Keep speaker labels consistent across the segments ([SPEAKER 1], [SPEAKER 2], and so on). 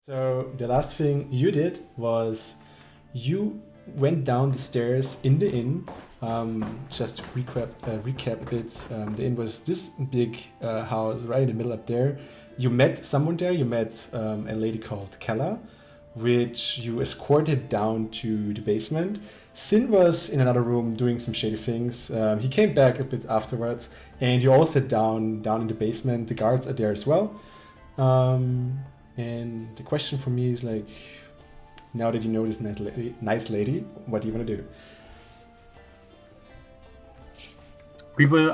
[SPEAKER 1] So the last thing you did was you went down the stairs in the inn. Just to recap a bit, the inn was this big house right in the middle up there. You met someone there. You met a lady called Kella, which you escorted down to the basement. Sin was in another room doing some shady things. He came back a bit afterwards, and you all sat down in the basement. The guards are there as well. And the question for me is like, now that you know this nice lady, what do you want to do?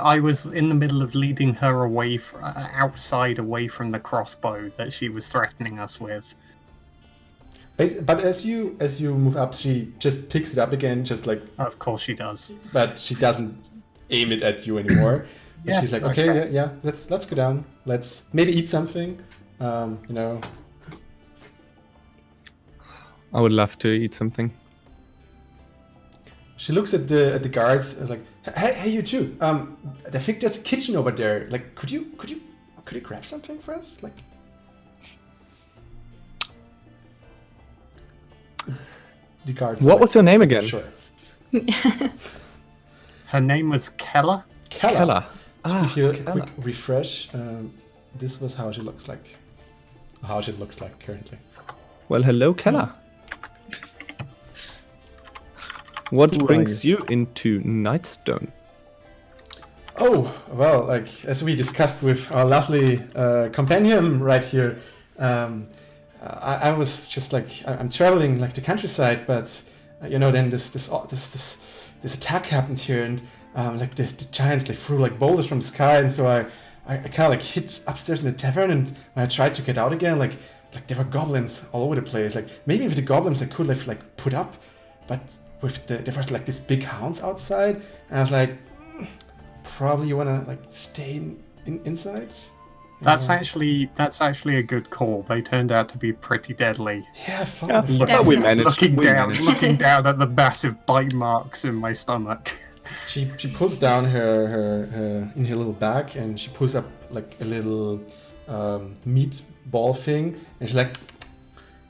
[SPEAKER 2] I was in the middle of leading her away outside, away from the crossbow that she was threatening us with.
[SPEAKER 1] But as you move up, she just picks it up again, just like.
[SPEAKER 2] Of course she does.
[SPEAKER 1] But she doesn't aim it at you anymore. But
[SPEAKER 2] Yeah,
[SPEAKER 1] she's like,
[SPEAKER 2] okay.
[SPEAKER 1] okay, yeah, let's go down. Let's maybe eat something.
[SPEAKER 3] I would love to eat something.
[SPEAKER 1] She looks at the guards and like, hey, you two. I think there's a kitchen over there. Like, could you grab something for us? Like, the guards.
[SPEAKER 3] What was your name again?
[SPEAKER 1] Sure.
[SPEAKER 2] Her name was Kella.
[SPEAKER 1] Kella. To give you a
[SPEAKER 3] Kella.
[SPEAKER 1] quick refresh, this was how she looks like. How she looks like currently.
[SPEAKER 3] Well, hello, Kella. What
[SPEAKER 4] Who are
[SPEAKER 3] brings you into Nightstone?
[SPEAKER 1] Oh, well, like, as we discussed with our lovely companion right here, I was just like, I'm traveling like the countryside, but then this attack happened here, and like the giants, they threw like boulders from the sky, and so I kind of like hid upstairs in the tavern, and when I tried to get out again, like there were goblins all over the place. Like maybe with the goblins I could have like put up, but with there was like this big hounds outside, and I was like, probably you wanna like stay inside.
[SPEAKER 2] That's actually a good call. They turned out to be pretty deadly.
[SPEAKER 1] Yeah, fine.
[SPEAKER 3] Yeah, but we managed.
[SPEAKER 2] Looking
[SPEAKER 3] we
[SPEAKER 2] down,
[SPEAKER 3] managed.
[SPEAKER 2] looking down at the massive bite marks in my stomach.
[SPEAKER 1] She pulls down her in her little bag, and she pulls up like a little meat ball thing, and she's like,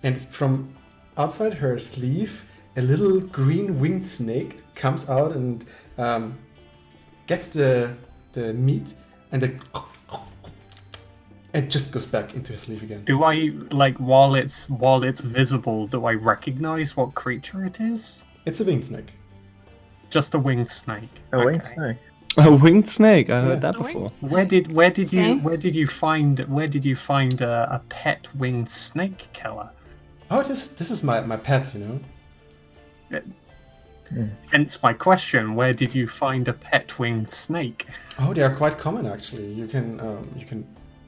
[SPEAKER 1] and from outside her sleeve, a little green winged snake comes out and gets the meat, and it just goes back into her sleeve again.
[SPEAKER 2] Do I while it's visible? Do I recognize what creature it is?
[SPEAKER 1] It's a winged snake.
[SPEAKER 2] Just a winged snake.
[SPEAKER 4] A winged
[SPEAKER 2] Okay.
[SPEAKER 4] snake.
[SPEAKER 3] A winged snake. I heard that
[SPEAKER 5] A winged-
[SPEAKER 3] before.
[SPEAKER 2] Where did you
[SPEAKER 5] Okay.
[SPEAKER 2] find a pet winged snake, Keller?
[SPEAKER 1] Oh, this is my pet,
[SPEAKER 2] Hence my question: where did you find a pet winged snake?
[SPEAKER 1] Oh, they are quite common actually. You can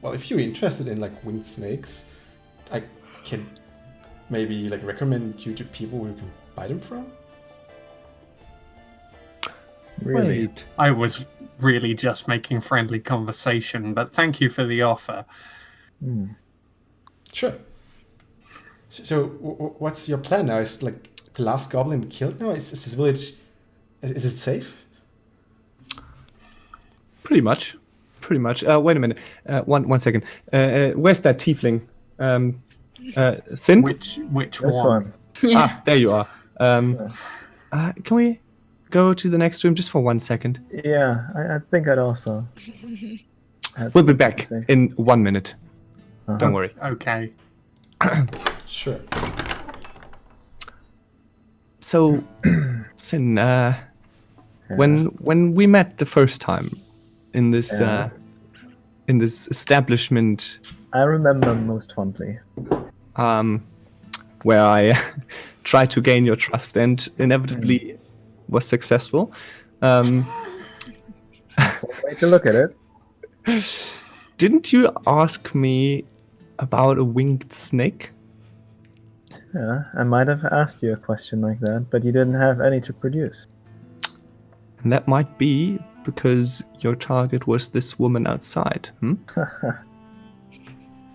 [SPEAKER 1] well, if you're interested in like winged snakes, I can maybe like recommend you to people who you can buy them from.
[SPEAKER 4] Really?
[SPEAKER 3] Wait.
[SPEAKER 2] I was really just making friendly conversation, but thank you for the offer.
[SPEAKER 1] Sure. So what's your plan now? Is like the last goblin killed now? Is this village? Is it safe?
[SPEAKER 3] Pretty much. Wait a minute. One second. Where's that tiefling? Sin?
[SPEAKER 2] Which
[SPEAKER 4] This one.
[SPEAKER 3] Ah, there you are. Can we go to the next room just for 1 second?
[SPEAKER 4] Yeah, I think I'd also.
[SPEAKER 3] We'll be back in 1 minute.
[SPEAKER 4] Uh-huh.
[SPEAKER 3] Don't worry.
[SPEAKER 2] Okay.
[SPEAKER 1] Sure.
[SPEAKER 3] So, Sin, when we met the first time in this establishment,
[SPEAKER 4] I remember most fondly.
[SPEAKER 3] where I tried to gain your trust and inevitably was successful.
[SPEAKER 4] That's one way to look at it.
[SPEAKER 3] Didn't you ask me about a winged snake?
[SPEAKER 4] Yeah, I might have asked you a question like that, but you didn't have any to produce.
[SPEAKER 3] And that might be because your target was this woman outside.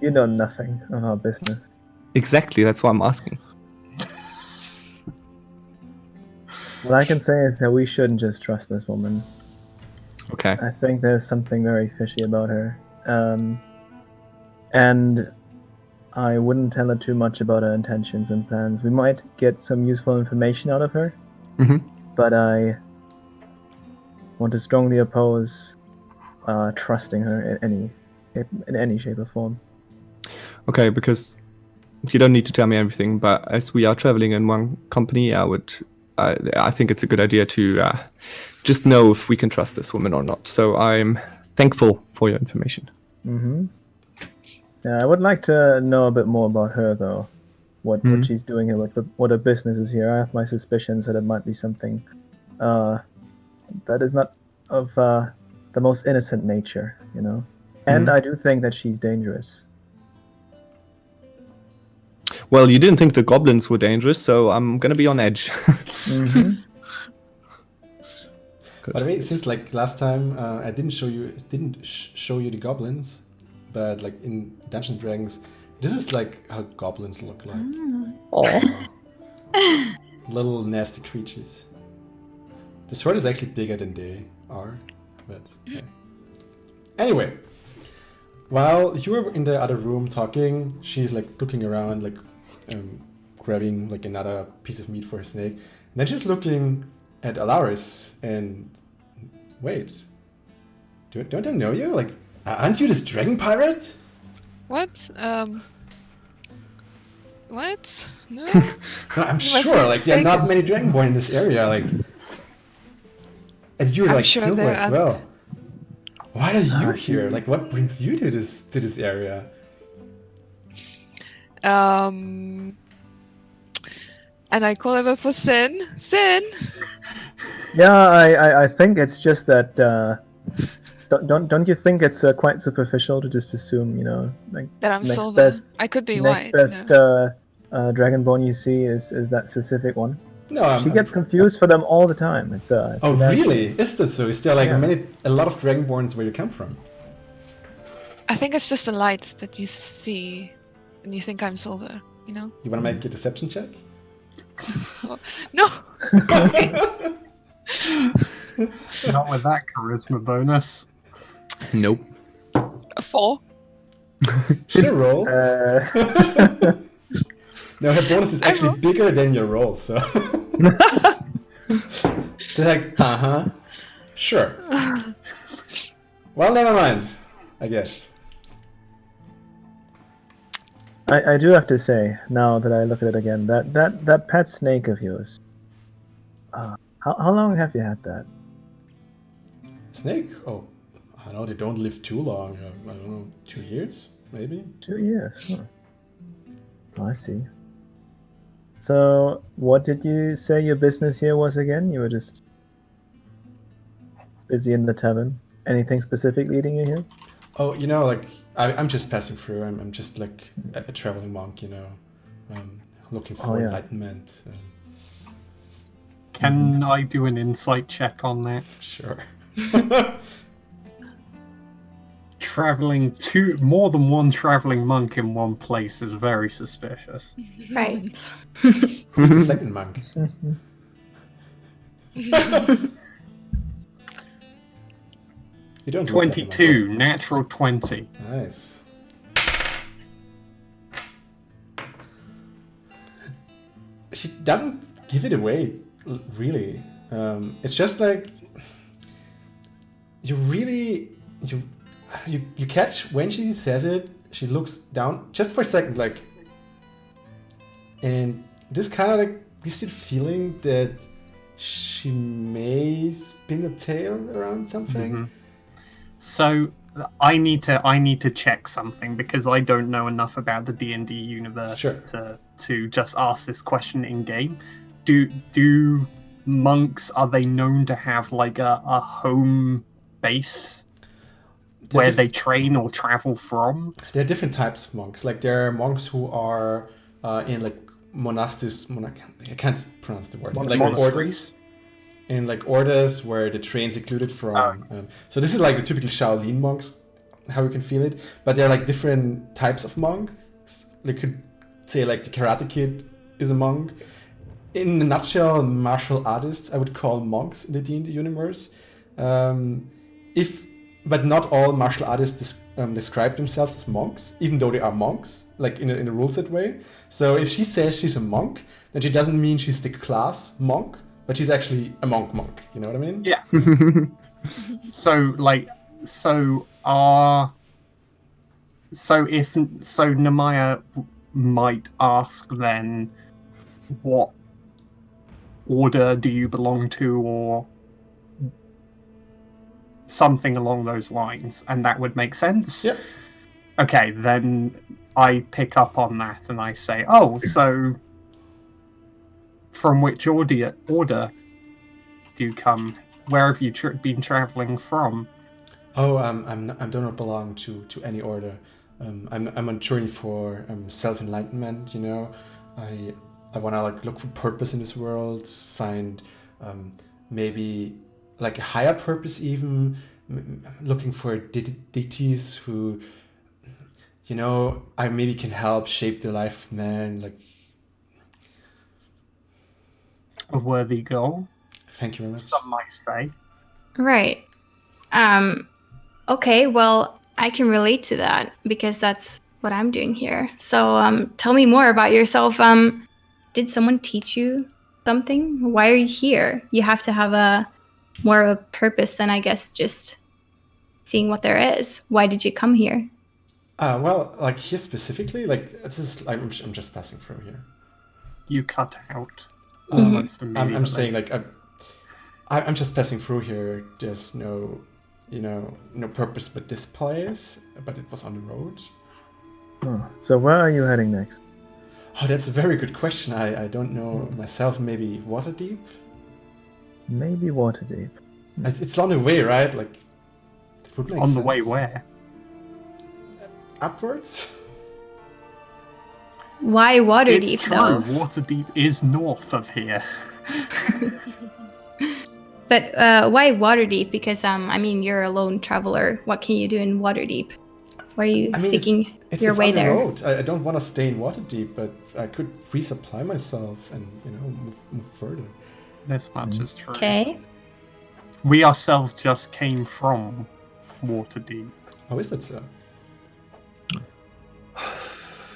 [SPEAKER 4] You know nothing of our business.
[SPEAKER 3] Exactly, that's why I'm asking.
[SPEAKER 4] What I can say is that we shouldn't just trust this woman.
[SPEAKER 3] Okay.
[SPEAKER 4] I think there's something very fishy about her. And I wouldn't tell her too much about her intentions and plans. We might get some useful information out of her, but I want to strongly oppose trusting her in any shape or form.
[SPEAKER 3] Okay, because you don't need to tell me everything, but as we are traveling in one company, I think it's a good idea to just know if we can trust this woman or not. So I'm thankful for your information.
[SPEAKER 4] Yeah, I would like to know a bit more about her, though. What she's doing here, what her business is here. I have my suspicions that it might be something that is not of the most innocent nature, you know. And I do think that she's dangerous.
[SPEAKER 3] Well, you didn't think the goblins were dangerous, so I'm gonna be on edge.
[SPEAKER 1] By the way, since like last time, I didn't show you the goblins, but like in Dungeons and Dragons, this is like how goblins look like. Little nasty creatures. The sword is actually bigger than they are, but okay. Anyway, while you were in the other room talking, she's like looking around, like grabbing like another piece of meat for her snake. And then she's looking at Alaris and wait, don't I know you? Like, aren't you this dragon pirate?
[SPEAKER 5] What? What? No.
[SPEAKER 1] No, I'm sure. Like, there are not many dragonborn in this area. Like, and you're
[SPEAKER 5] I'm
[SPEAKER 1] like
[SPEAKER 5] sure
[SPEAKER 1] silver
[SPEAKER 5] there
[SPEAKER 1] as
[SPEAKER 5] are.
[SPEAKER 1] well. Why are you here? Like, what brings you to this area?
[SPEAKER 5] And I call over for Sin. Sin.
[SPEAKER 4] Yeah, I think it's just that. Don't you think it's quite superficial to just assume, you know, like
[SPEAKER 5] That I'm
[SPEAKER 4] next
[SPEAKER 5] silver.
[SPEAKER 4] best
[SPEAKER 5] I could be
[SPEAKER 4] next
[SPEAKER 5] white.
[SPEAKER 4] best
[SPEAKER 5] No.
[SPEAKER 4] dragonborn you see is that specific one.
[SPEAKER 1] No,
[SPEAKER 4] She gets confused for them all the time. It's
[SPEAKER 1] Oh,
[SPEAKER 4] a bad
[SPEAKER 1] really?
[SPEAKER 4] thing.
[SPEAKER 1] Is that so? Is there like
[SPEAKER 4] Yeah.
[SPEAKER 1] a lot of dragonborns where you come from?
[SPEAKER 5] I think it's just the light that you see, and you think I'm silver. You know?
[SPEAKER 1] You want to make a deception check?
[SPEAKER 5] No. Okay.
[SPEAKER 2] Not with that charisma bonus.
[SPEAKER 3] Nope.
[SPEAKER 5] A 4.
[SPEAKER 1] Should I roll? No, her bonus is
[SPEAKER 5] I
[SPEAKER 1] actually
[SPEAKER 5] roll.
[SPEAKER 1] bigger than your roll, so. They're like, sure. Well, never mind, I guess.
[SPEAKER 4] I do have to say, now that I look at it again, that pet snake of yours. How long have you had that?
[SPEAKER 1] Snake? Oh, I know they don't live too long. I don't know, 2 years, maybe?
[SPEAKER 4] 2 years. Huh. Oh, I see. So, what did you say your business here was again? You were just busy in the tavern. Anything specific leading you here?
[SPEAKER 1] Oh, you know, like, I'm just passing through. I'm just like a traveling monk, you know, looking for
[SPEAKER 4] yeah.
[SPEAKER 1] enlightenment.
[SPEAKER 2] Can I do an insight check on that?
[SPEAKER 1] Sure.
[SPEAKER 2] Traveling more than one traveling monk in one place is very suspicious.
[SPEAKER 6] Right.
[SPEAKER 1] Who's the second monk? You don't look like a monk.
[SPEAKER 2] 22, natural 20.
[SPEAKER 1] Nice. She doesn't give it away, really. It's just like you catch when she says it. She looks down just for a second, like, and this kind of like gives you the feeling that she may spin a tail around something.
[SPEAKER 2] Mhm. So I need to check something because I don't know enough about the D&D universe
[SPEAKER 1] Sure.
[SPEAKER 2] to just ask this question in game. Do monks, are they known to have like a home base where they train or travel from?
[SPEAKER 1] There are different types of monks. Like there are monks who are in like I can't pronounce the word. Like orders.
[SPEAKER 2] Monasteries?
[SPEAKER 1] In like orders where the train's included from. So this is like the typical Shaolin monks, how you can feel it. But there are like different types of monks. They could say like the Karate Kid is a monk. In a nutshell, martial artists I would call monks in the D&D universe. If but not all martial artists describe themselves as monks, even though they are monks, like in a rules that way. So if she says she's a monk, then she doesn't mean she's the class monk, but she's actually a monk. You know what I mean?
[SPEAKER 2] Yeah. So Nemaya might ask then, what order do you belong to, or something along those lines, and that would make sense.
[SPEAKER 1] Yeah.
[SPEAKER 2] Okay, then I pick up on that and I say, oh, so from which order do you come? Where have you been traveling from?
[SPEAKER 1] Oh, I do not belong to any order. I'm on a journey for self-enlightenment. You know, I want to like look for purpose in this world, find maybe like a higher purpose, even looking for deities who, you know, I maybe can help shape the life of man. Like,
[SPEAKER 2] A worthy goal,
[SPEAKER 1] thank you very much.
[SPEAKER 2] some might say.
[SPEAKER 6] Right. Okay, well, I can relate to that because that's what I'm doing here. So tell me more about yourself. Did someone teach you something? Why are you here? You have to have a more of a purpose than, I guess, just seeing what there is. Why did you come here?
[SPEAKER 1] Well, like here specifically, like this is I'm just passing through here.
[SPEAKER 2] You cut out
[SPEAKER 1] Mhm.
[SPEAKER 2] almost immediately.
[SPEAKER 1] I'm saying like I'm just passing through here. There's no, you know, no purpose but this place. But it was on the road.
[SPEAKER 4] Oh, so where are you heading next?
[SPEAKER 1] Oh, that's a very good question. I don't know myself. Maybe Waterdeep.
[SPEAKER 4] Maybe Waterdeep.
[SPEAKER 1] It's on the way, right? Like it would make
[SPEAKER 2] On the
[SPEAKER 1] sense.
[SPEAKER 2] way where?
[SPEAKER 1] Upwards.
[SPEAKER 6] Why Waterdeep,
[SPEAKER 2] It's true.
[SPEAKER 6] though?
[SPEAKER 2] Waterdeep is north of here.
[SPEAKER 6] But why Waterdeep? Because I mean, you're a lone traveler. What can you do in Waterdeep? Why are you
[SPEAKER 1] I mean,
[SPEAKER 6] seeking
[SPEAKER 1] it's
[SPEAKER 6] your way
[SPEAKER 1] on the
[SPEAKER 6] there?
[SPEAKER 1] road. I don't want to stay in Waterdeep, but I could resupply myself and, you know, move further.
[SPEAKER 2] This much is true.
[SPEAKER 6] Okay.
[SPEAKER 2] We ourselves just came from Waterdeep.
[SPEAKER 1] Oh, is that so?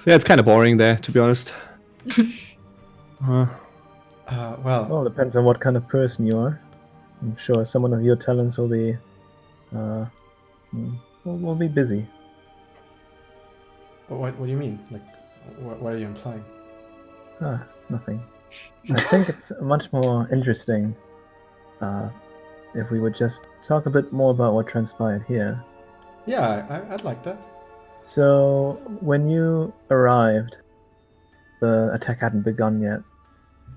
[SPEAKER 3] Yeah, it's kind of boring there, to be honest.
[SPEAKER 1] Well,
[SPEAKER 4] Well, depends on what kind of person you are. I'm sure someone of your talents will be, will be busy.
[SPEAKER 1] what do you mean? Like, what are you implying?
[SPEAKER 4] Ah, nothing. I think it's much more interesting if we would just talk a bit more about what transpired here.
[SPEAKER 1] Yeah, I'd like that.
[SPEAKER 4] So, when you arrived, the attack hadn't begun yet.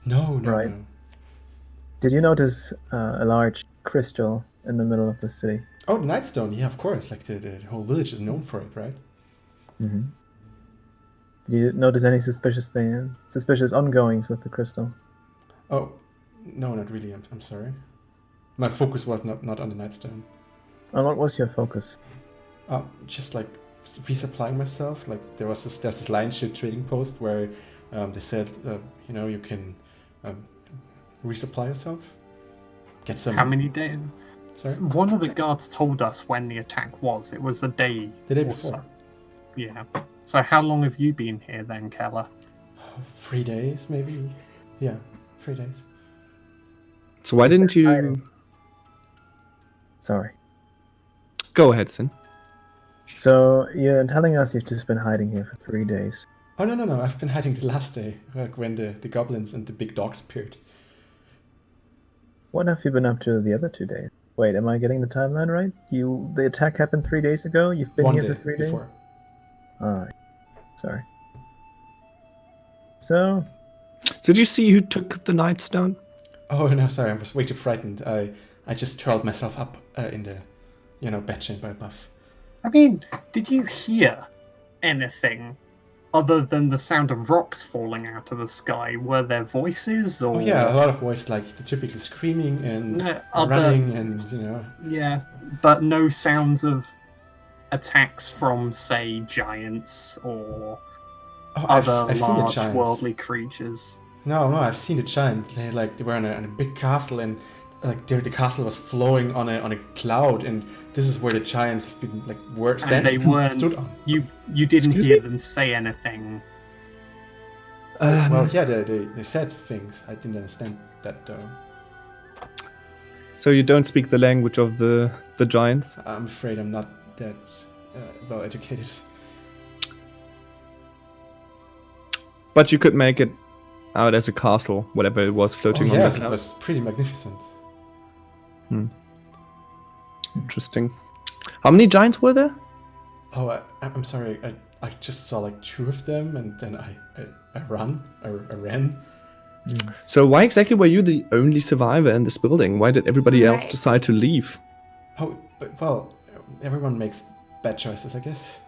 [SPEAKER 1] No,
[SPEAKER 4] Right.
[SPEAKER 1] no.
[SPEAKER 4] Did you notice a large crystal in the middle of the city?
[SPEAKER 1] Oh, the Nightstone. Yeah, of course. Like the whole village is known for it, right?
[SPEAKER 4] Mm-hmm. Did you notice any suspicious ongoings with the crystal?
[SPEAKER 1] Oh, no, not really. I'm sorry. My focus was not on the Nightstone.
[SPEAKER 4] And what was your focus?
[SPEAKER 1] Just like resupplying myself. Like there's this lion ship trading post where they said, you know, you can resupply yourself. Get some.
[SPEAKER 2] How many days?
[SPEAKER 1] Sorry?
[SPEAKER 2] One of the guards told us when the attack was. It was a day.
[SPEAKER 1] The day
[SPEAKER 2] or
[SPEAKER 1] before.
[SPEAKER 2] so. Yeah. So how long have you been here then, Keller?
[SPEAKER 1] 3 days, maybe. Yeah, 3 days.
[SPEAKER 3] So why didn't you...
[SPEAKER 4] Sorry.
[SPEAKER 3] Go ahead, Sin.
[SPEAKER 4] So, you're telling us you've just been hiding here for 3 days.
[SPEAKER 1] Oh, no. I've been hiding the last day, like when the goblins and the big dogs appeared.
[SPEAKER 4] What have you been up to the other 2 days? Wait, am I getting the timeline right? The attack happened 3 days ago? You've been
[SPEAKER 1] 1
[SPEAKER 4] here
[SPEAKER 1] day
[SPEAKER 4] for 3 days?
[SPEAKER 1] before.
[SPEAKER 4] Alright. Sorry. So,
[SPEAKER 3] Did you see who took the Nightstone?
[SPEAKER 1] Oh, no, sorry. I was way too frightened. I just hurled myself up in the, you know, bedchamber above.
[SPEAKER 2] I mean, did you hear anything other than the sound of rocks falling out of the sky? Were there voices or?
[SPEAKER 1] Oh, yeah, a lot of voices, like the typical screaming and
[SPEAKER 2] No,
[SPEAKER 1] running and, you know.
[SPEAKER 2] Yeah, but no sounds of attacks from, say, giants or
[SPEAKER 1] Oh,
[SPEAKER 2] other
[SPEAKER 1] I've seen the
[SPEAKER 2] large
[SPEAKER 1] giants.
[SPEAKER 2] worldly creatures.
[SPEAKER 1] No, I've seen the giant. They were in a big castle and like the castle was flowing on a cloud, and this is where the giants have been like
[SPEAKER 2] And they weren't.
[SPEAKER 1] stood on.
[SPEAKER 2] You didn't
[SPEAKER 3] Excuse
[SPEAKER 2] hear
[SPEAKER 3] me?
[SPEAKER 2] them say anything.
[SPEAKER 1] Well, yeah, they said things. I didn't understand that though.
[SPEAKER 3] So you don't speak the language of the giants?
[SPEAKER 1] I'm afraid I'm not that well educated.
[SPEAKER 3] But you could make it out as a castle, whatever it was floating
[SPEAKER 1] Oh
[SPEAKER 3] on
[SPEAKER 1] yes,
[SPEAKER 3] the
[SPEAKER 1] it
[SPEAKER 3] cloud.
[SPEAKER 1] was pretty magnificent.
[SPEAKER 3] Interesting. How many giants were there?
[SPEAKER 1] Oh, I'm sorry. I just saw like 2 of them, and then I ran.
[SPEAKER 3] So why exactly were you the only survivor in this building? Why did everybody else
[SPEAKER 6] Right.
[SPEAKER 3] decide to leave?
[SPEAKER 1] Oh, but well, everyone makes bad choices, I guess.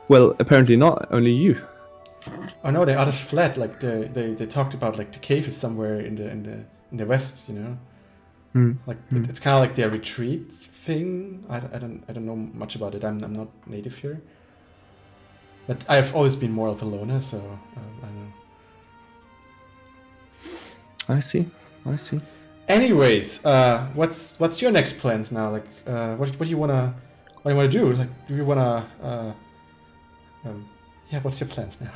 [SPEAKER 3] Well, apparently not, only you.
[SPEAKER 1] Oh no, the others fled. Like they talked about like the cave is somewhere in the west, you know. Like it's kind of like their retreat thing. I don't know much about it. I'm not native here, but I've always been more of a loner, so I don't know.
[SPEAKER 3] I see.
[SPEAKER 1] Anyways, what's your next plans now? Like, what do you wanna do? Like, do you wanna yeah, what's your plans now?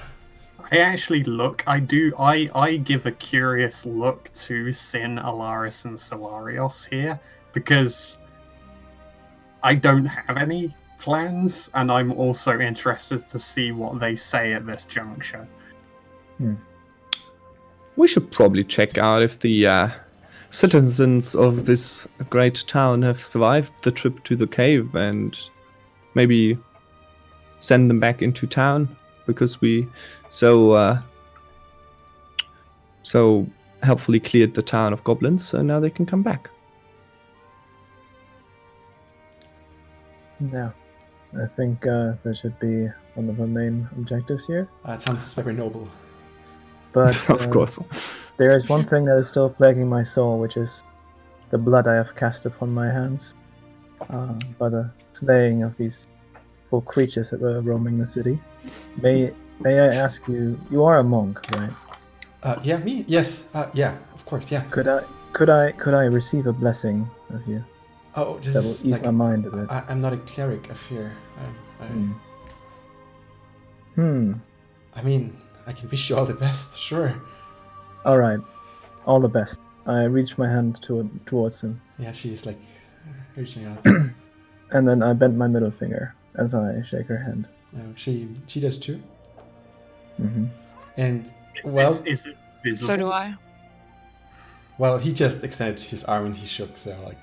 [SPEAKER 2] I actually look. I give a curious look to Sin, Alaris, and Solarios here because I don't have any plans, and I'm also interested to see what they say at this juncture.
[SPEAKER 3] We should probably check out if the citizens of this great town have survived the trip to the cave and maybe send them back into town because we so helpfully cleared the town of goblins, so now they can come back.
[SPEAKER 4] Yeah, I think that should be one of our main objectives here.
[SPEAKER 1] It sounds very noble.
[SPEAKER 4] But
[SPEAKER 3] Of course.
[SPEAKER 4] there is one thing that is still plaguing my soul, which is the blood I have cast upon my hands by the slaying of these poor creatures that were roaming the city. May I ask you? You are a monk, right?
[SPEAKER 1] Yeah, me? Yes. Yeah, of course. Yeah.
[SPEAKER 4] Could I receive a blessing of you?
[SPEAKER 1] Oh, this
[SPEAKER 4] That
[SPEAKER 1] is
[SPEAKER 4] will ease
[SPEAKER 1] like,
[SPEAKER 4] my mind a bit.
[SPEAKER 1] I'm not a cleric, I fear. I mean, I can wish you all the best, sure.
[SPEAKER 4] All right. All the best. I reach my hand towards him,
[SPEAKER 1] Yeah, she's like reaching out.
[SPEAKER 4] and then I bend my middle finger as I shake her hand.
[SPEAKER 1] She does too.
[SPEAKER 4] Mm-hmm.
[SPEAKER 1] And well,
[SPEAKER 2] Is it visible?
[SPEAKER 5] So do I.
[SPEAKER 1] well, he just extended his arm and he shook. So like,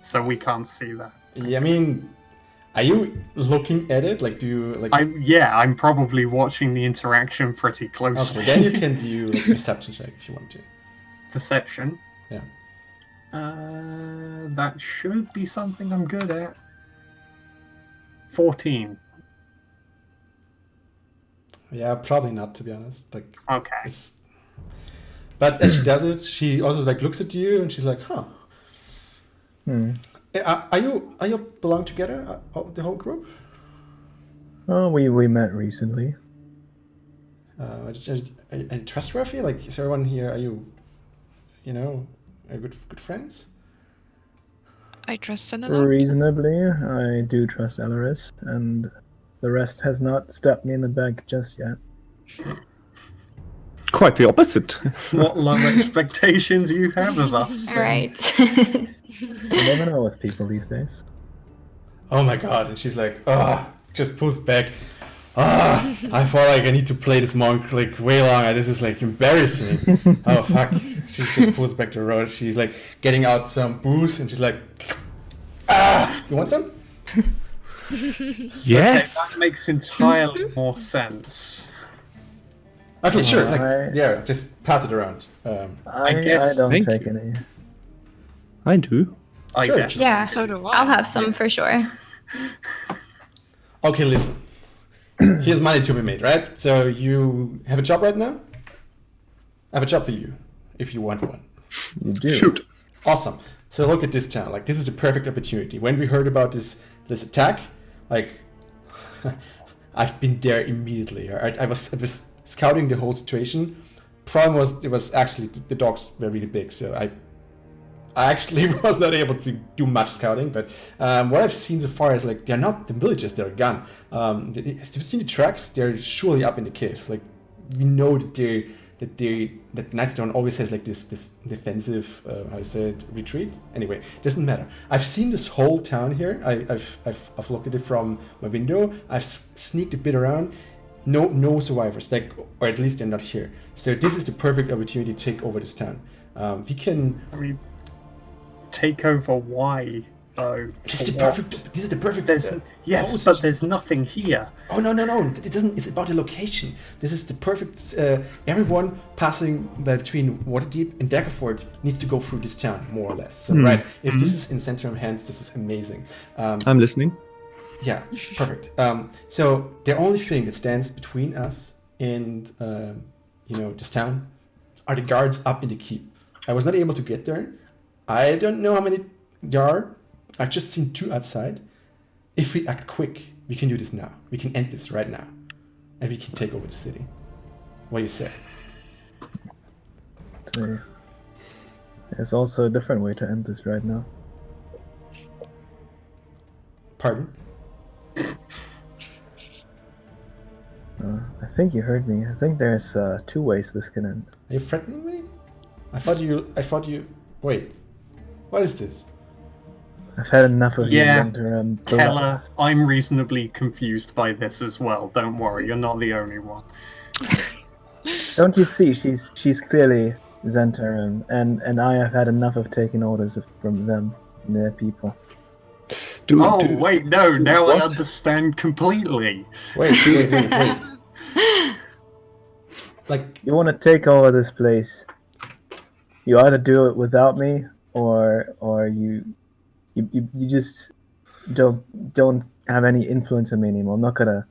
[SPEAKER 2] So we can't see that.
[SPEAKER 1] yeah, I mean, are you looking at it? Like, do you like?
[SPEAKER 2] I'm probably watching the interaction pretty closely.
[SPEAKER 1] Okay, then you can do like a perception check if you want to.
[SPEAKER 2] Perception.
[SPEAKER 1] Yeah.
[SPEAKER 2] That should be something I'm good at. 14.
[SPEAKER 1] Yeah, probably not, to be honest. Like,
[SPEAKER 2] Okay.
[SPEAKER 1] it's. But as she does it, she also like looks at you and she's like, "Huh? Are you belong together? The whole group?
[SPEAKER 4] Oh, we met recently.
[SPEAKER 1] Are you trustworthy? Like, is everyone here? Are you, are good friends?
[SPEAKER 5] I trust in a lot.
[SPEAKER 4] Reasonably, I do trust Alaris, and the rest has not stabbed me in the back just yet.
[SPEAKER 3] Quite the opposite.
[SPEAKER 2] What low expectations you have of us.
[SPEAKER 6] All right.
[SPEAKER 4] You never know with people these days.
[SPEAKER 1] Oh my god! And she's like, just pulls back. I thought like I need to play this monk like way longer. This is like embarrassing. Oh fuck! She just pulls back the road. She's like getting out some booze, and she's like, you want some?
[SPEAKER 3] Yes.
[SPEAKER 2] Okay, that makes entirely more sense.
[SPEAKER 1] Okay, sure. Like,
[SPEAKER 4] I-
[SPEAKER 1] yeah, just pass it around.
[SPEAKER 4] I
[SPEAKER 2] guess-
[SPEAKER 4] don't
[SPEAKER 3] Thank
[SPEAKER 4] take
[SPEAKER 3] you.
[SPEAKER 4] any.
[SPEAKER 3] I do.
[SPEAKER 2] I
[SPEAKER 1] Sure.
[SPEAKER 2] guess.
[SPEAKER 6] Yeah,
[SPEAKER 5] So do I.
[SPEAKER 6] I'll have some for sure.
[SPEAKER 1] Okay, listen. Here's money to be made, right? So you have a job right now? I have a job for you, if you want one.
[SPEAKER 4] You do.
[SPEAKER 3] Shoot.
[SPEAKER 1] Awesome. So look at this town. Like, this is a perfect opportunity. When we heard about this attack, like, I've been there immediately. I was scouting the whole situation. Problem was, it was actually the dogs were really big, so I actually was not able to do much scouting, but what I've seen so far is like they're not the villagers, they're gone. You've seen the tracks, they're surely up in the caves. Like we know that Nightstone always has like this defensive how to say it, retreat. Anyway, doesn't matter. I've seen this whole town here. I've looked at it from my window. I've sneaked a bit around. No survivors, like, or at least they're not here. So this is the perfect opportunity to take over this town. We can.
[SPEAKER 2] I mean, take over why though?
[SPEAKER 1] This is the perfect.
[SPEAKER 2] Yes,
[SPEAKER 1] host.
[SPEAKER 2] but there's nothing here.
[SPEAKER 1] Oh no! It doesn't. It's about the location. This is the perfect. Everyone passing between Waterdeep and Daggerford needs to go through this town, more or less. So right, if this is in Zhentarim hands, this is amazing.
[SPEAKER 3] I'm listening.
[SPEAKER 1] Yeah, perfect. So the only thing that stands between us and this town are the guards up in the keep. I was not able to get there. I don't know how many there are. I've just seen 2 outside. If we act quick, we can do this now. We can end this right now, and we can take over the city. What do you say?
[SPEAKER 4] There's also a different way to end this right now.
[SPEAKER 1] Pardon?
[SPEAKER 4] I think you heard me. I think there's 2 ways this can end.
[SPEAKER 1] Are you threatening me? I thought you. Wait. What is this?
[SPEAKER 4] I've had enough of
[SPEAKER 2] Yeah,
[SPEAKER 4] you, Zhentarim.
[SPEAKER 2] Keller, I'm reasonably confused by this as well. Don't worry, you're not the only one.
[SPEAKER 4] Don't you see? She's clearly Zhentarim, and I have had enough of taking orders from them and their people.
[SPEAKER 2] Wait, no, now
[SPEAKER 4] What?
[SPEAKER 2] I understand completely.
[SPEAKER 1] Wait. Like,
[SPEAKER 4] You want to take over this place? You either do it without me, or you just don't have any influence on me anymore. I'm not gonna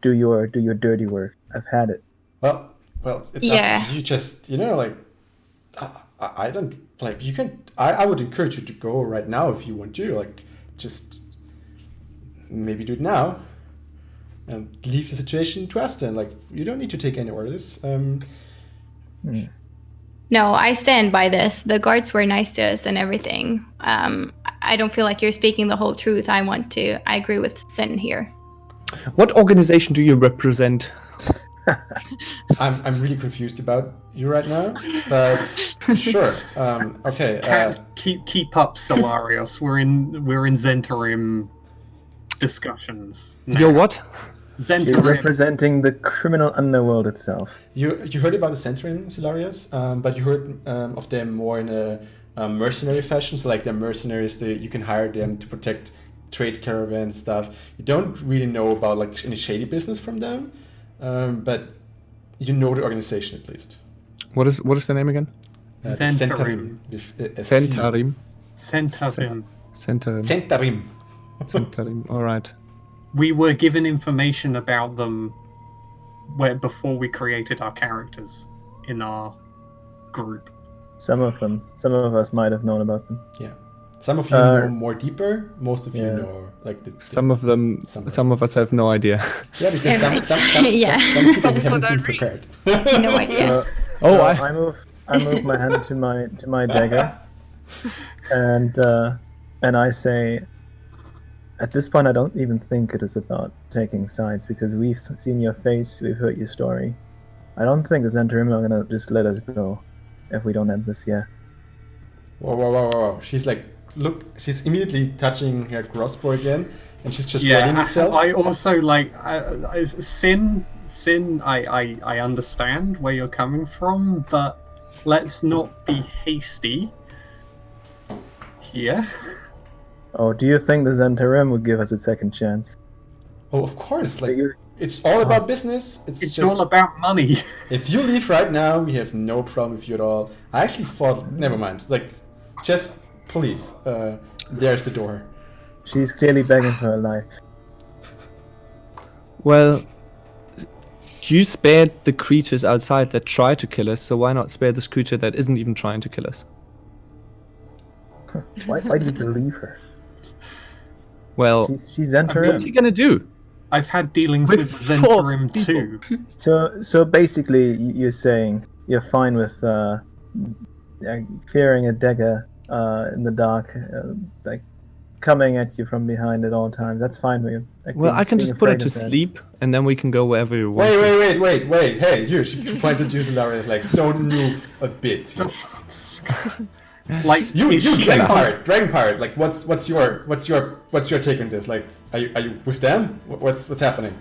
[SPEAKER 4] do your dirty work. I've had it.
[SPEAKER 1] well, it's up to you. Just like, I don't like. You can. I would encourage you to go right now if you want to. Like, just maybe do it now, and leave the situation to us. Then, like, you don't need to take any orders.
[SPEAKER 6] No, I stand by this. The guards were nice to us and everything. I don't feel like you're speaking the whole truth. I agree with Sin here.
[SPEAKER 3] What organization do you represent?
[SPEAKER 1] I'm really confused about you right now, but sure. Okay.
[SPEAKER 2] Keep up, Solarius. We're in Zhentarim discussions. Now.
[SPEAKER 3] You're what?
[SPEAKER 4] She's
[SPEAKER 2] Zhentarim.
[SPEAKER 4] representing the criminal underworld itself.
[SPEAKER 1] You heard about the Zhentarim, Solarius, but you heard of them more in a mercenary fashion. So like they're mercenaries, you can hire them to protect trade caravans stuff. You don't really know about like any shady business from them, but you know the organization at least.
[SPEAKER 3] What is the name again?
[SPEAKER 2] Zhentarim.
[SPEAKER 3] Zhentarim.
[SPEAKER 2] Zhentarim.
[SPEAKER 3] Zhentarim.
[SPEAKER 1] Zhentarim.
[SPEAKER 3] Zhentarim. All right.
[SPEAKER 2] We were given information about them before we created our characters in our group.
[SPEAKER 4] Some of us might have known about them.
[SPEAKER 1] Yeah. Some of you know more deeper. Most of you
[SPEAKER 4] Yeah.
[SPEAKER 1] know like
[SPEAKER 3] Some of them. Some of us have no idea.
[SPEAKER 1] Yeah, because some people haven't been prepared.
[SPEAKER 6] No idea.
[SPEAKER 4] I move my hand to my dagger, and I say, at this point, I don't even think it is about taking sides because we've seen your face, we've heard your story. I don't think the Zhentarim are gonna just let us go if we don't end this yet.
[SPEAKER 1] Whoa. She's like, look, she's immediately touching her crossbow again, and she's just readying herself.
[SPEAKER 2] I also like Sin. I understand where you're coming from, but let's not be hasty here.
[SPEAKER 4] Oh, do you think the Zhentarim would give us a second chance?
[SPEAKER 1] Oh, of course. Like, it's all about business. It's
[SPEAKER 2] It's
[SPEAKER 1] just
[SPEAKER 2] all about money.
[SPEAKER 1] if you leave right now, we have no problem with you at all. I actually thought, never mind. Like, just please. There's the door.
[SPEAKER 4] She's clearly begging for her life.
[SPEAKER 3] Well, you spared the creatures outside that try to kill us, so why not spare this creature that isn't even trying to kill us?
[SPEAKER 4] Why do you believe her?
[SPEAKER 3] Well,
[SPEAKER 4] She's Zhentarim.
[SPEAKER 3] what's he gonna do?
[SPEAKER 2] I've had dealings
[SPEAKER 3] With
[SPEAKER 2] with Zhentarim
[SPEAKER 3] people.
[SPEAKER 2] too.
[SPEAKER 4] So basically, you're saying you're fine with fearing a dagger in the dark, like coming at you from behind at all times. That's fine with you. Like,
[SPEAKER 3] Well, I can
[SPEAKER 4] being
[SPEAKER 3] just put her
[SPEAKER 4] afraid
[SPEAKER 3] to
[SPEAKER 4] of that.
[SPEAKER 3] sleep, and then we can go wherever you want.
[SPEAKER 1] Wait. Hey, you. She points at you, Solarius, like, don't move a bit.
[SPEAKER 2] Like
[SPEAKER 1] You
[SPEAKER 2] is she
[SPEAKER 1] Dragon Pirate. Like, what's your take on this? Like, are you with them? What's happening?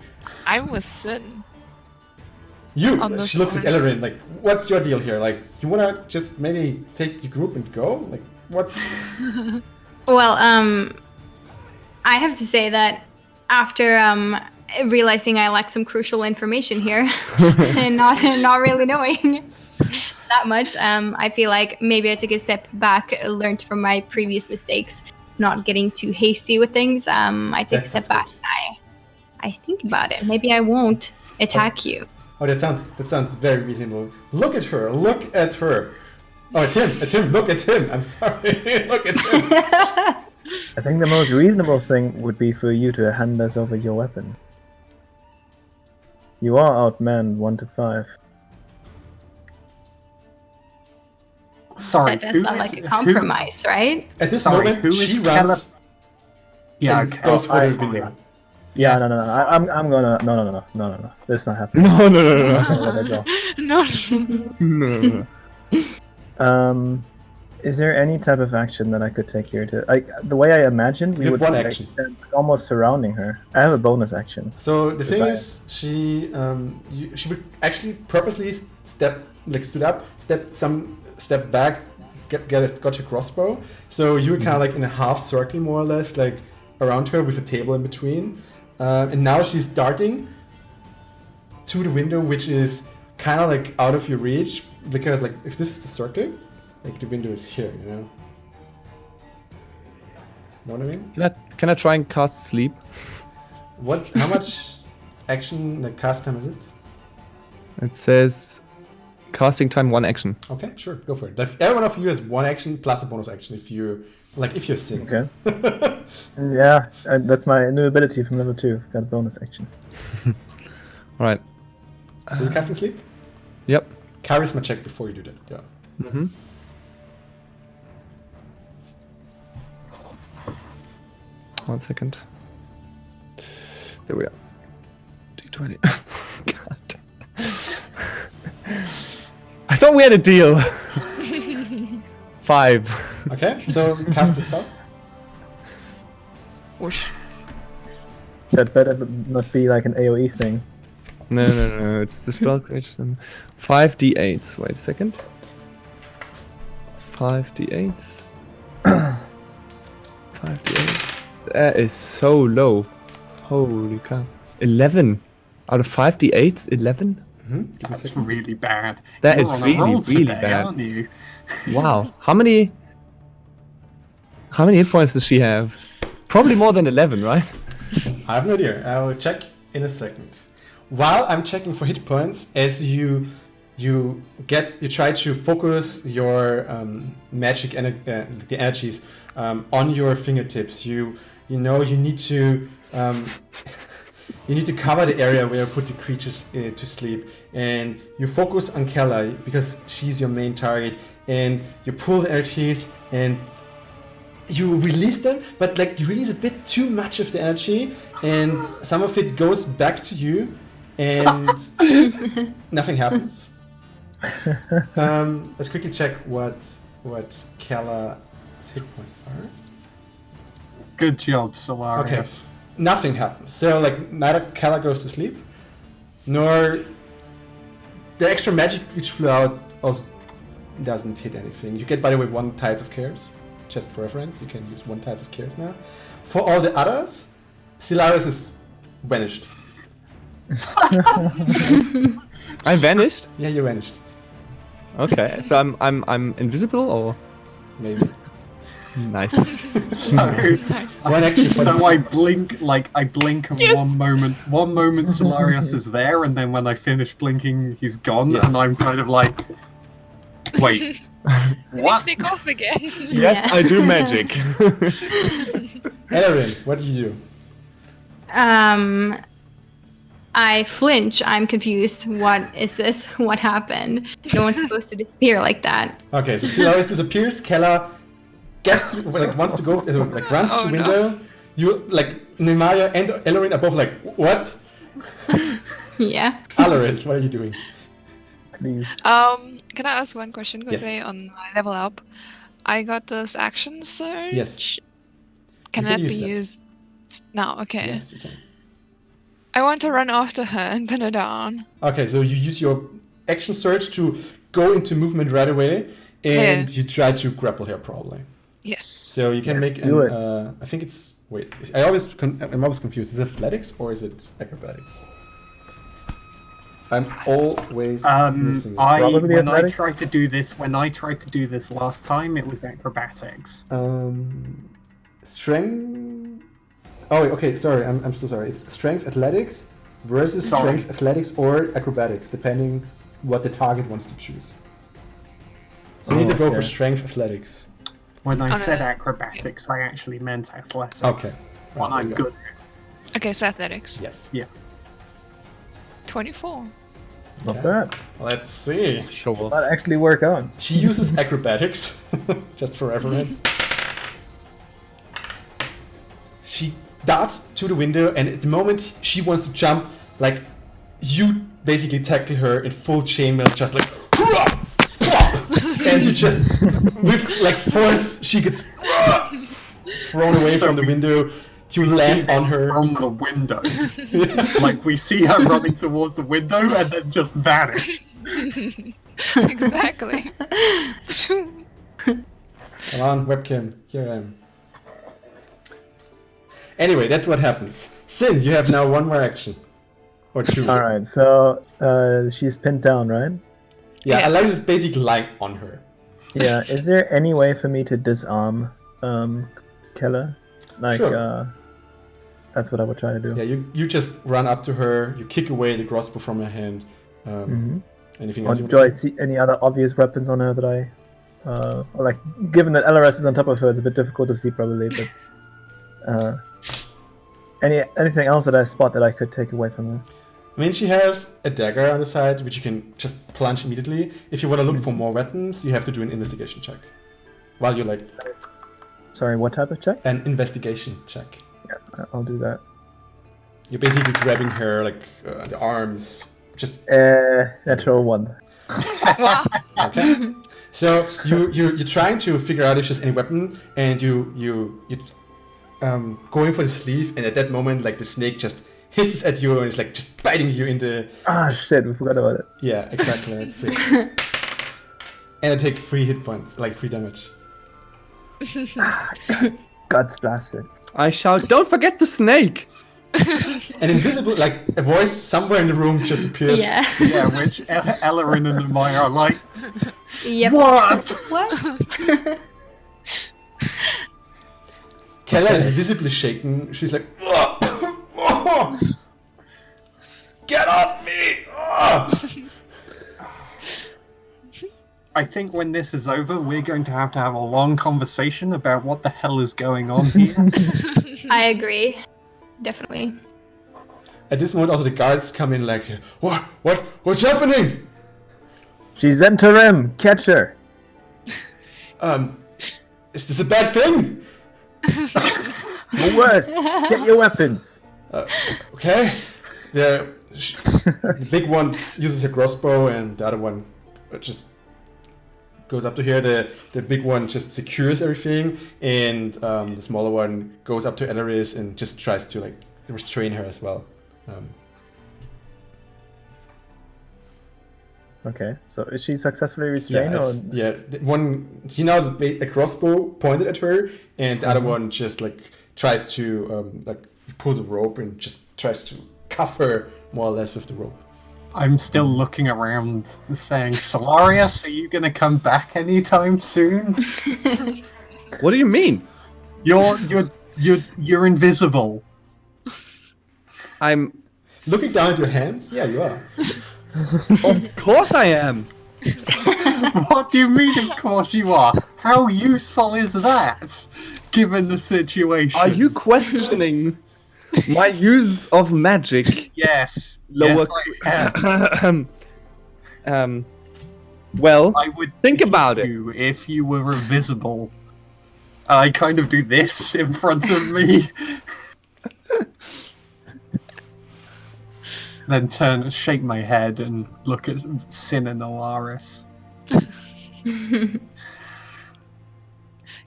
[SPEAKER 5] I'm with Sin.
[SPEAKER 1] You.
[SPEAKER 5] On this
[SPEAKER 1] She looks at
[SPEAKER 5] one.
[SPEAKER 1] Ellerin. Like, what's your deal here? Like, you wanna just maybe take the group and go? Like, what's?
[SPEAKER 6] Well, I have to say that after realizing I lacked some crucial information here and not really knowing that much, I feel like maybe I took a step back, learned from my previous mistakes, not getting too hasty with things. I take a step back. And I think about it. Maybe I won't attack you.
[SPEAKER 1] Oh, that sounds very reasonable. Look at her. Oh, it's him. Look at him. I'm sorry. Look at him.
[SPEAKER 4] I think the most reasonable thing would be for you to hand us over your weapon. You are outmanned 1 to 5.
[SPEAKER 2] Sorry,
[SPEAKER 6] That does sound like a compromise, right?
[SPEAKER 1] At this
[SPEAKER 2] Sorry,
[SPEAKER 1] moment,
[SPEAKER 2] who is
[SPEAKER 1] she runs
[SPEAKER 2] Yeah,
[SPEAKER 1] and
[SPEAKER 2] okay.
[SPEAKER 1] goes for
[SPEAKER 4] I-
[SPEAKER 1] the window.
[SPEAKER 4] Yeah, no. I'm gonna no. This is not happening.
[SPEAKER 3] No.
[SPEAKER 4] I'm not gonna let that go.
[SPEAKER 5] No.
[SPEAKER 3] No.
[SPEAKER 4] Is there any type of action that I could take here to like the way I imagined we
[SPEAKER 1] You
[SPEAKER 4] would
[SPEAKER 1] have one
[SPEAKER 4] like,
[SPEAKER 1] action.
[SPEAKER 4] almost surrounding her? I have a bonus action.
[SPEAKER 1] So the thing
[SPEAKER 4] Desire.
[SPEAKER 1] is, she would actually purposely stood up, step back, got her crossbow. So you were kind of like in a half circle, more or less, like around her with a table in between. And now she's darting to the window, which is kind of like out of your reach, because like if this is the circle, like the window is here, you know. Know what I mean?
[SPEAKER 3] Can I try and cast sleep?
[SPEAKER 1] What? How much action, like cast time is it?
[SPEAKER 3] It says casting time 1 action.
[SPEAKER 1] Okay, sure, go for it. Like, every one of you has 1 action plus a bonus action if you're Sing.
[SPEAKER 4] Okay. Yeah, that's my new ability from level 2. Got a bonus action.
[SPEAKER 3] All right.
[SPEAKER 1] So you're casting sleep?
[SPEAKER 3] Yep.
[SPEAKER 1] Charisma check before you do that. Yeah.
[SPEAKER 3] Mm-hmm. One second. There we are. D20. God. I thought we had a deal. 5.
[SPEAKER 1] Okay, so cast the spell.
[SPEAKER 5] Whoosh.
[SPEAKER 4] That better not be like an AoE thing.
[SPEAKER 3] No. It's the spell creation. 5d8s. Wait a second. 5d8s. 5d8s. That is so low. Holy cow. 11. Out of 5d8s, 11?
[SPEAKER 1] Mm-hmm. Give me a
[SPEAKER 2] That's
[SPEAKER 1] second.
[SPEAKER 2] really bad.
[SPEAKER 3] That
[SPEAKER 2] You're
[SPEAKER 3] is
[SPEAKER 2] on a
[SPEAKER 3] really,
[SPEAKER 2] roll
[SPEAKER 3] really
[SPEAKER 2] today,
[SPEAKER 3] bad.
[SPEAKER 2] aren't you?
[SPEAKER 3] Wow. How many hit points does she have? Probably more than 11, right?
[SPEAKER 1] I have no idea. I will check in a second. While I'm checking for hit points, as you try to focus your magic the energies on your fingertips. You need to cover the area where you put the creatures to sleep, and you focus on Kella because she's your main target, and you pull the energies and you release them, but like you release a bit too much of the energy, and some of it goes back to you, and nothing happens. Let's quickly check what Kella's hit points are.
[SPEAKER 2] Good job, Solarius.
[SPEAKER 1] Okay, nothing happens. So like neither Kella goes to sleep, nor the extra magic which flew out also doesn't hit anything. You get, by the way, 1 Tides of Cares. Just for reference, you can use 1 Tides of Cares now. For all the others, Solarius is vanished.
[SPEAKER 3] I vanished?
[SPEAKER 1] Yeah, you vanished.
[SPEAKER 3] Okay, so I'm invisible or
[SPEAKER 1] Maybe.
[SPEAKER 3] nice.
[SPEAKER 2] So,
[SPEAKER 1] One action.
[SPEAKER 2] so I blink and
[SPEAKER 5] Yes.
[SPEAKER 2] one moment Solarius is there, and then when I finish blinking he's gone,
[SPEAKER 1] Yes.
[SPEAKER 2] and I'm kind of like, wait,
[SPEAKER 5] We
[SPEAKER 2] what?
[SPEAKER 5] sneak off again.
[SPEAKER 3] Yes,
[SPEAKER 6] Yeah.
[SPEAKER 3] I do magic.
[SPEAKER 1] Erin, what do you do?
[SPEAKER 6] I flinch. I'm confused. What is this? What happened? No one's supposed to disappear like that.
[SPEAKER 1] Okay, so Solarius disappears. Kella gets to wants to go runs to
[SPEAKER 5] Oh,
[SPEAKER 1] the
[SPEAKER 5] no.
[SPEAKER 1] window. You Nemaya and Ellerin are both like, what?
[SPEAKER 6] Yeah.
[SPEAKER 1] Alaris, what are you doing?
[SPEAKER 4] Please.
[SPEAKER 5] Can I ask one question quickly on my level up? I got this action surge.
[SPEAKER 1] Yes.
[SPEAKER 5] Can
[SPEAKER 1] You can
[SPEAKER 5] that be
[SPEAKER 1] use that.
[SPEAKER 5] used now? Okay.
[SPEAKER 1] Yes, you can.
[SPEAKER 5] I want to run after her and pin her down.
[SPEAKER 1] Okay, so you use your action surge to go into movement right away, and you try to grapple her probably.
[SPEAKER 5] Yes.
[SPEAKER 1] So you can
[SPEAKER 4] Yes,
[SPEAKER 1] make
[SPEAKER 4] do it.
[SPEAKER 1] I think it's I'm always confused. Is it athletics or is it acrobatics? I'm always missing it.
[SPEAKER 4] Probably
[SPEAKER 2] When I
[SPEAKER 4] athletics?
[SPEAKER 2] tried to do this last time, it was acrobatics.
[SPEAKER 1] Strength. Oh, okay. Sorry, I'm so sorry. It's strength athletics versus
[SPEAKER 2] Sorry.
[SPEAKER 1] strength athletics or acrobatics, depending what the target wants to choose. So you need to go for
[SPEAKER 4] okay.
[SPEAKER 1] strength athletics.
[SPEAKER 2] When I
[SPEAKER 5] Oh,
[SPEAKER 2] said
[SPEAKER 5] no.
[SPEAKER 2] acrobatics, I actually meant athletics.
[SPEAKER 1] Okay.
[SPEAKER 2] One
[SPEAKER 1] Right,
[SPEAKER 2] I'm
[SPEAKER 1] there you go.
[SPEAKER 2] good.
[SPEAKER 5] Okay, so athletics.
[SPEAKER 1] Yes.
[SPEAKER 5] 24.
[SPEAKER 4] Not
[SPEAKER 1] Yeah.
[SPEAKER 4] bad.
[SPEAKER 1] Let's see.
[SPEAKER 3] Show off.
[SPEAKER 4] That actually work out.
[SPEAKER 1] She uses acrobatics, just for reference. She darts to the window, and at the moment she wants to jump, like, you basically tackle her in full chainmail, just like, and you just, with like force, she gets thrown away
[SPEAKER 2] So
[SPEAKER 1] from the
[SPEAKER 2] we-
[SPEAKER 1] window. You
[SPEAKER 2] See
[SPEAKER 1] land
[SPEAKER 2] this
[SPEAKER 1] on her.
[SPEAKER 2] from the window. Like we see her running towards the window and then just vanish.
[SPEAKER 5] Exactly.
[SPEAKER 1] Come on, webcam. Here I am. Anyway, that's what happens. Sin, you have now one more action. Or two.
[SPEAKER 4] All right, so she's pinned down, right?
[SPEAKER 1] Yeah,
[SPEAKER 5] Yeah.
[SPEAKER 1] Alaris is basically lying on her.
[SPEAKER 4] Yeah. Is there any way for me to disarm Keller? Like,
[SPEAKER 1] Sure.
[SPEAKER 4] that's what I would try to do.
[SPEAKER 1] Yeah, you just run up to her, you kick away the crossbow from her hand. Anything
[SPEAKER 4] Or
[SPEAKER 1] else you
[SPEAKER 4] do I see any other obvious weapons on her that I, or like, given that LRS is on top of her, it's a bit difficult to see probably, but anything else that I spot that I could take away from her?
[SPEAKER 1] I mean, she has a dagger on the side, which you can just plunge immediately. If you want to look for more weapons, you have to do an investigation check. While you're like,
[SPEAKER 4] Sorry, what type of check?
[SPEAKER 1] an investigation check.
[SPEAKER 4] I'll do that.
[SPEAKER 1] You're basically grabbing her, like, the arms, just
[SPEAKER 4] Natural 1.
[SPEAKER 5] Wow.
[SPEAKER 1] okay. So you're trying to figure out if there's any weapon, and you going for the sleeve, and at that moment, like, the snake just hisses at you and it's like just biting you in the.
[SPEAKER 4] Ah, shit, we forgot about it.
[SPEAKER 1] Yeah, exactly. Let's see. And I take 3 hit points, like 3 damage.
[SPEAKER 4] Guts blasted.
[SPEAKER 3] I shout, don't forget the snake!
[SPEAKER 1] An invisible, like, a voice somewhere in the room just appears.
[SPEAKER 6] Yeah.
[SPEAKER 2] Yeah, which Ellerin and Maya are like,
[SPEAKER 6] Yep.
[SPEAKER 2] what?
[SPEAKER 6] What?
[SPEAKER 1] Kella is visibly shaken. She's like, "Oh, get off me! Oh."
[SPEAKER 2] I think when this is over, we're going to have a long conversation about what the hell is going on here.
[SPEAKER 6] I agree. Definitely.
[SPEAKER 1] At this moment, also the guards come in like, what's happening?
[SPEAKER 4] She's Zhentarim! Catch her!
[SPEAKER 1] Is this a bad thing?
[SPEAKER 4] The worst! Get your weapons!
[SPEAKER 1] Okay. The big one uses her crossbow, and the other one just goes up to here. The big one just secures everything, and the smaller one goes up to Elaris and just tries to like restrain her as well.
[SPEAKER 4] Okay, so is she successfully restrained?
[SPEAKER 1] She now has a crossbow pointed at her, and the other one just like tries to like pulls a rope and just tries to cuff her more or less with the rope.
[SPEAKER 2] I'm still looking around saying, Solarius, are you going to come back anytime soon?
[SPEAKER 3] What do you mean?
[SPEAKER 2] You're invisible.
[SPEAKER 3] I'm...
[SPEAKER 1] Looking down at your hands, yeah, you are.
[SPEAKER 3] Of course I am!
[SPEAKER 2] What do you mean, of course you are? How useful is that, given the situation?
[SPEAKER 3] Are you questioning my use of magic?
[SPEAKER 2] Yes.
[SPEAKER 3] Lower...
[SPEAKER 2] Yes, I am.
[SPEAKER 3] Well,
[SPEAKER 2] I would
[SPEAKER 3] think about it.
[SPEAKER 2] you if you were invisible. I kind of do this in front of me. Then shake my head and look at Sin and Alaris.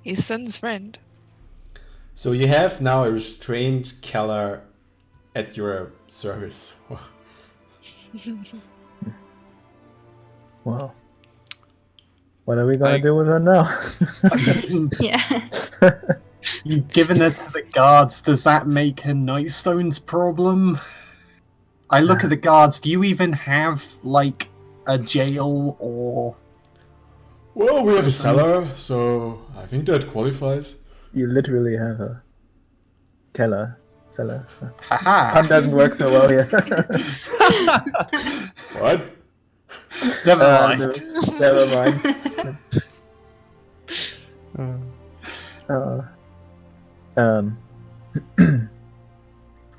[SPEAKER 5] His son's friend.
[SPEAKER 1] So you have now a restrained Keller at your service.
[SPEAKER 4] Well, what are we gonna do with her now?
[SPEAKER 6] Yeah.
[SPEAKER 2] You've given her to the guards. Does that make her Nightstone's problem? I look at the guards. Do you even have, like, a jail or...
[SPEAKER 1] Well, we have a cellar, so I think that qualifies.
[SPEAKER 4] You literally have a cellar.
[SPEAKER 2] Haha!
[SPEAKER 4] Pun doesn't work so well here.
[SPEAKER 1] What?
[SPEAKER 2] Never mind.
[SPEAKER 4] Never mind.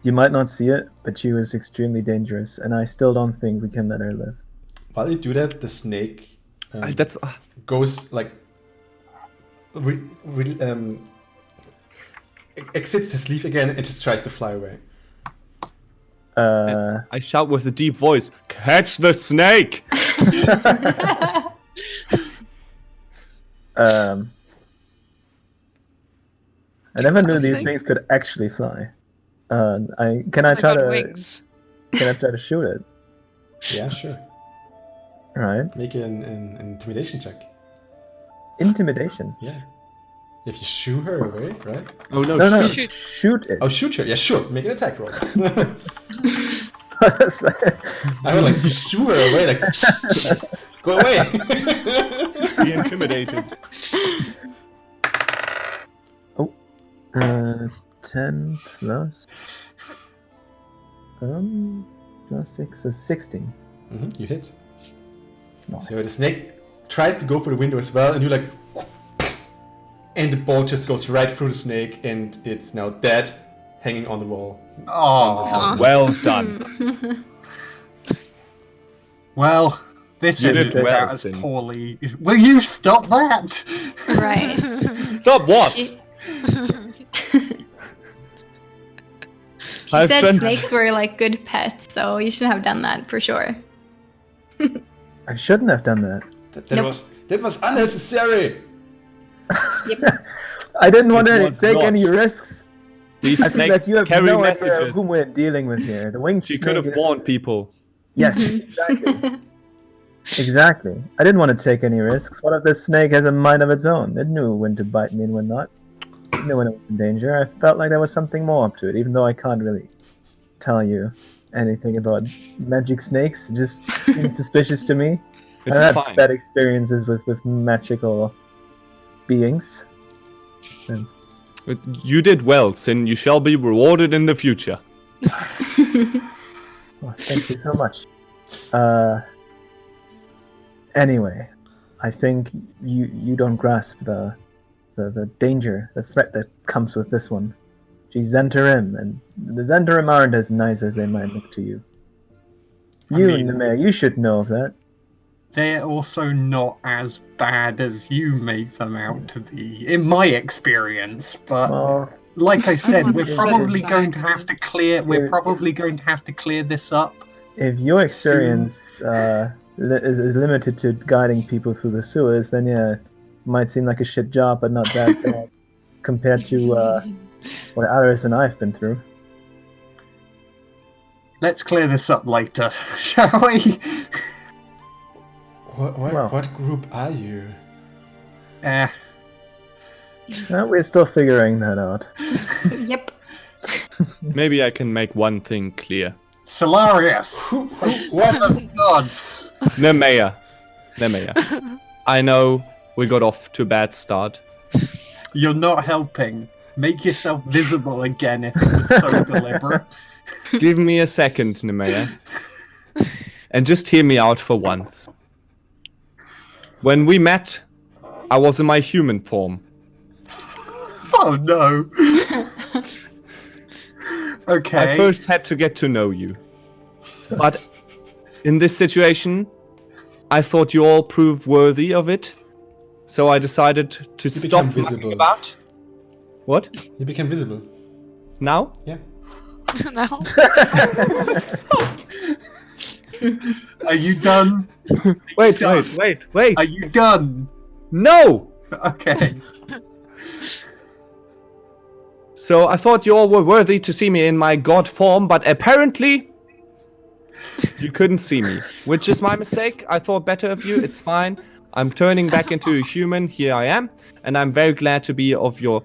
[SPEAKER 4] You might not see it, but she was extremely dangerous, and I still don't think we can let her live.
[SPEAKER 1] While you do that, the snake
[SPEAKER 3] That's
[SPEAKER 1] goes like exits the sleeve again and just tries to fly away.
[SPEAKER 3] I shout with a deep voice, "Catch the snake!"
[SPEAKER 4] I never knew these
[SPEAKER 5] snake?
[SPEAKER 4] things could actually fly. Can I
[SPEAKER 5] I
[SPEAKER 4] try
[SPEAKER 5] got
[SPEAKER 4] to
[SPEAKER 5] wings.
[SPEAKER 4] shoot it?
[SPEAKER 1] Yeah, sure.
[SPEAKER 4] Right.
[SPEAKER 1] Make an intimidation check.
[SPEAKER 4] Intimidation.
[SPEAKER 1] Yeah. If you shoo her away, right?
[SPEAKER 3] Oh no!
[SPEAKER 4] No,
[SPEAKER 3] shoot.
[SPEAKER 4] shoot it.
[SPEAKER 1] Oh, shoot her. Yeah, sure. Make an attack roll.
[SPEAKER 4] It's like-
[SPEAKER 1] I would like you shoo her away. Like, go away.
[SPEAKER 3] Be intimidated.
[SPEAKER 4] 10 plus plus 6, so 16.
[SPEAKER 1] You hit.
[SPEAKER 4] Nice.
[SPEAKER 1] So the snake tries to go for the window as well, and you like, and the ball just goes right through the snake, and it's now dead, hanging on the wall.
[SPEAKER 2] Oh,
[SPEAKER 3] Well done.
[SPEAKER 2] well, this
[SPEAKER 3] You
[SPEAKER 2] ended
[SPEAKER 3] did well,
[SPEAKER 2] out as
[SPEAKER 3] Sin.
[SPEAKER 2] poorly. Will you stop that?
[SPEAKER 6] Right.
[SPEAKER 3] Stop what?
[SPEAKER 6] She
[SPEAKER 3] I've
[SPEAKER 6] said
[SPEAKER 3] done-
[SPEAKER 6] snakes were like good pets, so you should have done that for sure.
[SPEAKER 4] I shouldn't have done that.
[SPEAKER 1] That
[SPEAKER 6] Nope.
[SPEAKER 1] was unnecessary.
[SPEAKER 4] I didn't want to
[SPEAKER 3] was
[SPEAKER 4] take
[SPEAKER 3] not.
[SPEAKER 4] any risks.
[SPEAKER 3] These
[SPEAKER 4] I think that you have
[SPEAKER 3] carry
[SPEAKER 4] no idea
[SPEAKER 3] messages.
[SPEAKER 4] whom we're dealing with here. The winged
[SPEAKER 3] She
[SPEAKER 4] snake
[SPEAKER 3] could have
[SPEAKER 4] is-
[SPEAKER 3] warned people.
[SPEAKER 4] Yes, exactly. Exactly. I didn't want to take any risks. What if this snake has a mind of its own? It knew when to bite me and when not. It knew when it was in danger. I felt like there was something more up to it, even though I can't really tell you anything about magic snakes. It just seemed suspicious to me.
[SPEAKER 3] It's
[SPEAKER 4] I had
[SPEAKER 3] fine.
[SPEAKER 4] bad experiences with magical beings. And
[SPEAKER 3] But you did well, Sin. You shall be rewarded in the future.
[SPEAKER 4] well, thank you so much. Anyway, I think you don't grasp the danger, the threat that comes with this one. She's Zhentarim, and the Zhentarim aren't as nice as they might look to you. You,
[SPEAKER 2] mean-
[SPEAKER 4] Nemea, you should know of that.
[SPEAKER 2] They're also not as bad as you make them out to be, in my experience. But
[SPEAKER 4] Well,
[SPEAKER 2] like I said,
[SPEAKER 5] on
[SPEAKER 2] we're
[SPEAKER 5] the
[SPEAKER 2] probably
[SPEAKER 5] other
[SPEAKER 2] going to
[SPEAKER 5] side.
[SPEAKER 2] have to clear. We're
[SPEAKER 4] You're-
[SPEAKER 2] probably going to have to clear this up.
[SPEAKER 4] if your experience is limited to guiding people through the sewers, then yeah, it might seem like a shit job, but not that bad compared to what Aris and I've been through.
[SPEAKER 2] Let's clear this up later, shall we?
[SPEAKER 4] Well.
[SPEAKER 1] What group are you?
[SPEAKER 4] We're still figuring that out.
[SPEAKER 6] Yep.
[SPEAKER 3] Maybe I can make one thing clear.
[SPEAKER 2] Solarius!
[SPEAKER 1] What?
[SPEAKER 2] Of the gods!
[SPEAKER 3] Nemea. I know we got off to a bad start.
[SPEAKER 2] You're not helping. Make yourself visible again if it was so deliberate.
[SPEAKER 3] Give me a second, Nemea. And just hear me out for once. When we met, I was in my human form.
[SPEAKER 2] Oh no. Okay.
[SPEAKER 3] I first had to get to know you. But in this situation, I thought you all proved worthy of it. So I decided to stop
[SPEAKER 1] become
[SPEAKER 3] mucking
[SPEAKER 1] visible.
[SPEAKER 3] about What?
[SPEAKER 1] You became visible.
[SPEAKER 3] Now?
[SPEAKER 1] Yeah.
[SPEAKER 5] Now.
[SPEAKER 2] Are you done?
[SPEAKER 3] Wait.
[SPEAKER 2] Are you done?
[SPEAKER 3] No!
[SPEAKER 2] Okay.
[SPEAKER 3] So I thought you all were worthy to see me in my god form, but apparently you couldn't see me, which is my mistake. I thought better of you. It's fine. I'm turning back into a human. Here I am, and I'm very glad to be of your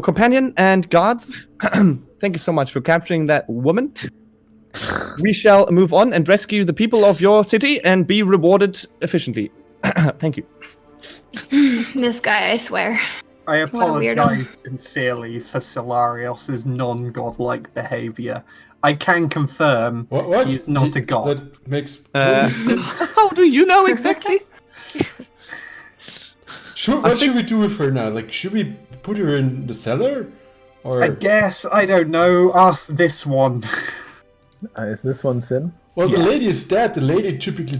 [SPEAKER 3] companion and guards. Thank you so much for capturing that woman. We shall move on and rescue the people of your city and be rewarded efficiently. Thank you.
[SPEAKER 6] This guy, I swear.
[SPEAKER 2] I
[SPEAKER 6] What a weirdo.
[SPEAKER 2] apologize sincerely for Solarios' non-godlike behavior. I can confirm
[SPEAKER 1] What?
[SPEAKER 2] he's not a god.
[SPEAKER 1] That makes total sense.
[SPEAKER 3] How do you know exactly?
[SPEAKER 1] What should we do with her now? Like, should we put her in the cellar? Or
[SPEAKER 2] I guess, I don't know, ask this one.
[SPEAKER 4] Is this one Sin?
[SPEAKER 1] well, the
[SPEAKER 2] Yes.
[SPEAKER 1] lady is dead. The lady typically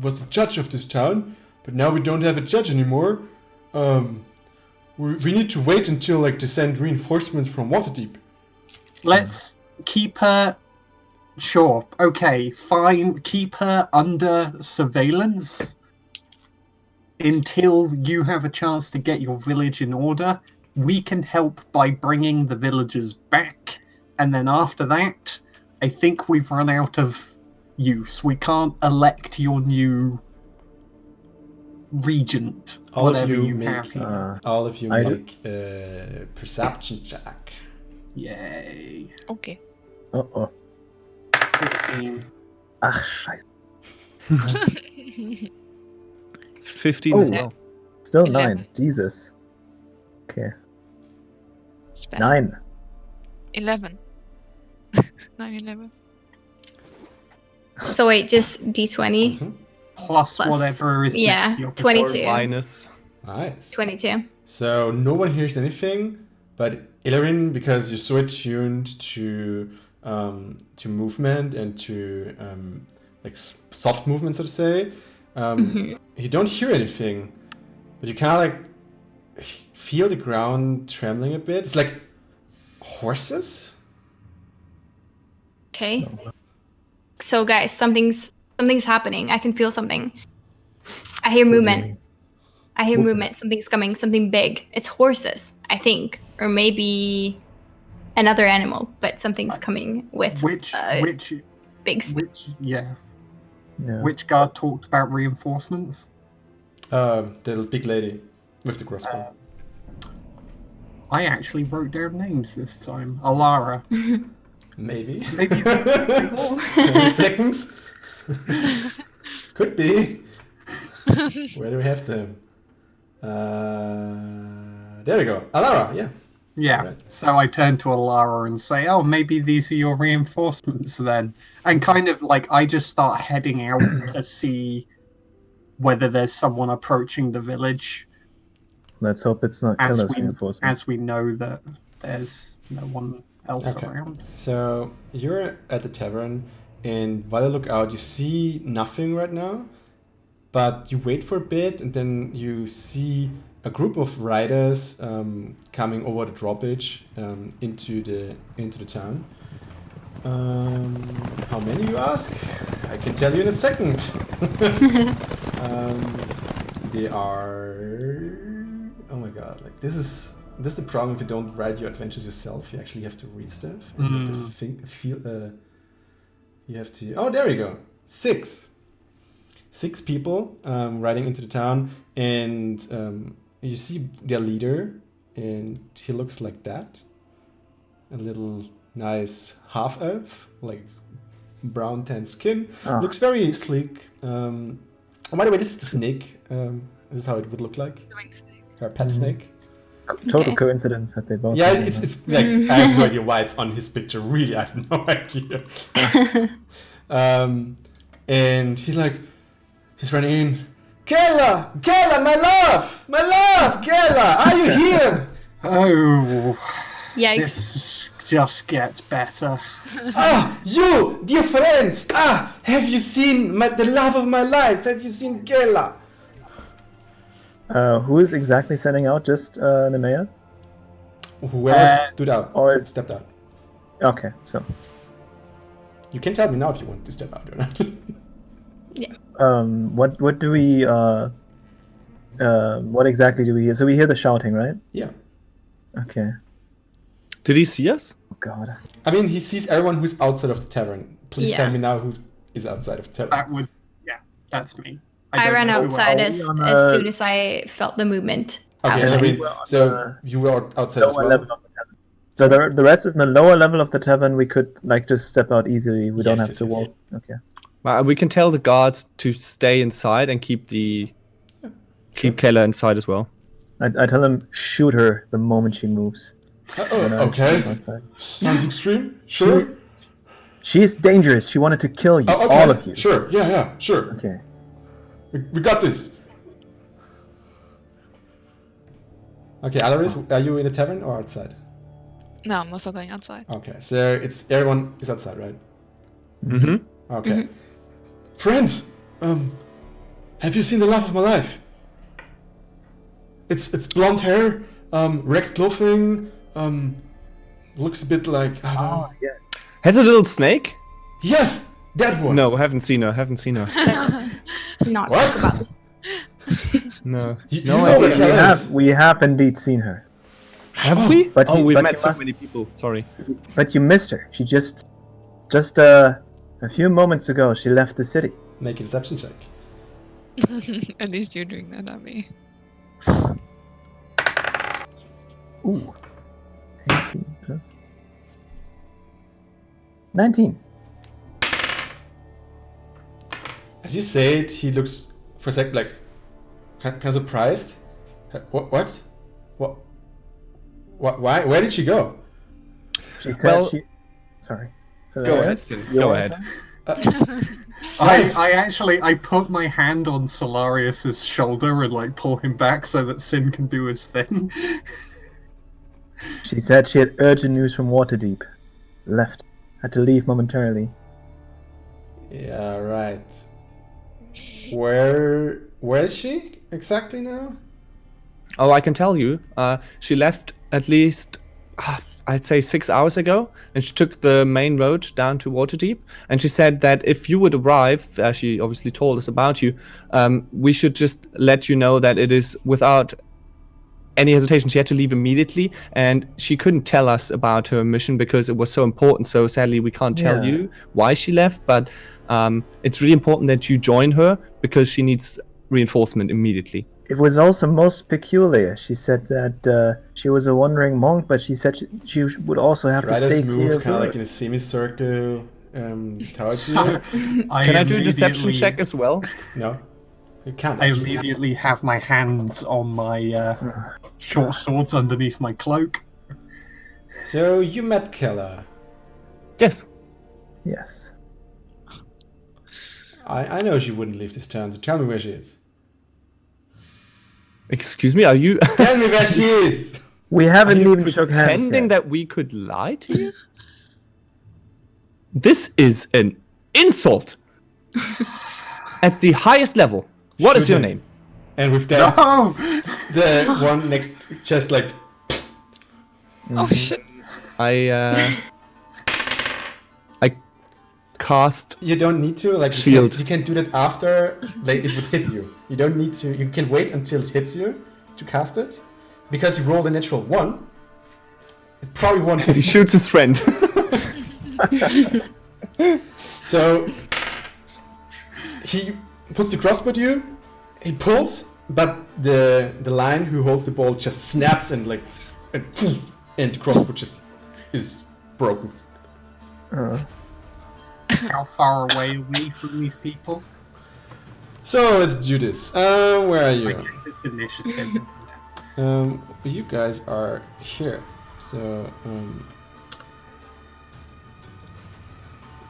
[SPEAKER 1] was the judge of this town, but now we don't have a judge anymore. We need to wait until like they send reinforcements from Waterdeep.
[SPEAKER 2] Let's keep her... Sure, okay, fine. Keep her under surveillance until you have a chance to get your village in order. We can help by bringing the villagers back, and then after that, I think we've run out of use. We can't elect your new regent,
[SPEAKER 1] All of
[SPEAKER 2] whatever
[SPEAKER 1] you
[SPEAKER 2] you
[SPEAKER 1] make-
[SPEAKER 2] have here.
[SPEAKER 1] All of you
[SPEAKER 4] I do-
[SPEAKER 1] make a perception check.
[SPEAKER 2] Yay.
[SPEAKER 5] Okay.
[SPEAKER 4] Uh-oh.
[SPEAKER 2] 15.
[SPEAKER 4] Ach, scheiße.
[SPEAKER 3] 15
[SPEAKER 4] Oh,
[SPEAKER 3] as well.
[SPEAKER 4] Still
[SPEAKER 5] 11.
[SPEAKER 4] 9. Jesus. Okay.
[SPEAKER 5] Spell.
[SPEAKER 4] 9.
[SPEAKER 5] 11. 9/11.
[SPEAKER 6] So wait, just D20.
[SPEAKER 2] Plus
[SPEAKER 6] Plus-
[SPEAKER 2] whatever is
[SPEAKER 6] yeah,
[SPEAKER 2] next to your
[SPEAKER 6] 22.
[SPEAKER 3] Or minus.
[SPEAKER 1] Nice.
[SPEAKER 6] 22.
[SPEAKER 1] So no one hears anything, but Ilarin, because you're so attuned to movement and to like soft movement, so to say, you don't hear anything, but you kind of like feel the ground trembling a bit. It's like horses.
[SPEAKER 6] Okay. So guys, something's happening. I can feel something. I hear movement. I hear movement. Something's coming. Something big. It's horses, I think, or maybe another animal. But something's coming with
[SPEAKER 2] Which
[SPEAKER 6] big speed.
[SPEAKER 2] yeah.
[SPEAKER 4] Yeah.
[SPEAKER 2] Which guard talked about reinforcements?
[SPEAKER 1] The big lady with the crossbow.
[SPEAKER 2] I actually wrote down names this time. Alara.
[SPEAKER 1] Maybe.
[SPEAKER 2] Maybe
[SPEAKER 1] 20 seconds. Could be. Where do we have them? There we go. Alara, yeah.
[SPEAKER 2] Yeah.
[SPEAKER 1] Right.
[SPEAKER 2] So I turn to Alara and say, "Oh, maybe these are your reinforcements then." And kind of like I just start heading out to see whether there's someone approaching the village,
[SPEAKER 4] Let's hope it's not
[SPEAKER 2] as
[SPEAKER 4] Keller's
[SPEAKER 2] we
[SPEAKER 4] reinforcements.
[SPEAKER 2] as we know that there's no one else
[SPEAKER 1] Okay.
[SPEAKER 2] around.
[SPEAKER 1] So you're at the tavern, and while you look out, you see nothing right now. But you wait for a bit, and then you see a group of riders coming over the drawbridge into the town. How many, you ask? I can tell you in a second. They are. Oh my god! Like this is the problem if you don't write your adventures yourself. You actually have to read stuff. And you have to feel. You have to. Oh, there we go. 6 people riding into the town, and you see their leader, and he looks like that. A little nice half elf, like brown tan skin.
[SPEAKER 4] Ah.
[SPEAKER 1] Looks very sleek. By the way, this is the snake. This is how it would look like. Her pet snake.
[SPEAKER 4] Total
[SPEAKER 6] Okay.
[SPEAKER 4] coincidence that they both.
[SPEAKER 1] Yeah,
[SPEAKER 4] have
[SPEAKER 1] it's
[SPEAKER 4] that.
[SPEAKER 1] it's like I have no idea why it's on his picture. Really, I have no idea. And he's running in. Kella, my love, Kella, are you here?
[SPEAKER 2] Oh,
[SPEAKER 6] Yikes.
[SPEAKER 2] this just gets better.
[SPEAKER 1] Ah, you, dear friends. Ah, have you seen the love of my life? Have you seen Kella?
[SPEAKER 4] Who is exactly sending out? Just Nemea?
[SPEAKER 1] Whoever stood out
[SPEAKER 4] or is-
[SPEAKER 1] stepped out.
[SPEAKER 4] Okay, so
[SPEAKER 1] You can tell me now if you want to step out or not.
[SPEAKER 4] what do we what exactly do we hear? So we hear the shouting, right?
[SPEAKER 1] Yeah.
[SPEAKER 4] Okay.
[SPEAKER 3] Did he see us?
[SPEAKER 4] Oh God.
[SPEAKER 1] I mean, he sees everyone who's outside of the tavern. Please
[SPEAKER 6] Yeah.
[SPEAKER 1] tell me now who is outside of the tavern.
[SPEAKER 2] That would, yeah, that's me.
[SPEAKER 6] I
[SPEAKER 2] don't
[SPEAKER 6] ran
[SPEAKER 2] know who
[SPEAKER 6] outside
[SPEAKER 2] else.
[SPEAKER 6] as soon as I felt the movement.
[SPEAKER 1] Okay,
[SPEAKER 6] outside.
[SPEAKER 1] I mean,
[SPEAKER 4] We're on
[SPEAKER 1] so
[SPEAKER 4] the
[SPEAKER 1] you were outside as
[SPEAKER 4] Lower
[SPEAKER 1] well.
[SPEAKER 4] level of the tavern. So the rest is in the lower level of the tavern. We could like just step out easily. We don't
[SPEAKER 1] Yes,
[SPEAKER 4] have
[SPEAKER 1] yes,
[SPEAKER 4] to
[SPEAKER 1] yes.
[SPEAKER 4] walk. Okay.
[SPEAKER 3] We can tell the guards to stay inside and keep Kayla inside as well.
[SPEAKER 4] I tell him shoot her the moment she moves. When I
[SPEAKER 1] Okay.
[SPEAKER 4] step outside.
[SPEAKER 1] Sounds extreme. Sure.
[SPEAKER 4] She's dangerous. She wanted to kill you,
[SPEAKER 1] Oh, okay.
[SPEAKER 4] all of you.
[SPEAKER 1] Sure. Yeah. Sure.
[SPEAKER 4] Okay.
[SPEAKER 1] We got this. Okay, Alaris, are you in the tavern or outside?
[SPEAKER 5] No, I'm also going outside.
[SPEAKER 1] Okay, so it's everyone is outside, right?
[SPEAKER 3] Mm-hmm.
[SPEAKER 1] Okay. Friends, have you seen the love of my life? It's blonde hair, wrecked clothing, looks a bit like I don't know.
[SPEAKER 4] Oh yes.
[SPEAKER 3] Has a little snake?
[SPEAKER 1] Yes, that one.
[SPEAKER 3] No, haven't seen her.
[SPEAKER 6] Not
[SPEAKER 1] What?
[SPEAKER 6] talk about this.
[SPEAKER 3] No.
[SPEAKER 1] You
[SPEAKER 3] No
[SPEAKER 1] know
[SPEAKER 3] idea.
[SPEAKER 1] where
[SPEAKER 4] We
[SPEAKER 1] Kayla is.
[SPEAKER 4] we have indeed seen her,
[SPEAKER 3] Have we?
[SPEAKER 4] But
[SPEAKER 3] Oh,
[SPEAKER 4] you-
[SPEAKER 3] we've
[SPEAKER 4] but
[SPEAKER 3] met
[SPEAKER 4] you
[SPEAKER 3] so
[SPEAKER 4] must-
[SPEAKER 3] many people. Sorry.
[SPEAKER 4] but you missed her. She just a few moments ago she left the city.
[SPEAKER 1] Make a deception check.
[SPEAKER 5] At least you're doing that, not me.
[SPEAKER 4] Ooh. 18 plus 19.
[SPEAKER 1] As you say it, he looks for a sec like kind of surprised. What? What? Why? Where did she go?
[SPEAKER 4] She said
[SPEAKER 3] Well-
[SPEAKER 4] she. Sorry. So
[SPEAKER 3] Go ahead, Sin. Go ahead.
[SPEAKER 2] I put my hand on Solarius's shoulder and like pull him back so that Sin can do his thing.
[SPEAKER 4] She said she had urgent news from Waterdeep. Left. Had to leave momentarily.
[SPEAKER 1] Yeah, right. Where is she exactly now?
[SPEAKER 3] Oh, I can tell you. She left at least, I'd say 6 hours ago, and she took the main road down to Waterdeep. And she said that if you would arrive, she obviously told us about you, we should just let you know that it is without any hesitation. She had to leave immediately, and she couldn't tell us about her mission because it was so important. So sadly, we can't tell
[SPEAKER 4] Yeah.
[SPEAKER 3] you why she left, but it's really important that you join her because she needs reinforcement immediately.
[SPEAKER 4] It was also most peculiar. She said that she was a wandering monk, but she said she would also have to
[SPEAKER 1] Right
[SPEAKER 4] stay
[SPEAKER 1] as
[SPEAKER 4] clear
[SPEAKER 1] move
[SPEAKER 4] of
[SPEAKER 1] kind of
[SPEAKER 4] her.
[SPEAKER 1] like in a semicircle towards you.
[SPEAKER 3] Can I do a deception
[SPEAKER 2] immediately-
[SPEAKER 3] check as well?
[SPEAKER 1] No, you can't.
[SPEAKER 2] I
[SPEAKER 1] actually.
[SPEAKER 2] immediately have my hands on my short swords underneath my cloak.
[SPEAKER 1] So you met Keller.
[SPEAKER 3] Yes.
[SPEAKER 4] Yes.
[SPEAKER 1] I know she wouldn't leave this town. So tell me where she is.
[SPEAKER 3] Excuse me, are you
[SPEAKER 1] Tell me where she is.
[SPEAKER 4] We haven't even shook hands
[SPEAKER 3] pretending
[SPEAKER 4] yet.
[SPEAKER 3] that we could lie to you? This is an insult at the highest level. What is your
[SPEAKER 1] Shouldn't.
[SPEAKER 3] name?
[SPEAKER 1] And with that,
[SPEAKER 2] Oh!
[SPEAKER 1] the one next just like
[SPEAKER 5] Oh shit.
[SPEAKER 3] I cast.
[SPEAKER 1] you don't need to like
[SPEAKER 3] Shield.
[SPEAKER 1] You can do that after like it would hit you. You don't need to. You can wait until it hits you to cast it, because you rolled a natural 1. It probably won't hit
[SPEAKER 3] He
[SPEAKER 1] you.
[SPEAKER 3] shoots his friend.
[SPEAKER 1] So he puts the crossbow to you. He pulls, but the line who holds the ball just snaps and like and the crossbow just is broken.
[SPEAKER 2] How far away are we from these people?
[SPEAKER 1] So let's do this. Where are you?
[SPEAKER 2] I get this initiative.
[SPEAKER 1] You guys are here. So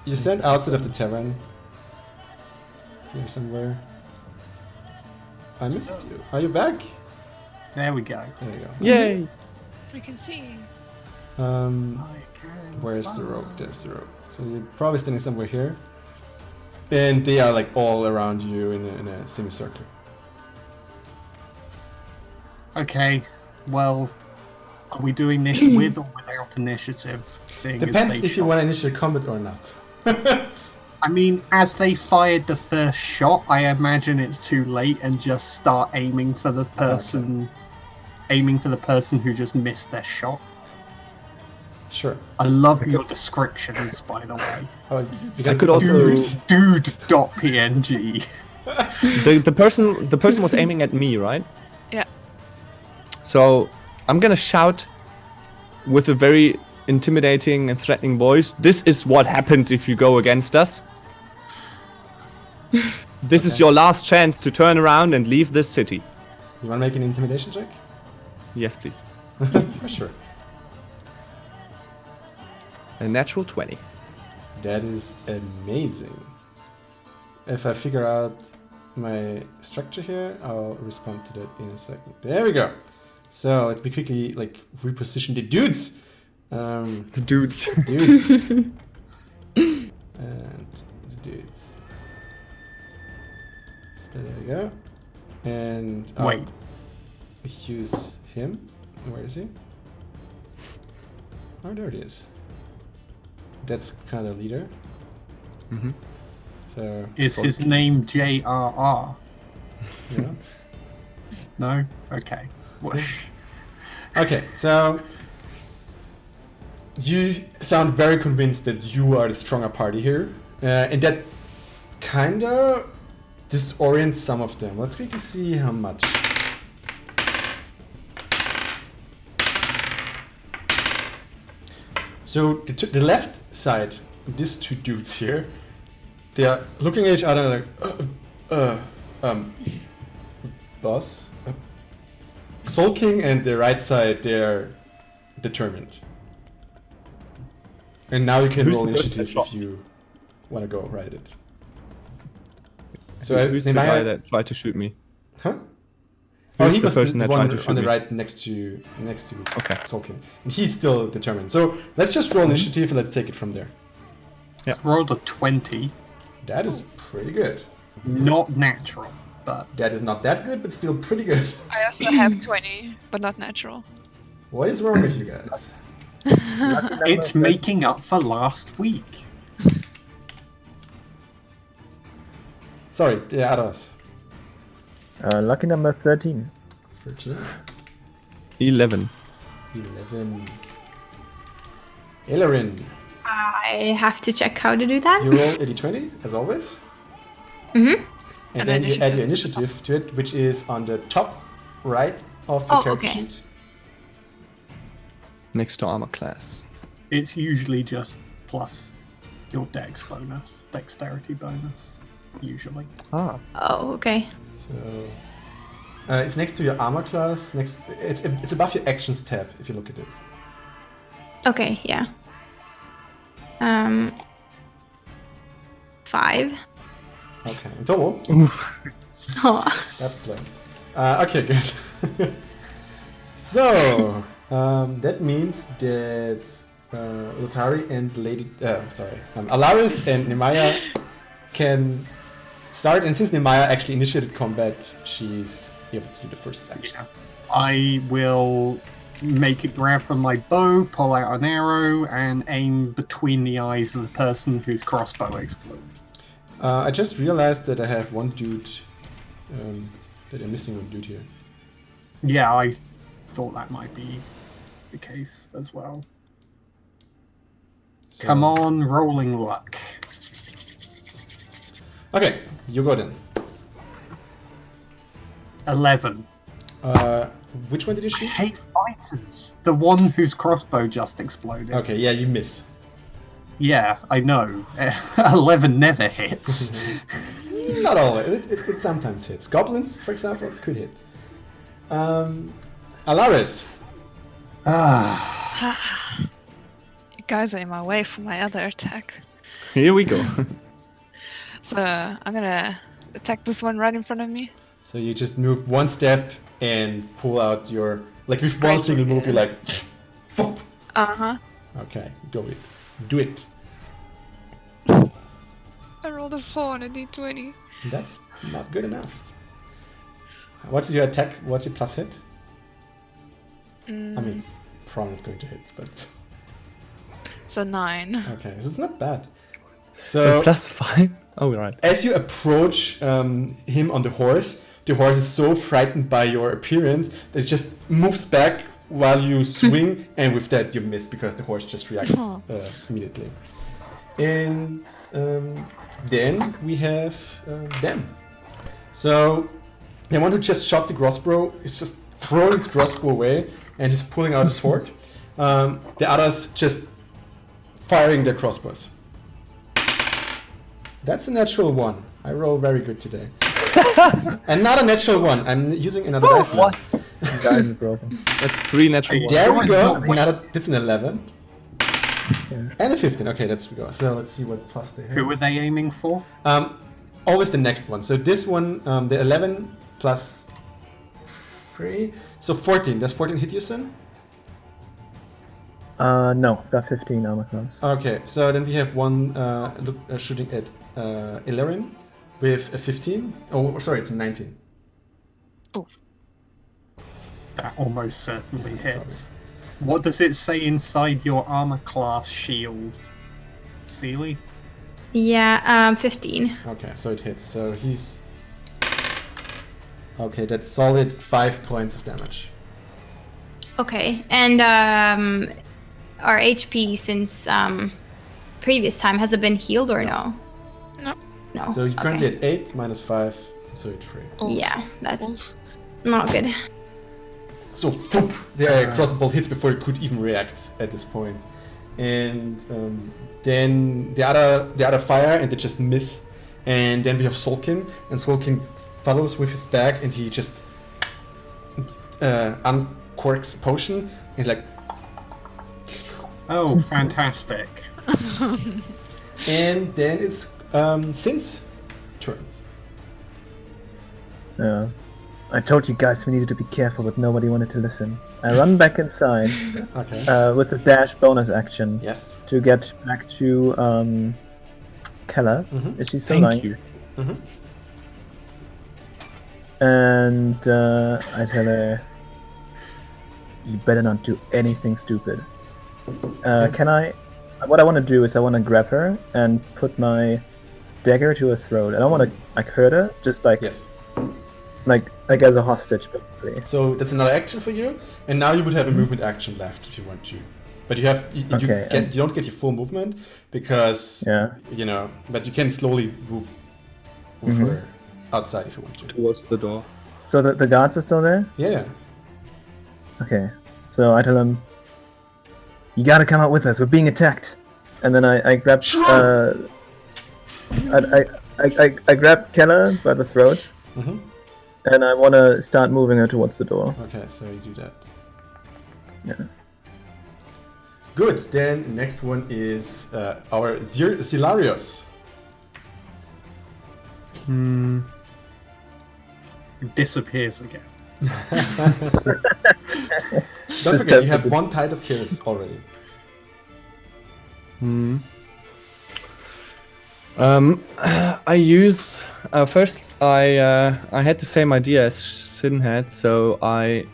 [SPEAKER 1] you stand outside of the tavern. Here somewhere. I missed you. Are you back?
[SPEAKER 2] There we go.
[SPEAKER 1] There you go.
[SPEAKER 3] Yay!
[SPEAKER 5] I can see.
[SPEAKER 1] Where's the rope? There's the rope. So you're probably standing somewhere here. And they are like all around you in a semicircle.
[SPEAKER 2] Okay, well, are we doing this with or without initiative? Seeing as
[SPEAKER 1] Depends
[SPEAKER 2] they
[SPEAKER 1] if you
[SPEAKER 2] shot?
[SPEAKER 1] want to initiate combat or not.
[SPEAKER 2] I mean, as they fired the first shot, I imagine it's too late and just start aiming for the person, who just missed their shot.
[SPEAKER 1] Sure.
[SPEAKER 2] I love your descriptions, by the way.
[SPEAKER 1] Oh,
[SPEAKER 3] I could also.
[SPEAKER 2] Dude.png.
[SPEAKER 3] The person was aiming at me, right?
[SPEAKER 5] Yeah.
[SPEAKER 3] So I'm gonna shout with a very intimidating and threatening voice. This is what happens if you go against us. This is your last chance to turn around and leave this city.
[SPEAKER 1] You want to make an intimidation check?
[SPEAKER 3] Yes, please.
[SPEAKER 1] Sure.
[SPEAKER 3] A natural 20.
[SPEAKER 1] That is amazing. If I figure out my structure here, I'll respond to that in a second. There we go. So let me quickly reposition the dudes.
[SPEAKER 3] The dudes.
[SPEAKER 1] Dudes. And the dudes. So there we go. And
[SPEAKER 2] Wait.
[SPEAKER 1] use him. Where is he? Oh, there it is. That's kind of the leader.
[SPEAKER 3] Mm-hmm.
[SPEAKER 1] So
[SPEAKER 2] Is his name JRR?
[SPEAKER 1] yeah.
[SPEAKER 2] No? Okay. Whoosh.
[SPEAKER 1] Okay, so you sound very convinced that you are the stronger party here, and that kind of disorients some of them. Let's quickly see how much. So the left side, these two dudes here, they are looking at each other like, boss, sulking, and the right side, they're determined. And now you can
[SPEAKER 3] Who's
[SPEAKER 1] roll
[SPEAKER 3] the person
[SPEAKER 1] initiative
[SPEAKER 3] that shot
[SPEAKER 1] if you want to go right it. So
[SPEAKER 3] Who's the guy that tried to shoot me?
[SPEAKER 1] Huh?
[SPEAKER 3] Who's
[SPEAKER 1] he
[SPEAKER 3] the
[SPEAKER 1] was
[SPEAKER 3] person that
[SPEAKER 1] one
[SPEAKER 3] tried to shoot
[SPEAKER 1] on the
[SPEAKER 3] me?
[SPEAKER 1] right next to
[SPEAKER 3] Okay.
[SPEAKER 1] sulking, and he's still determined. So let's just roll initiative and let's take it from there.
[SPEAKER 2] Rolled a 20.
[SPEAKER 1] That is pretty good.
[SPEAKER 2] Not natural, but
[SPEAKER 1] That is not that good, but still pretty good.
[SPEAKER 5] I also have 20, but not natural.
[SPEAKER 1] What is wrong with you guys?
[SPEAKER 2] it's making up for last week.
[SPEAKER 1] Sorry, yeah, others.
[SPEAKER 4] Lucky number 13.
[SPEAKER 1] 13,
[SPEAKER 3] 11.
[SPEAKER 1] 11. Ailerin,
[SPEAKER 6] I have to check how to do that.
[SPEAKER 1] you roll a d20, as always.
[SPEAKER 6] Mm-hmm.
[SPEAKER 1] And
[SPEAKER 5] And
[SPEAKER 1] then you add your
[SPEAKER 5] initiative
[SPEAKER 1] initiative to it, which is on the top right of the
[SPEAKER 6] Oh,
[SPEAKER 1] character
[SPEAKER 6] okay.
[SPEAKER 1] sheet.
[SPEAKER 3] Next to armor class.
[SPEAKER 2] It's usually just plus your dexterity bonus, usually.
[SPEAKER 3] Ah.
[SPEAKER 6] Oh, okay.
[SPEAKER 1] So it's next to your armor class. It's above your actions tab if you look at it.
[SPEAKER 6] Okay, yeah. 5.
[SPEAKER 1] Okay, in total.
[SPEAKER 3] Oof.
[SPEAKER 6] Oh.
[SPEAKER 1] That's slim. Okay, good. So that means that Lotari and Alaris and Nemaya can start, and since Nemaya actually initiated combat, she's able to do the first action.
[SPEAKER 2] Yeah. I will make a grab from my bow, pull out an arrow, and aim between the eyes of the person whose crossbow explodes.
[SPEAKER 1] I just realized that I have one dude, that I'm missing one dude here.
[SPEAKER 2] Yeah, I thought that might be the case as well.
[SPEAKER 1] So-
[SPEAKER 2] Come on, rolling luck.
[SPEAKER 1] Okay, you go then.
[SPEAKER 2] 11.
[SPEAKER 1] Which one did you
[SPEAKER 2] I
[SPEAKER 1] shoot?
[SPEAKER 2] hate fighters. The one whose crossbow just exploded.
[SPEAKER 1] Okay, yeah, you miss.
[SPEAKER 2] Yeah, I know. 11 never hits.
[SPEAKER 1] Not always. It sometimes hits. Goblins, for example, could hit. Alaris.
[SPEAKER 5] You guys are in my way for my other attack.
[SPEAKER 3] Here we go.
[SPEAKER 5] So I'm gonna attack this one right in front of me.
[SPEAKER 1] So you just move one step and pull out your... Like with one
[SPEAKER 5] Right.
[SPEAKER 1] single move, you're like... Thump.
[SPEAKER 5] Uh-huh.
[SPEAKER 1] Okay, go it. Do it.
[SPEAKER 5] I rolled a 4 on a d20.
[SPEAKER 1] That's not good enough. What's your attack? What's your plus hit? I mean, it's probably not going to hit, but
[SPEAKER 5] So 9.
[SPEAKER 1] okay, so it's not bad. So
[SPEAKER 3] +5. Oh, right.
[SPEAKER 1] as you approach him on the horse is so frightened by your appearance that it just moves back while you swing, and with that you miss because the horse just reacts immediately. And then we have them. So the one who just shot the crossbow is just throwing his crossbow away, and he's pulling out a sword. The others just firing their crossbows. That's a natural 1. I roll very good today. And not a natural 1. I'm using another dice now.
[SPEAKER 4] You guys are broken.
[SPEAKER 3] That's 3 natural ones.
[SPEAKER 1] There we go. It's an 11. And a 15. Okay, let's go. So let's see what plus they have.
[SPEAKER 2] Who were they aiming for?
[SPEAKER 1] Always the next one. So this one, the 11 plus 3. So 14. Does 14 hit you, son?
[SPEAKER 4] No, got 15 armor class.
[SPEAKER 1] Okay, so then we have one shooting at Illyrin with a 15. Oh, sorry, it's a 19.
[SPEAKER 5] Oh.
[SPEAKER 2] That almost certainly hits. What does it say inside your armor class shield, Seely?
[SPEAKER 6] Yeah, 15.
[SPEAKER 1] Okay, so it hits. So he's... Okay, that's solid 5 points of damage.
[SPEAKER 6] Okay, and our HP since previous time, has it been healed or no?
[SPEAKER 5] No.
[SPEAKER 6] No.
[SPEAKER 1] So you're currently
[SPEAKER 6] okay.
[SPEAKER 1] at 8 minus 5, so it's 3.
[SPEAKER 6] Yeah, that's not good.
[SPEAKER 1] So whoop, the crossbow hits before it could even react at this point. And then the other fire, and they just miss. And then we have Solkin, and Solkin follows with his bag, and he just uncorks a potion. He's like,
[SPEAKER 2] Oh, fantastic.
[SPEAKER 1] and then it's Sin's turn.
[SPEAKER 4] Yeah. I told you guys we needed to be careful, but nobody wanted to listen. I run back inside
[SPEAKER 1] Okay.
[SPEAKER 4] with the dash bonus action
[SPEAKER 1] Yes.
[SPEAKER 4] to get back to Keller.
[SPEAKER 1] Mhm.
[SPEAKER 4] Is she still lying?
[SPEAKER 3] Thank you.
[SPEAKER 1] Mm-hmm.
[SPEAKER 4] And I tell her, you better not do anything stupid. Can I? What I want to do is I want to grab her and put my dagger to her throat. I don't want to like hurt her, just like
[SPEAKER 1] Yes.
[SPEAKER 4] like as a hostage, basically.
[SPEAKER 1] So that's another action for you, and now you would have a movement action left if you want to. But you have you don't get your full movement because but you can slowly move over outside if you want to.
[SPEAKER 3] Towards the door.
[SPEAKER 4] So the guards are still there?
[SPEAKER 1] Yeah.
[SPEAKER 4] Okay. So I tell them, you gotta come out with us. We're being attacked. And then I grab I grab Keller by the throat,
[SPEAKER 1] Mm-hmm.
[SPEAKER 4] and I want to start moving her towards the door.
[SPEAKER 1] Okay, so you do that.
[SPEAKER 4] Yeah.
[SPEAKER 1] Good. Then next one is our dear Zilarios.
[SPEAKER 2] It disappears again.
[SPEAKER 1] Don't forget, you have one tide of kills already.
[SPEAKER 3] I use first. I had the same idea as Sin had, so I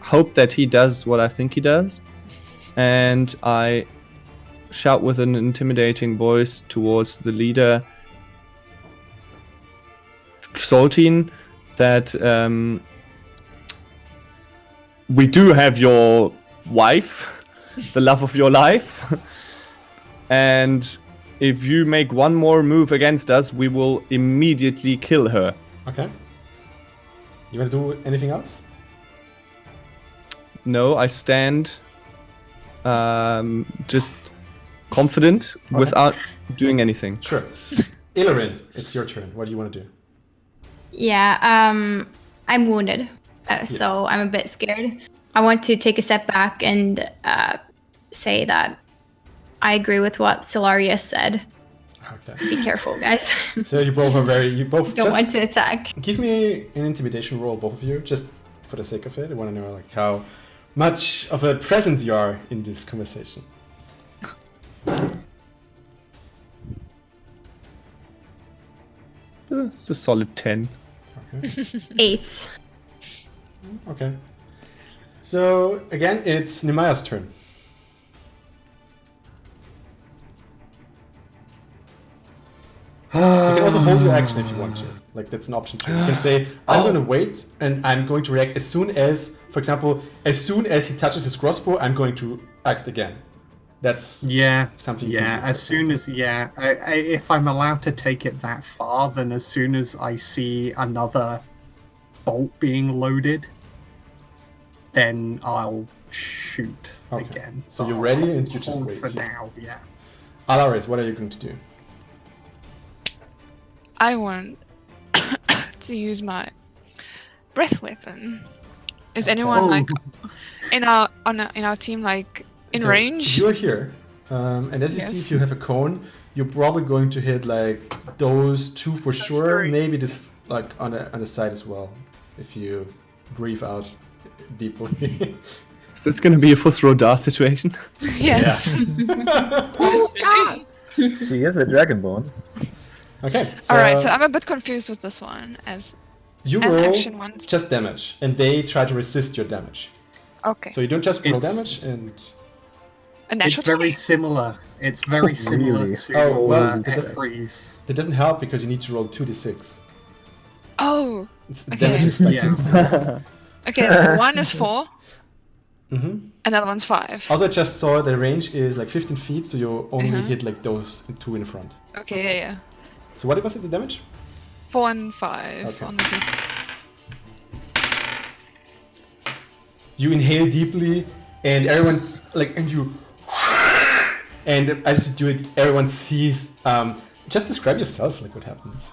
[SPEAKER 3] hope that he does what I think he does, and I shout with an intimidating voice towards the leader, Xoltine, that we do have your wife, the love of your life, and if you make one more move against us, we will immediately kill her.
[SPEAKER 1] Okay. You want to do anything else?
[SPEAKER 3] No, I stand just confident without doing anything.
[SPEAKER 1] Sure. Illyrin, it's your turn. What do you want to do?
[SPEAKER 6] Yeah, I'm wounded, so I'm a bit scared. I want to take a step back and say that I agree with what Solarius said.
[SPEAKER 1] Okay.
[SPEAKER 6] Be careful, guys.
[SPEAKER 1] So you both
[SPEAKER 6] Don't
[SPEAKER 1] just
[SPEAKER 6] want to attack.
[SPEAKER 1] give me an intimidation roll, both of you, just for the sake of it. I want to know like how much of a presence you are in this conversation.
[SPEAKER 3] It's a solid 10.
[SPEAKER 1] Okay.
[SPEAKER 6] 8.
[SPEAKER 1] Okay. So again, it's Nemaya's turn. You can also hold your action if you want to. Like, that's an option too. You can say, I'm going to wait, and I'm going to react as soon as, for example, as soon as he touches his crossbow, I'm going to act again. That's something you can do.
[SPEAKER 2] As soon as if I'm allowed to take it that far, then as soon as I see another bolt being loaded, then I'll shoot again.
[SPEAKER 1] So you're ready and you just
[SPEAKER 2] hold
[SPEAKER 1] wait.
[SPEAKER 2] For now, yeah.
[SPEAKER 1] Alaris, what are you going to do?
[SPEAKER 5] I want to use my breath weapon. Is anyone like in our team like in range?
[SPEAKER 1] You're here, and as you see, if you have a cone, you're probably going to hit like those two for sure. Maybe this like on the side as well, if you breathe out deeply.
[SPEAKER 3] So it's going to be a Fusro Dart situation.
[SPEAKER 5] Yes.
[SPEAKER 6] Oh God!
[SPEAKER 4] She is a dragonborn.
[SPEAKER 1] Okay. So
[SPEAKER 5] All right. So I'm a bit confused with this one as
[SPEAKER 1] you
[SPEAKER 5] an
[SPEAKER 1] roll
[SPEAKER 5] action one.
[SPEAKER 1] just damage, and they try to resist your damage.
[SPEAKER 5] Okay.
[SPEAKER 1] So you don't just roll damage, and
[SPEAKER 5] A natural
[SPEAKER 2] It's very
[SPEAKER 5] 20.
[SPEAKER 2] similar. It's very similar
[SPEAKER 4] Really?
[SPEAKER 2] to
[SPEAKER 1] Oh, well, it doesn't-
[SPEAKER 2] F3's.
[SPEAKER 1] that doesn't help because you need to roll 2d6.
[SPEAKER 5] Oh.
[SPEAKER 1] It's,
[SPEAKER 5] Okay.
[SPEAKER 1] Damage is like
[SPEAKER 2] Yeah.
[SPEAKER 1] 2d6.
[SPEAKER 5] Okay. One is 4.
[SPEAKER 1] Mm-hmm.
[SPEAKER 5] Another one's 5.
[SPEAKER 1] Also, I just saw the range is like 15 feet, so you only
[SPEAKER 5] Uh-huh.
[SPEAKER 1] hit like those two in front.
[SPEAKER 5] Okay. Yeah.
[SPEAKER 1] So what was it, the damage?
[SPEAKER 5] 4 and 5
[SPEAKER 1] Okay.
[SPEAKER 5] on the disc.
[SPEAKER 1] You inhale deeply, and everyone and you, and as you do it, everyone sees. Just describe yourself, like what happens.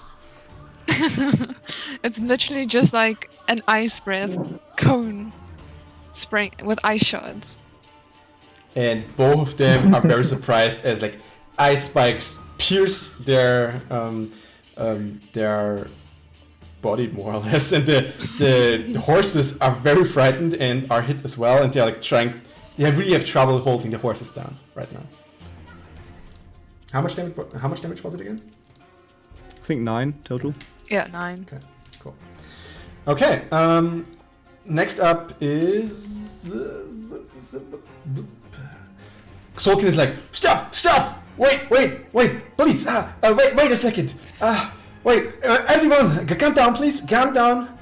[SPEAKER 5] It's literally just like an ice breath cone spraying with ice shards.
[SPEAKER 1] And both of them are very surprised as like ice spikes pierce their body more or less, and the horses are very frightened and are hit as well, and they're like trying. They really have trouble holding the horses down right now. How much damage was it again?
[SPEAKER 3] I think 9 total.
[SPEAKER 5] Yeah, 9.
[SPEAKER 1] Okay, cool. Okay, next up is Solkin is like, stop, wait, please, wait a second, everyone, calm down, please, calm down.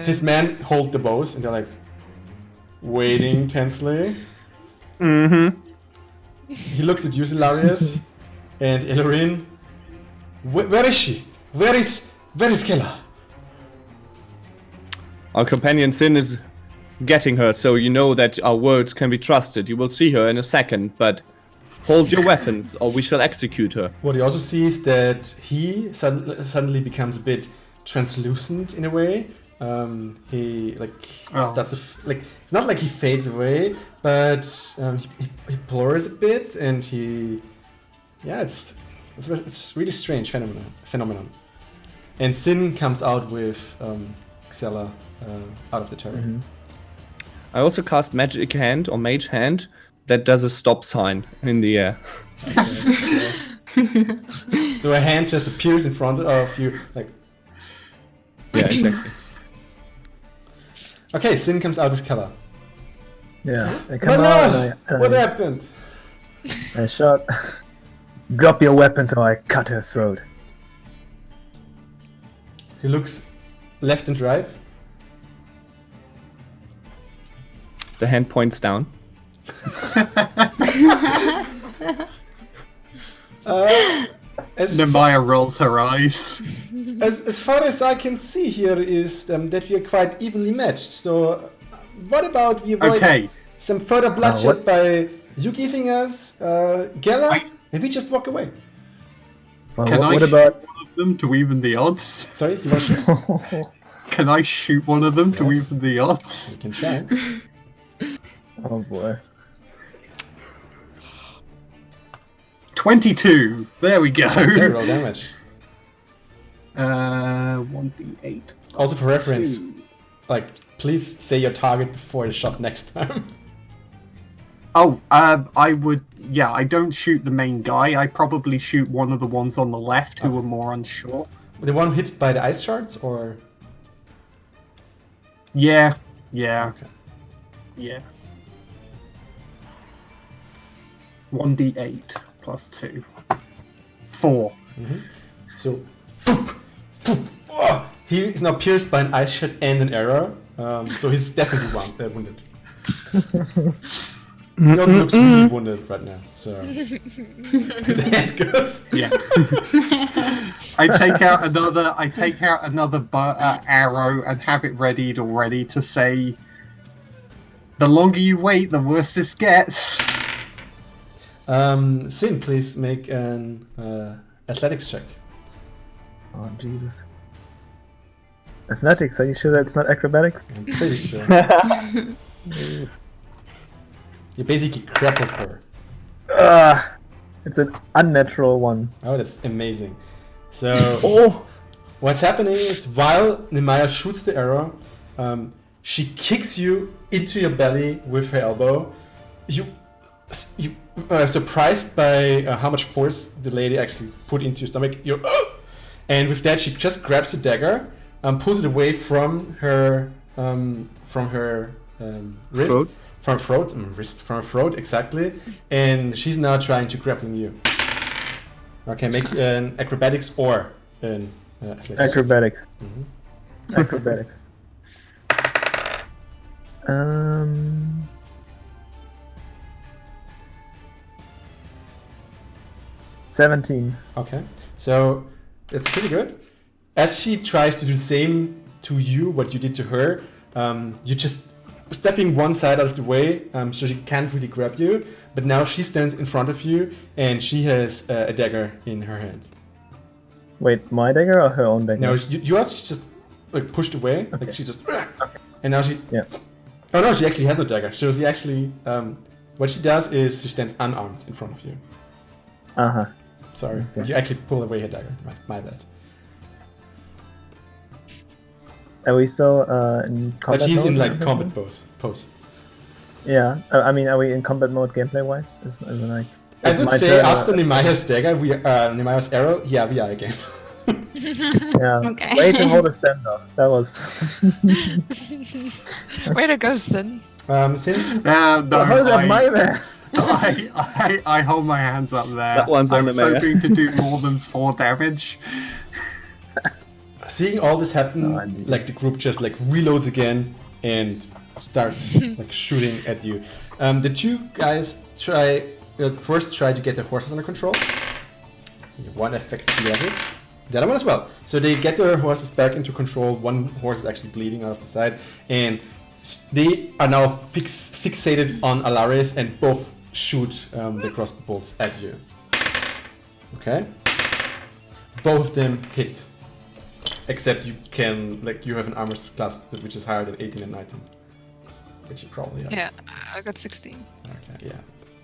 [SPEAKER 1] His men hold the bows and they're like waiting tensely.
[SPEAKER 3] Mm-hmm.
[SPEAKER 1] He looks at you, Hilarious, and Elorin. Where is she? Where is Kella?
[SPEAKER 3] Our companion Sin is getting her, so you know that our words can be trusted. You will see her in a second, but hold your weapons, or we shall execute her.
[SPEAKER 1] What he also sees that he suddenly becomes a bit translucent in a way. He starts to it's not like he fades away, but he blurs a bit, and it's really strange phenomenon. And Sin comes out with Xella out of the turret.
[SPEAKER 4] Mm-hmm.
[SPEAKER 3] I also cast Magic Hand or Mage Hand that does a stop sign in the air.
[SPEAKER 1] So a hand just appears in front of you, like.
[SPEAKER 3] Yeah, exactly.
[SPEAKER 1] Okay, Sin comes out with Kella.
[SPEAKER 4] Yeah. I
[SPEAKER 1] My
[SPEAKER 4] come out
[SPEAKER 1] love!
[SPEAKER 4] and
[SPEAKER 1] What happened?
[SPEAKER 4] I shot. Drop your weapons or I cut her throat.
[SPEAKER 1] He looks left and right.
[SPEAKER 3] The hand points down.
[SPEAKER 2] Nemaya rolls her eyes.
[SPEAKER 1] As far as I can see here is that we are quite evenly matched. So, what about we avoid some further bloodshed by you giving us Gela, and we just walk away?
[SPEAKER 4] Well,
[SPEAKER 2] Can I
[SPEAKER 4] what
[SPEAKER 2] shoot
[SPEAKER 4] about?
[SPEAKER 2] one of them to even the odds?
[SPEAKER 1] Sorry, you want to?
[SPEAKER 2] Can I shoot one of them to
[SPEAKER 1] Yes.
[SPEAKER 2] even the odds?
[SPEAKER 1] You can try.
[SPEAKER 4] Oh boy.
[SPEAKER 2] 22. There we go.
[SPEAKER 1] Okay, roll damage.
[SPEAKER 2] 1d8.
[SPEAKER 1] Also for reference, please say your target before the shot next time.
[SPEAKER 2] Oh, I would. Yeah, I don't shoot the main guy. I probably shoot one of the ones on the left who are more unsure.
[SPEAKER 1] The one hit by the ice shards, or
[SPEAKER 2] Yeah.
[SPEAKER 1] Okay.
[SPEAKER 2] Yeah. 1d8 plus 2. 4.
[SPEAKER 1] So, he is now pierced by an ice shot and an arrow. So he's definitely wounded. He also looks really wounded right now. So there it goes.
[SPEAKER 2] Yeah. I take out another arrow and have it readied already to say, the longer you wait, the worse this gets.
[SPEAKER 1] Sin, please make an athletics check.
[SPEAKER 4] Oh, Jesus. Athletics, are you sure that's not acrobatics?
[SPEAKER 1] I'm pretty sure. You basically grappled her.
[SPEAKER 4] It's an unnatural one.
[SPEAKER 1] Oh, that's amazing. So, what's happening is while Nemaya shoots the arrow, she kicks you into your belly with her elbow. You are surprised by how much force the lady actually put into your stomach. And with that, she just grabs the dagger, pulls it away from her wrist.
[SPEAKER 3] Throat?
[SPEAKER 1] From her throat, exactly. And she's now trying to grappling you. Okay, make an acrobatics or an athletics.
[SPEAKER 4] Acrobatics.
[SPEAKER 1] Mhm.
[SPEAKER 4] Acrobatics. 17.
[SPEAKER 1] Okay, so it's pretty good. As she tries to do the same to you, what you did to her, you just stepping one side out of the way, so she can't really grab you. But now she stands in front of you, and she has a dagger in her hand.
[SPEAKER 4] Wait, my dagger or her own dagger?
[SPEAKER 1] No, yours just like pushed away, like she just, and now she.
[SPEAKER 4] Yeah.
[SPEAKER 1] Oh no, she actually has no dagger. So she actually, what she does is she stands unarmed in front of you.
[SPEAKER 4] Uh-huh.
[SPEAKER 1] Sorry,
[SPEAKER 4] Okay.
[SPEAKER 1] you actually pull away her dagger. My bad.
[SPEAKER 4] Are we still in combat
[SPEAKER 1] But she's
[SPEAKER 4] mode?
[SPEAKER 1] in like combat pose.
[SPEAKER 4] Yeah, I mean, are we in combat mode gameplay-wise? Is it like...
[SPEAKER 1] I
[SPEAKER 4] it's
[SPEAKER 1] would
[SPEAKER 4] my
[SPEAKER 1] say
[SPEAKER 4] turn,
[SPEAKER 1] after Nemaya's dagger, Nemaya's arrow, yeah, we are again.
[SPEAKER 4] Yeah.
[SPEAKER 6] Okay.
[SPEAKER 4] Way to hold a standoff. That was...
[SPEAKER 5] Way to go, Sin.
[SPEAKER 1] Since
[SPEAKER 2] No,
[SPEAKER 4] How is that my man?
[SPEAKER 2] I hold my hands up there.
[SPEAKER 3] That one's
[SPEAKER 2] I
[SPEAKER 3] on
[SPEAKER 2] was
[SPEAKER 3] the mayor.
[SPEAKER 2] hoping to do more than 4 damage.
[SPEAKER 1] seeing all this happen,
[SPEAKER 4] No, indeed.
[SPEAKER 1] like the group just like reloads again and starts like shooting at you. The two guys first try to get the horses under control. One effectively does it. The other one as well. So they get their horses back into control. One horse is actually bleeding out of the side, and they are now fixated on Alaris and both shoot the crossbow bolts at you. Okay. Both of them hit. Except you have an armor class which is higher than 18 and 19. Which you probably have.
[SPEAKER 5] Yeah, I got 16.
[SPEAKER 1] Okay, yeah.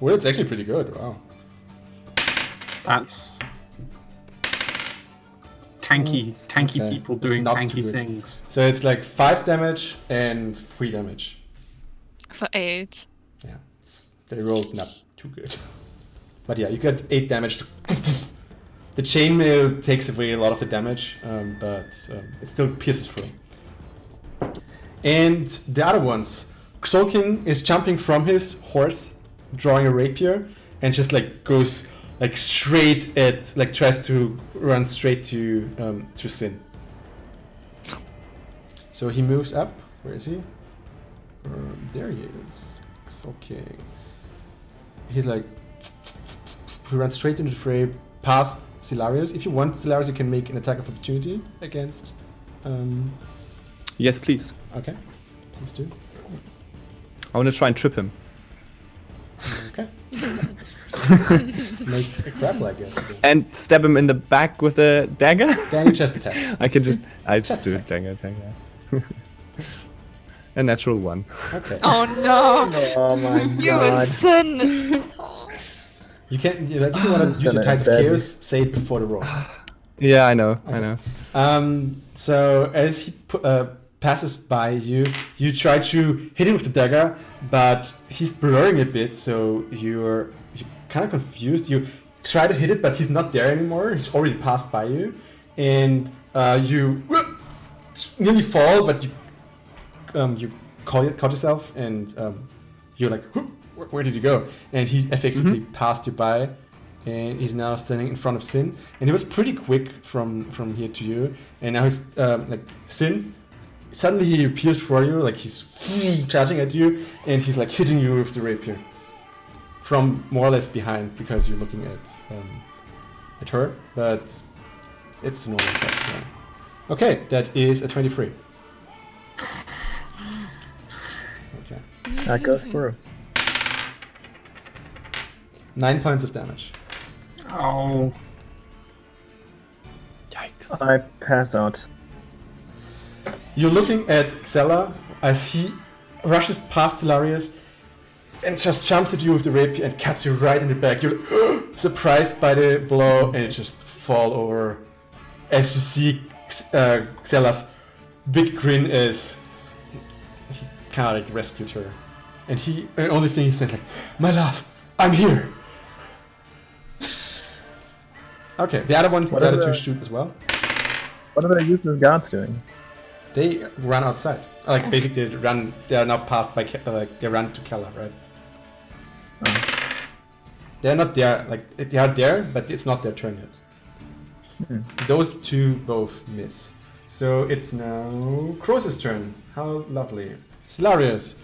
[SPEAKER 1] Well, it's actually pretty good, wow.
[SPEAKER 2] That's tanky
[SPEAKER 1] Okay.
[SPEAKER 2] people
[SPEAKER 1] It's
[SPEAKER 2] doing
[SPEAKER 1] not too
[SPEAKER 2] tanky
[SPEAKER 1] good.
[SPEAKER 2] things.
[SPEAKER 1] So it's like 5 damage and 3 damage.
[SPEAKER 5] So 8.
[SPEAKER 1] Yeah, they rolled not too good. But yeah, you got 8 damage. The chainmail takes away a lot of the damage, but it still pierces through. And the other ones, Xolkin is jumping from his horse, drawing a rapier, and just like goes like straight at, like tries to run straight to Sin. So he moves up. Where is he? There he is. Xolkin. He's like, he runs straight into the fray, past Silarius. If you want Silarius, you can make an attack of opportunity against.
[SPEAKER 3] Yes, please.
[SPEAKER 1] Okay, please do.
[SPEAKER 3] I want to try and trip him.
[SPEAKER 1] Okay. Make a grapple, I guess.
[SPEAKER 3] And stab him in the back with a dagger?
[SPEAKER 1] Then you just attack.
[SPEAKER 3] I just
[SPEAKER 1] Just
[SPEAKER 3] do a dagger. A natural 1.
[SPEAKER 1] Okay.
[SPEAKER 5] Oh no!
[SPEAKER 4] Oh my
[SPEAKER 5] You and
[SPEAKER 4] god.
[SPEAKER 5] Sin!
[SPEAKER 1] You can, like, if you want to use your
[SPEAKER 4] Gonna
[SPEAKER 1] Tides of
[SPEAKER 4] embed.
[SPEAKER 1] Chaos, say it before the roll.
[SPEAKER 3] Yeah, I know. I know.
[SPEAKER 1] So as he passes by you, you try to hit him with the dagger, but he's blurring a bit, so you're kind of confused. You try to hit it, but he's not there anymore. He's already passed by you, and you nearly fall, but you you caught yourself, and you're like, where did you go? And he effectively passed you by, and he's now standing in front of Sin. And he was pretty quick from here to you, and now he's like Sin. Suddenly he appears for you, like he's charging at you, and he's like hitting you with the rapier from more or less behind, because you're looking at her, but it's a normal attack. So. Okay, that is a 23. Okay.
[SPEAKER 4] That goes through.
[SPEAKER 1] 9 points of damage.
[SPEAKER 2] Oh.
[SPEAKER 3] Yikes.
[SPEAKER 4] I pass out.
[SPEAKER 1] You're looking at Xella as he rushes past Hilarious and just jumps at you with the rapier and cuts you right in the back. You're surprised by the blow, and you just fall over as you see Xella's big grin as he kind of like rescued her. And the only thing he said, like, "My love, I'm here." Okay, the other two shoot as well.
[SPEAKER 4] What are the useless guards doing?
[SPEAKER 1] They run outside. Like basically, they are now passed by. They run to Kella, right?
[SPEAKER 4] Oh.
[SPEAKER 1] They're not there. Like they are there, but it's not their turn yet. Those two both miss. So it's now Cross's turn. How lovely. Hilarious.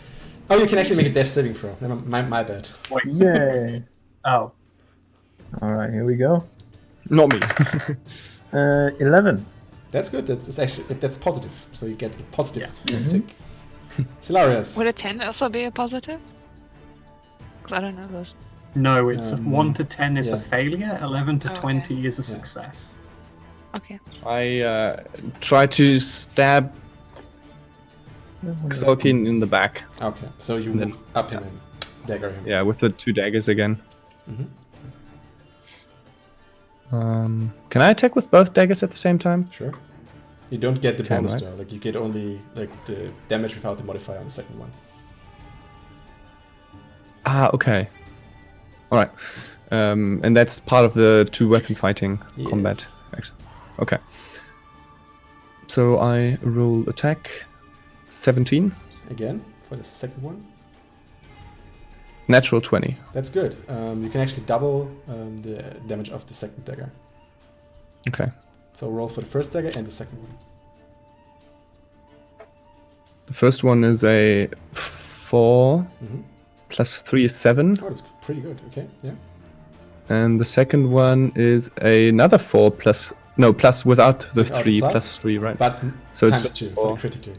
[SPEAKER 1] Oh, you can actually make a death saving throw. My bad.
[SPEAKER 4] Yay!
[SPEAKER 2] Oh.
[SPEAKER 4] Alright, here we go.
[SPEAKER 3] Not me.
[SPEAKER 4] 11.
[SPEAKER 1] That's good. That's positive. So you get a positive
[SPEAKER 2] Yes.
[SPEAKER 1] tick. Hilarious.
[SPEAKER 5] Would a 10 also be a positive? Because I don't know those.
[SPEAKER 2] No, it's 1 to 10 is a
[SPEAKER 1] yeah.
[SPEAKER 2] failure, 11 to
[SPEAKER 5] Okay.
[SPEAKER 2] 20 is a
[SPEAKER 1] Yeah.
[SPEAKER 2] success.
[SPEAKER 5] Okay.
[SPEAKER 3] I try to stab Xolkin in the back.
[SPEAKER 1] Okay, so you
[SPEAKER 3] Then-
[SPEAKER 1] move up him and dagger him.
[SPEAKER 3] Yeah, with the 2 daggers again.
[SPEAKER 1] Mhm.
[SPEAKER 3] Can I attack with both daggers at the same time?
[SPEAKER 1] Sure. You don't get the
[SPEAKER 3] Can,
[SPEAKER 1] bonus
[SPEAKER 3] right?
[SPEAKER 1] though. Like you get only like the damage without the modifier on the second one.
[SPEAKER 3] Ah, okay. Alright. And that's part of the 2-weapon fighting
[SPEAKER 1] Yes.
[SPEAKER 3] combat. Actually. Okay. So I roll attack 17,
[SPEAKER 1] Again for the second one.
[SPEAKER 3] natural 20.
[SPEAKER 1] That's good. You can actually double the damage of the second dagger.
[SPEAKER 3] Okay.
[SPEAKER 1] So roll for the first dagger and the second one.
[SPEAKER 3] The first one is a 4
[SPEAKER 1] Mhm.
[SPEAKER 3] plus 3 is 7.
[SPEAKER 1] Oh, that's pretty good. Okay, yeah.
[SPEAKER 3] And the second one is another 4 plus without the
[SPEAKER 1] Without
[SPEAKER 3] 3
[SPEAKER 1] plus?
[SPEAKER 3] plus 3, right?
[SPEAKER 1] But
[SPEAKER 3] So
[SPEAKER 1] times
[SPEAKER 3] it's
[SPEAKER 1] 2 for
[SPEAKER 3] four
[SPEAKER 1] the critical.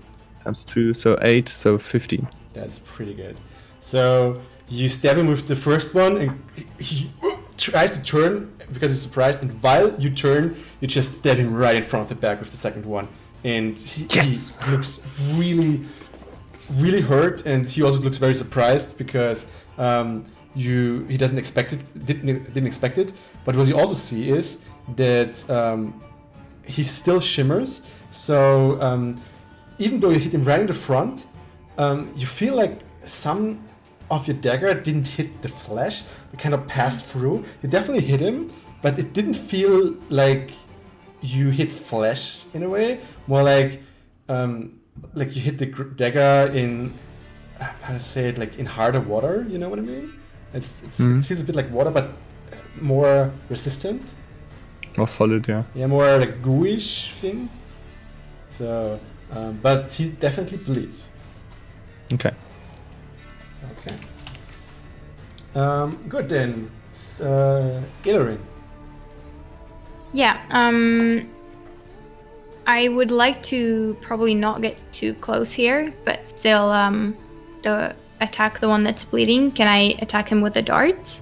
[SPEAKER 3] times 2, so 8, so 15.
[SPEAKER 1] That's pretty good. So you stab him with the first one, and he tries to turn because he's surprised. And while you turn, you just stab him right in front of the back with the second one, and he looks really, really hurt. And he also looks very surprised because he doesn't expect it, didn't expect it. But what you also see is that he still shimmers. So even though you hit him right in the front, you feel like some of your dagger didn't hit the flesh, it kind of passed through. You definitely hit him, but it didn't feel like you hit flesh in a way. More like you hit the dagger in how to say it, like in harder water. You know what I mean? It feels a bit like water, but more resistant.
[SPEAKER 3] More solid, yeah.
[SPEAKER 1] Yeah, more like gooish thing. So, but he definitely bleeds.
[SPEAKER 3] Okay.
[SPEAKER 1] Okay. Good then. Illyrin.
[SPEAKER 6] Yeah. I would like to probably not get too close here, but still attack the one that's bleeding. Can I attack him with a dart?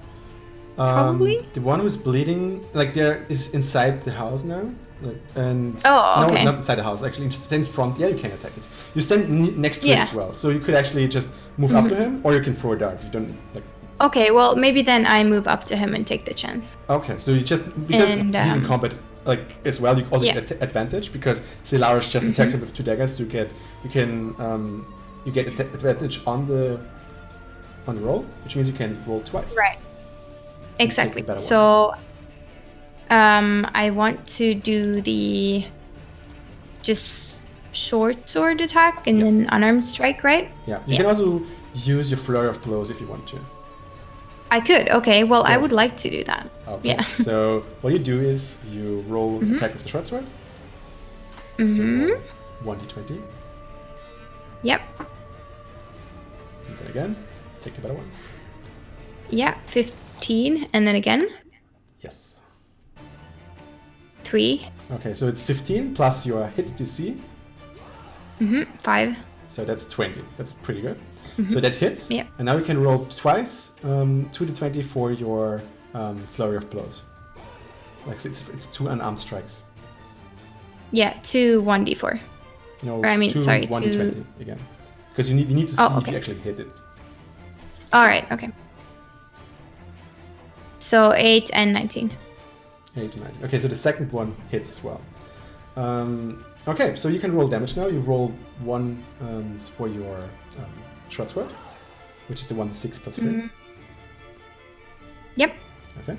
[SPEAKER 6] Probably?
[SPEAKER 1] The one who's bleeding, like there is inside the house now. Like, and
[SPEAKER 6] Oh, okay.
[SPEAKER 1] No, not inside the house. Actually, you stand in front. Yeah, you can attack it. You stand next to it
[SPEAKER 6] Yeah.
[SPEAKER 1] as well, so you could actually just move up to him, or you can throw a dart. You don't like.
[SPEAKER 6] Okay, well maybe then I move up to him and take the chance.
[SPEAKER 1] Okay, so you just because
[SPEAKER 6] And,
[SPEAKER 1] he's in combat like as well, you also
[SPEAKER 6] Yeah.
[SPEAKER 1] get advantage because Zelaris just attacked him with 2 daggers. So you get advantage on the roll, which means you can roll twice.
[SPEAKER 6] Right.
[SPEAKER 1] the
[SPEAKER 6] Exactly.
[SPEAKER 1] better one.
[SPEAKER 6] So I want to do the just short sword attack and
[SPEAKER 1] Yes.
[SPEAKER 6] then unarmed strike, right?
[SPEAKER 1] Yeah. You
[SPEAKER 6] Yeah.
[SPEAKER 1] can also use your flurry of blows if you want to.
[SPEAKER 6] I could. Okay. Well, I
[SPEAKER 1] Yeah.
[SPEAKER 6] would like to do that.
[SPEAKER 1] Okay.
[SPEAKER 6] Yeah.
[SPEAKER 1] So what you do is you roll attack with the short sword. So roll 1d20.
[SPEAKER 6] Yep.
[SPEAKER 1] And then again, take the better one.
[SPEAKER 6] Yeah. 15, and then again
[SPEAKER 1] Yes.
[SPEAKER 6] 3.
[SPEAKER 1] Okay, so it's 15 plus your hit DC.
[SPEAKER 6] 5.
[SPEAKER 1] So that's 20. That's pretty good. So that hits.
[SPEAKER 6] Yep.
[SPEAKER 1] And now you can roll twice 2d20 for your flurry of blows. Like so it's 2 unarmed strikes.
[SPEAKER 6] Yeah. 2 1d4.
[SPEAKER 1] No,
[SPEAKER 6] Or I mean, sorry,
[SPEAKER 1] 1d20 again. Because you need to see
[SPEAKER 6] Oh,
[SPEAKER 1] if you
[SPEAKER 6] okay.
[SPEAKER 1] actually hit it.
[SPEAKER 6] All right. Okay. So 8 and 19.
[SPEAKER 1] 8 to 9. Okay, so the second one hits as well. Okay, so you can roll damage now. You roll 1 for your short sword, which is the 1d6 plus 3.
[SPEAKER 6] Yep.
[SPEAKER 1] Okay.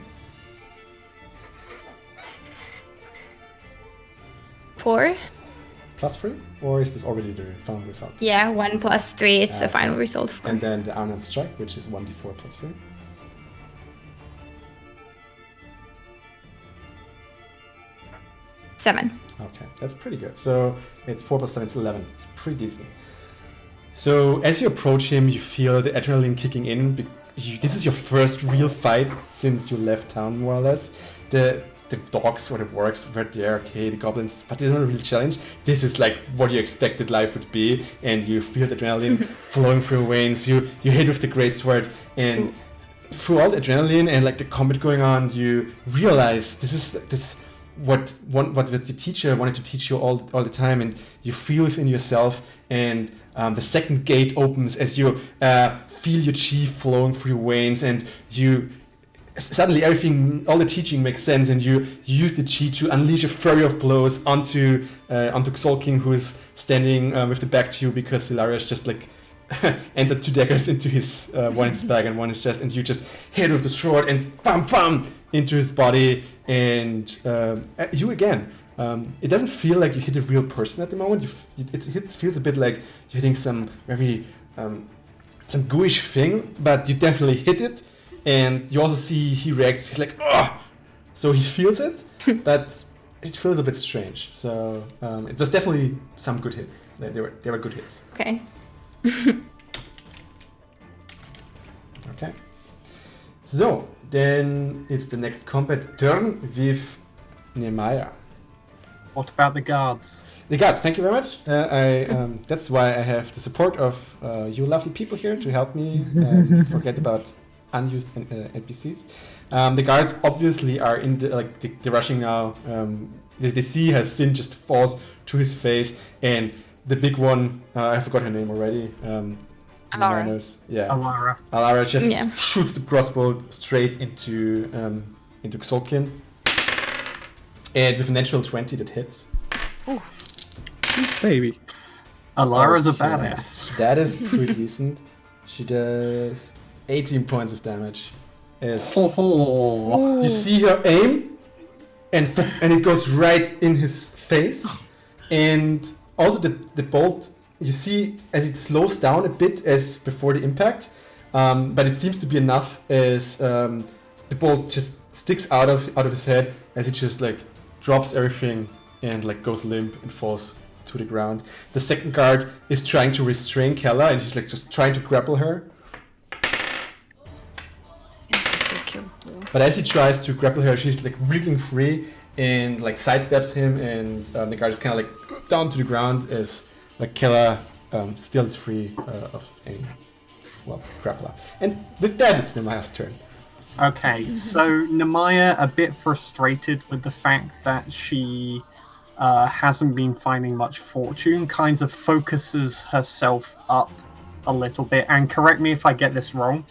[SPEAKER 6] 4.
[SPEAKER 1] Plus 3? Or is this already the final result?
[SPEAKER 6] Yeah. 1 plus 3. It's the
[SPEAKER 1] Okay.
[SPEAKER 6] final result. 4.
[SPEAKER 1] And then the unarmed strike, which is 1d4 plus 3.
[SPEAKER 6] 7.
[SPEAKER 1] Okay, that's pretty good. So it's 4 plus 7, it's 11. It's pretty decent. So as you approach him, you feel the adrenaline kicking in. This is your first real fight since you left town, more or less. The dogs or the orcs were there, okay, the goblins, but they don't really challenge. This is like what you expected life would be, and you feel the adrenaline flowing through your veins. You hit with the greatsword, and through all the adrenaline and like the combat going on, you realize this is what the teacher wanted to teach you all the time, and you feel within yourself, and the second gate opens as you feel your chi flowing through your veins, and you suddenly all the teaching makes sense, and you use the chi to unleash a flurry of blows onto Xolking, who is standing with the back to you because Hilarious just like entered 2 daggers into his one in his back and one in his chest, and you just hit with the sword and bam into his body, and you again. It doesn't feel like you hit a real person at the moment. It feels a bit like you're hitting some very some gooish thing, but you definitely hit it, and you also see he reacts. He's like, oh! So he feels it, but it feels a bit strange. So it was definitely some good hits. They were good hits.
[SPEAKER 6] Okay.
[SPEAKER 1] Okay. So then it's the next combat turn with Nehemiah.
[SPEAKER 2] What about the guards?
[SPEAKER 1] The guards, thank you very much. That's why I have the support of you lovely people here to help me forget about unused NPCs. The guards obviously are in they're rushing now. The sea has sin just falls to his face, and the big one, I forgot her name already.
[SPEAKER 5] Alara.
[SPEAKER 1] Yeah.
[SPEAKER 2] Alara.
[SPEAKER 1] Just shoots the crossbow straight into Xolkin. And with a natural 20 that hits.
[SPEAKER 3] Baby.
[SPEAKER 2] Alara's a
[SPEAKER 1] Okay.
[SPEAKER 2] badass.
[SPEAKER 1] That is pretty decent. She does 18 points of damage. As
[SPEAKER 2] Oh.
[SPEAKER 1] you see her aim, and it goes right in his face. And also the bolt, you see as it slows down a bit as before the impact, but it seems to be enough as the bolt just sticks out of his head as it just like drops everything and like goes limp and falls to the ground. The second guard is trying to restrain Kella, and he's like just trying to grapple her. But as he tries to grapple her, she's like wriggling free and like sidesteps him, and the guard is kind of like down to the ground as like Kella still is free of any grappler. And with that, it's Nemaya's turn.
[SPEAKER 2] Okay, so Nemaya, a bit frustrated with the fact that she hasn't been finding much fortune, kind of focuses herself up a little bit. And correct me if I get this wrong.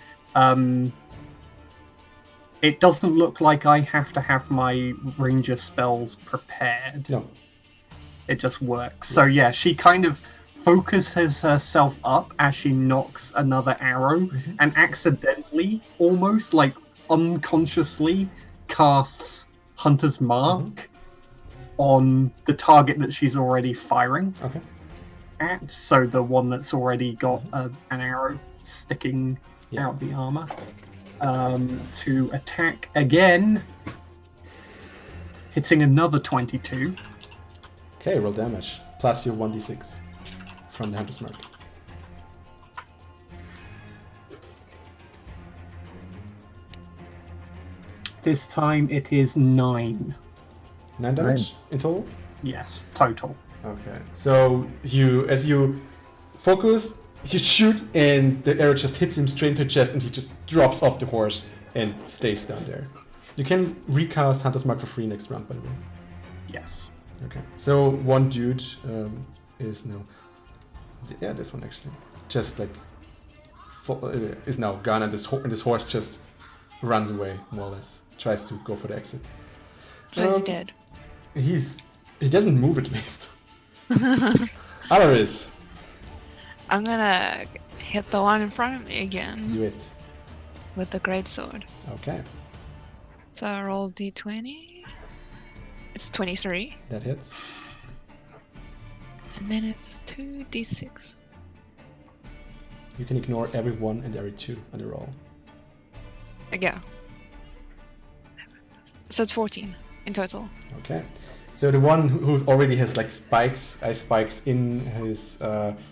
[SPEAKER 2] It doesn't look like I have to have my ranger spells prepared.
[SPEAKER 1] No.
[SPEAKER 2] It just works. So yeah, she kind of focuses herself up as she knocks another arrow and accidentally, almost like unconsciously, casts Hunter's Mark on the target that she's already firing.
[SPEAKER 1] Okay.
[SPEAKER 2] at. So the one that's already got an arrow sticking
[SPEAKER 1] Yeah.
[SPEAKER 2] out the armor. To attack again. Hitting another 22.
[SPEAKER 1] Okay, roll damage. Plus your 1d6 from the Hunter's Mark.
[SPEAKER 2] This time it is 9.
[SPEAKER 1] 9 damage in total?
[SPEAKER 2] Yes, total.
[SPEAKER 1] Okay. So as you focus, you shoot, and the arrow just hits him straight into the chest, and he just drops off the horse and stays down there. You can recast Hunter's Mark for free next round, by the way.
[SPEAKER 2] Yes.
[SPEAKER 1] Okay. So one dude is now... Yeah, this one actually. Just like... is now gone, and this horse just runs away, more or less. Tries to go for the exit.
[SPEAKER 5] So is he dead?
[SPEAKER 1] He doesn't move, at least. Alaris,
[SPEAKER 5] I'm gonna hit the one in front of me again
[SPEAKER 1] do it.
[SPEAKER 5] with the great sword.
[SPEAKER 1] Okay,
[SPEAKER 5] So I roll d20. It's 23,
[SPEAKER 1] that hits.
[SPEAKER 5] and then it's 2d6.
[SPEAKER 1] You can ignore every 1 and every 2 on the roll.
[SPEAKER 5] Yeah. So it's 14 in total.
[SPEAKER 1] Okay. So the one who already has like ice spikes in his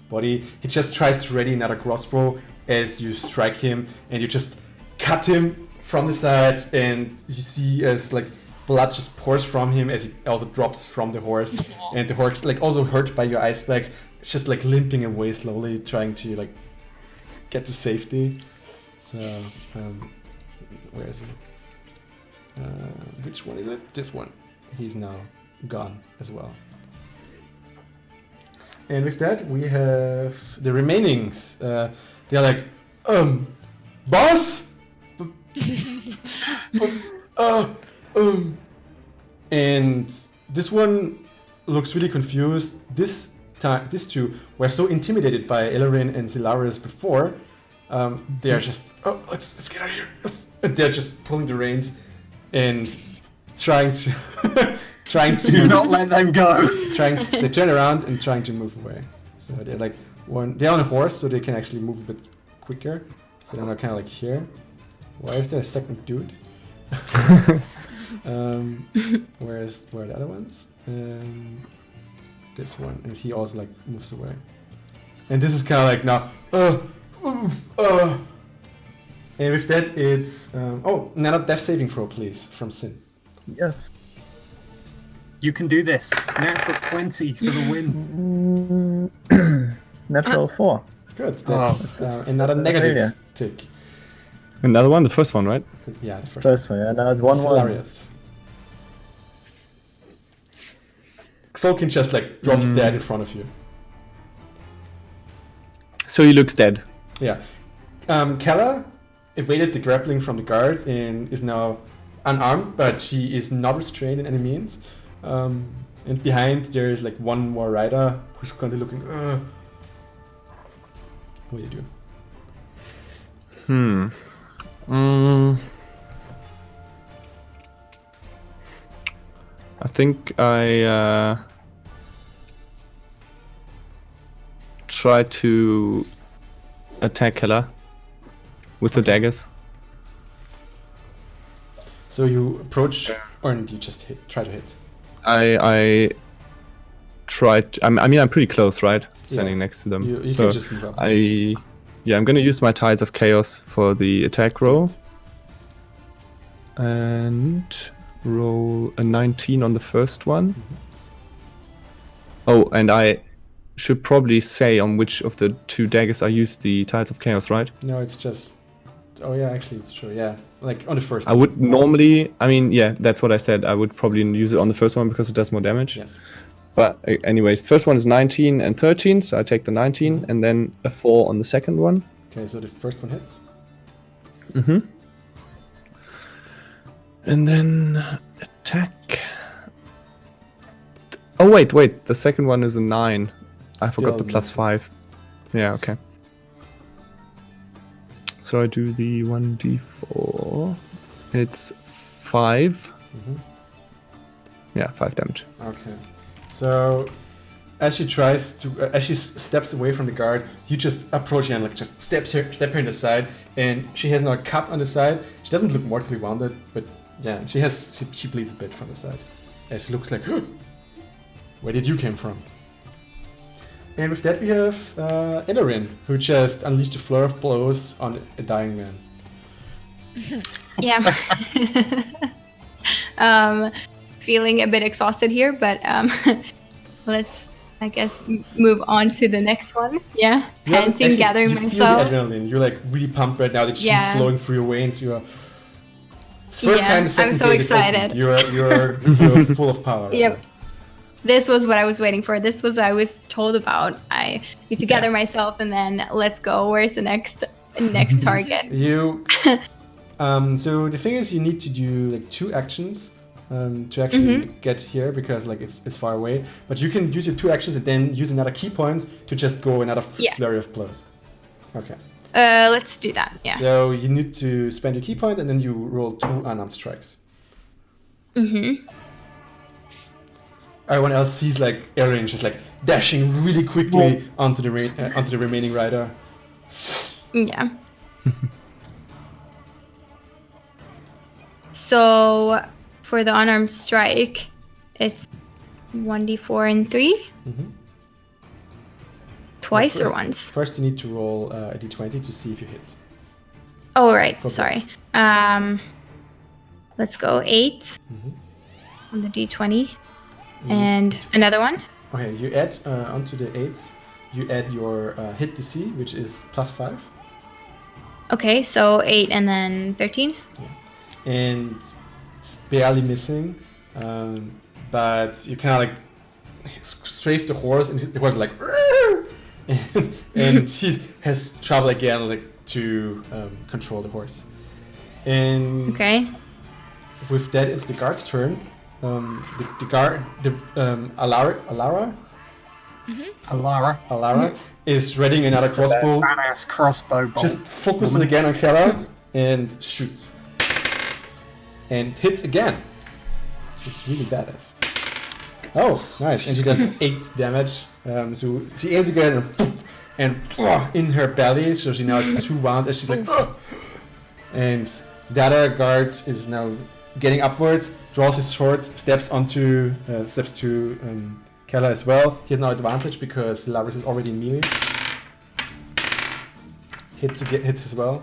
[SPEAKER 1] body, he just tries to ready another crossbow as you strike him, and you just cut him from the side, and you see as like blood just pours from him as he also drops from the horse, and the horse like also hurt by your ice spikes. It's just like limping away slowly, trying to like get to safety. So where is he? Which one is it? This one. He's now gone as well. And with that, we have the remainings. They're like, boss? And this one looks really confused. These two were so intimidated by Ellerin and Zelaris before. They're just, let's get out of here. And they're just pulling the reins and trying to
[SPEAKER 2] Do not let them go.
[SPEAKER 1] they turn around and trying to move away. So they're like they're on a horse, so they can actually move a bit quicker. So they're not kind of like here. Why is there a second dude? Where are the other ones? This one, and he also like moves away. And this is kind of like now. And with that, it's another death saving throw, please, from Sin.
[SPEAKER 4] Yes.
[SPEAKER 2] You can do this. Natural 20 for the win.
[SPEAKER 4] Natural 4.
[SPEAKER 1] Good. That's another negative
[SPEAKER 4] failure.
[SPEAKER 1] tick.
[SPEAKER 3] Another one, the first one, right?
[SPEAKER 1] Yeah, the
[SPEAKER 4] First one, yeah. Now it's 1-1.
[SPEAKER 1] Hilarious. Xolkin just like drops dead in front of you.
[SPEAKER 3] So he looks dead.
[SPEAKER 1] Yeah. Kella evaded the grappling from the guard and is now unarmed, but she is not restrained in any means. And behind there is like one more rider who's kind of looking. What do you do?
[SPEAKER 3] I think I try to attack Kella with the daggers.
[SPEAKER 1] So you approach, or you just try to hit?
[SPEAKER 3] I tried. I mean, I'm pretty close, right? Standing next to them.
[SPEAKER 1] You
[SPEAKER 3] so
[SPEAKER 1] can just move up.
[SPEAKER 3] I'm gonna use my Tides of Chaos for the attack roll. And roll a 19 on the first one. Oh, and I should probably say on which of the two daggers I use the Tides of Chaos, right?
[SPEAKER 1] No, it's just... Oh yeah, actually it's true, yeah. Like on the first
[SPEAKER 3] I would normally... I mean, yeah, that's what I said. I would probably use it on the first one because it does more damage.
[SPEAKER 1] Yes.
[SPEAKER 3] But anyways, the first one is 19 and 13, so I take the 19, and then a 4 on the second one.
[SPEAKER 1] Okay, so the first one hits.
[SPEAKER 3] And then attack. Oh wait, the second one is a 9. I forgot the
[SPEAKER 1] Still
[SPEAKER 3] plus
[SPEAKER 1] misses.
[SPEAKER 3] 5. Yeah, okay. So I do the 1d4. It's 5. Yeah, 5 damage.
[SPEAKER 1] Okay. So as she tries to, as she steps away from the guard, you just approach her and like just step her in the side, and she has now a cut on the side. She doesn't look mortally wounded, but yeah, she bleeds a bit from the side. As she looks like, where did you came from? And with that we have Elorin, who just unleashed a flurry of blows on a dying man.
[SPEAKER 6] Yeah. Feeling a bit exhausted here, but let's, I guess, move on to the next one. Yeah. Panting, gathering
[SPEAKER 1] you
[SPEAKER 6] myself.
[SPEAKER 1] Feel the adrenaline. You're like really pumped right now. The chi's
[SPEAKER 6] Yeah.
[SPEAKER 1] flowing through your veins. You're first time the second
[SPEAKER 6] I'm so
[SPEAKER 1] gate is open.
[SPEAKER 6] excited.
[SPEAKER 1] You're full of power. Right
[SPEAKER 6] Yep.
[SPEAKER 1] now.
[SPEAKER 6] This was what I was waiting for. This was what I was told about. I need to gather myself and then let's go. Where's the next target?
[SPEAKER 1] You. So the thing is, you need to do like 2 actions to actually get here because like it's far away. But you can use your 2 actions and then use another key point to just go another flurry of blows. Okay.
[SPEAKER 6] Let's do that. Yeah.
[SPEAKER 1] So you need to spend your key point and then you roll 2 unarmed strikes. Everyone else sees like Erin just like dashing really quickly onto the remaining rider.
[SPEAKER 6] Yeah. So for the unarmed strike, it's 1d4 and 3. Twice or once?
[SPEAKER 1] First, you need to roll a d20 to see if you hit.
[SPEAKER 6] Oh right, sorry. Let's go 8 on the d20, and another one.
[SPEAKER 1] Okay, you add onto the 8s. You add your hit DC, which is +5.
[SPEAKER 6] Okay, so 8 and then 13.
[SPEAKER 1] And it's barely missing, but you kind of like strafe the horse, and the horse is like, and he has trouble again, like to control the horse. And with that, it's the guard's turn. Alara is readying another crossbow.
[SPEAKER 2] Badass crossbow bolt.
[SPEAKER 1] Just focuses again on Keller and shoots. And hits again. It's really badass. Oh, nice. And she does 8 damage. So she aims again and in her belly. So she now has 2 wounds as she's like, and the other guard is now getting upwards, draws his sword, steps to Keller as well. He has now advantage because Laris is already in melee. Hits as well.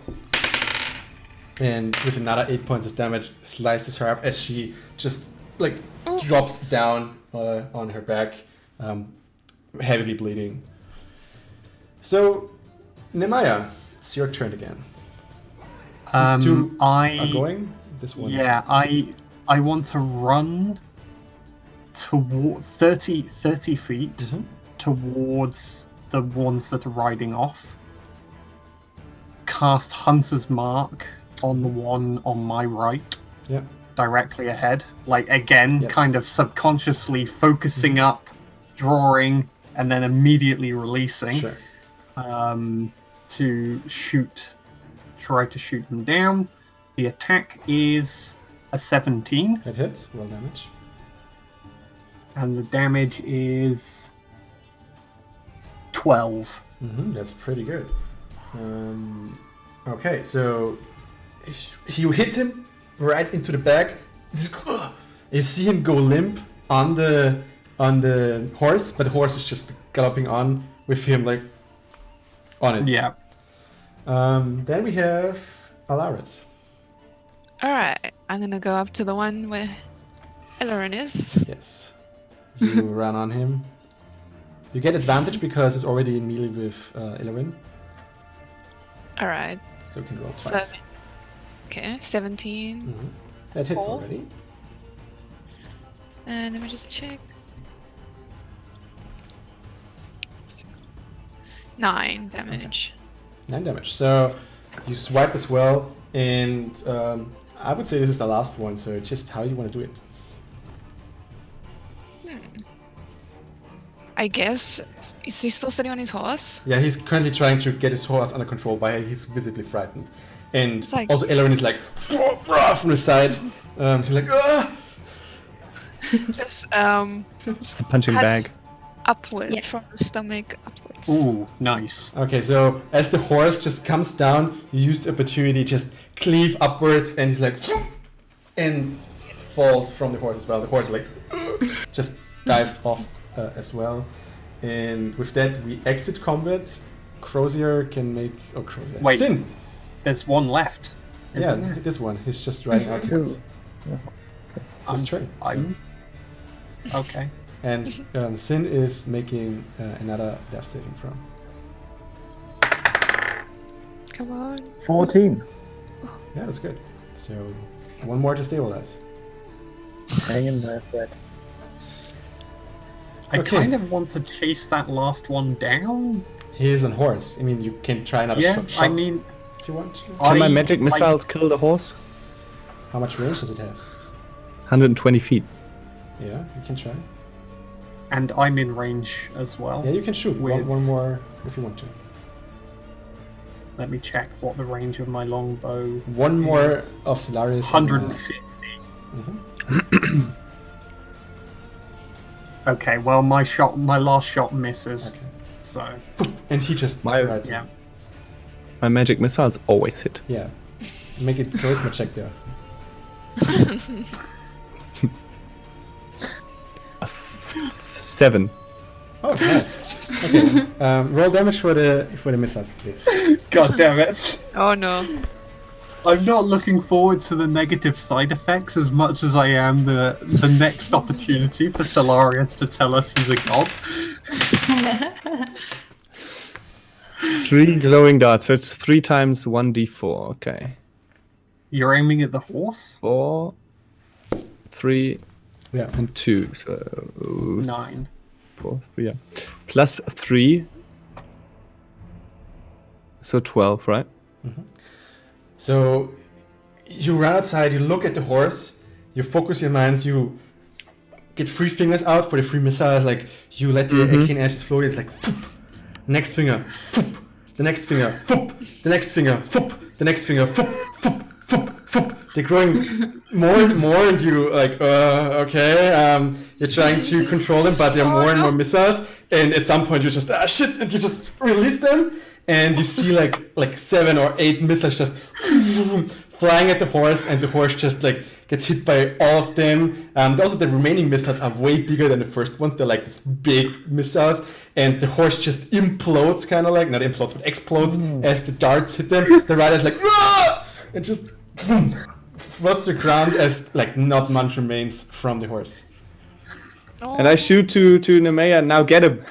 [SPEAKER 1] And with another 8 points of damage, slices her up as she just like drops down on her back, heavily bleeding. So, Nemaya, it's your turn again. These 2 are going. This one.
[SPEAKER 2] Yeah, I want to run toward 30 feet towards the ones that are riding off. Cast Hunter's Mark on the one on my right.
[SPEAKER 1] Yeah.
[SPEAKER 2] Directly ahead. Like again, kind of subconsciously focusing up, drawing, and then immediately releasing.
[SPEAKER 1] Sure.
[SPEAKER 2] To try to shoot them down. The attack is a 17.
[SPEAKER 1] It hits. Roll damage.
[SPEAKER 2] And the damage is 12.
[SPEAKER 1] That's pretty good. Okay, so you hit him right into the back. You see him go limp on the horse, but the horse is just galloping on with him like on it.
[SPEAKER 2] Yeah.
[SPEAKER 1] Then we have Alaris.
[SPEAKER 5] Alright, I'm gonna go up to the one where Elorin is.
[SPEAKER 1] Yes. So you run on him. You get advantage because it's already in melee with Elorin.
[SPEAKER 5] Alright.
[SPEAKER 1] So you can roll twice.
[SPEAKER 5] Okay, 17.
[SPEAKER 1] That hits
[SPEAKER 5] 4.
[SPEAKER 1] already.
[SPEAKER 5] And let me just check. 9 damage.
[SPEAKER 1] 9 damage. So you swipe as well, and I would say this is the last one, so just how you want to do it.
[SPEAKER 5] I guess, is he still sitting on his horse?
[SPEAKER 1] Yeah, he's currently trying to get his horse under control, but he's visibly frightened. And
[SPEAKER 5] like...
[SPEAKER 1] also Elorin is like, from the side. She's like, ah!
[SPEAKER 5] Just
[SPEAKER 3] Just a punching bag.
[SPEAKER 5] upwards,
[SPEAKER 6] Yeah.
[SPEAKER 5] from the stomach upwards.
[SPEAKER 2] Ooh, nice.
[SPEAKER 1] Okay, so as the horse just comes down, you use the opportunity, just cleave upwards, and he's like, and falls from the horse as well. The horse like just dives off as well. And with that, we exit combat. Crozier can make. Oh, Crozier.
[SPEAKER 2] Wait.
[SPEAKER 1] Sin!
[SPEAKER 2] There's one left.
[SPEAKER 1] Yeah,
[SPEAKER 2] isn't there?
[SPEAKER 1] this one. He's just riding out towards. It's his turn.
[SPEAKER 2] Okay.
[SPEAKER 1] And Sin is making another death saving throw.
[SPEAKER 5] Come on.
[SPEAKER 4] 14.
[SPEAKER 1] Yeah, that's good. So, one more to stabilize.
[SPEAKER 4] Hang in there, Fred.
[SPEAKER 2] I
[SPEAKER 1] Okay.
[SPEAKER 2] kind of want to chase that last one down.
[SPEAKER 1] He is on horse. I mean, you can try another
[SPEAKER 2] Yeah,
[SPEAKER 1] shot
[SPEAKER 2] I mean,
[SPEAKER 1] if you want to.
[SPEAKER 3] Can my
[SPEAKER 2] I-
[SPEAKER 3] magic
[SPEAKER 2] I-
[SPEAKER 3] missiles kill the horse?
[SPEAKER 1] How much range does it have?
[SPEAKER 3] 120 feet.
[SPEAKER 1] Yeah, you can try.
[SPEAKER 2] And I'm in range as well.
[SPEAKER 1] Yeah, you can shoot
[SPEAKER 2] With-
[SPEAKER 1] one more if you want to.
[SPEAKER 2] Let me check what the range of my longbow.
[SPEAKER 1] One more
[SPEAKER 2] is.
[SPEAKER 1] of Solaris.
[SPEAKER 2] 150.
[SPEAKER 1] Mhm.
[SPEAKER 2] Okay, well my last shot misses.
[SPEAKER 1] Okay.
[SPEAKER 2] So
[SPEAKER 1] And he just
[SPEAKER 3] My-
[SPEAKER 1] rides it.
[SPEAKER 2] yeah.
[SPEAKER 3] My magic missiles always hit.
[SPEAKER 1] Yeah. Make it charisma check there.
[SPEAKER 3] 7.
[SPEAKER 1] Oh, nice. Okay. Roll damage for the missiles, please.
[SPEAKER 2] God damn it.
[SPEAKER 5] Oh no.
[SPEAKER 2] I'm not looking forward to the negative side effects as much as I am the next opportunity for Solarius to tell us he's a god.
[SPEAKER 3] 3 glowing darts, so it's 3 times 1d4. Okay.
[SPEAKER 2] You're aiming at the horse?
[SPEAKER 3] 4, 3,
[SPEAKER 1] Yeah.
[SPEAKER 3] and 2. So
[SPEAKER 2] 9.
[SPEAKER 3] 4, 3, yeah. Plus 3. So 12, right?
[SPEAKER 1] So you run outside, you look at the horse, you focus your minds, you get 3 fingers out for the 3 missiles, like you let the arcane edges float, it's like foop, next finger, foop, the next finger, foop, the next finger, foop, the next finger, foop, foop, foop, foop. They're growing more and more, and you like, okay, you're trying to control them, but there are more and more missiles, and at some point you just, shit, and you just release them, and you see like 7 or 8 missiles just flying at the horse, and the horse just like gets hit by all of them. Also, the remaining missiles are way bigger than the first ones. They're like this big missiles, and the horse just implodes, kind of like, not implodes, but explodes as the darts hit them. The rider's like, "Ah!" and just boom, falls to the ground as like not much remains from the horse.
[SPEAKER 3] And I shoot to Nemea, now get him.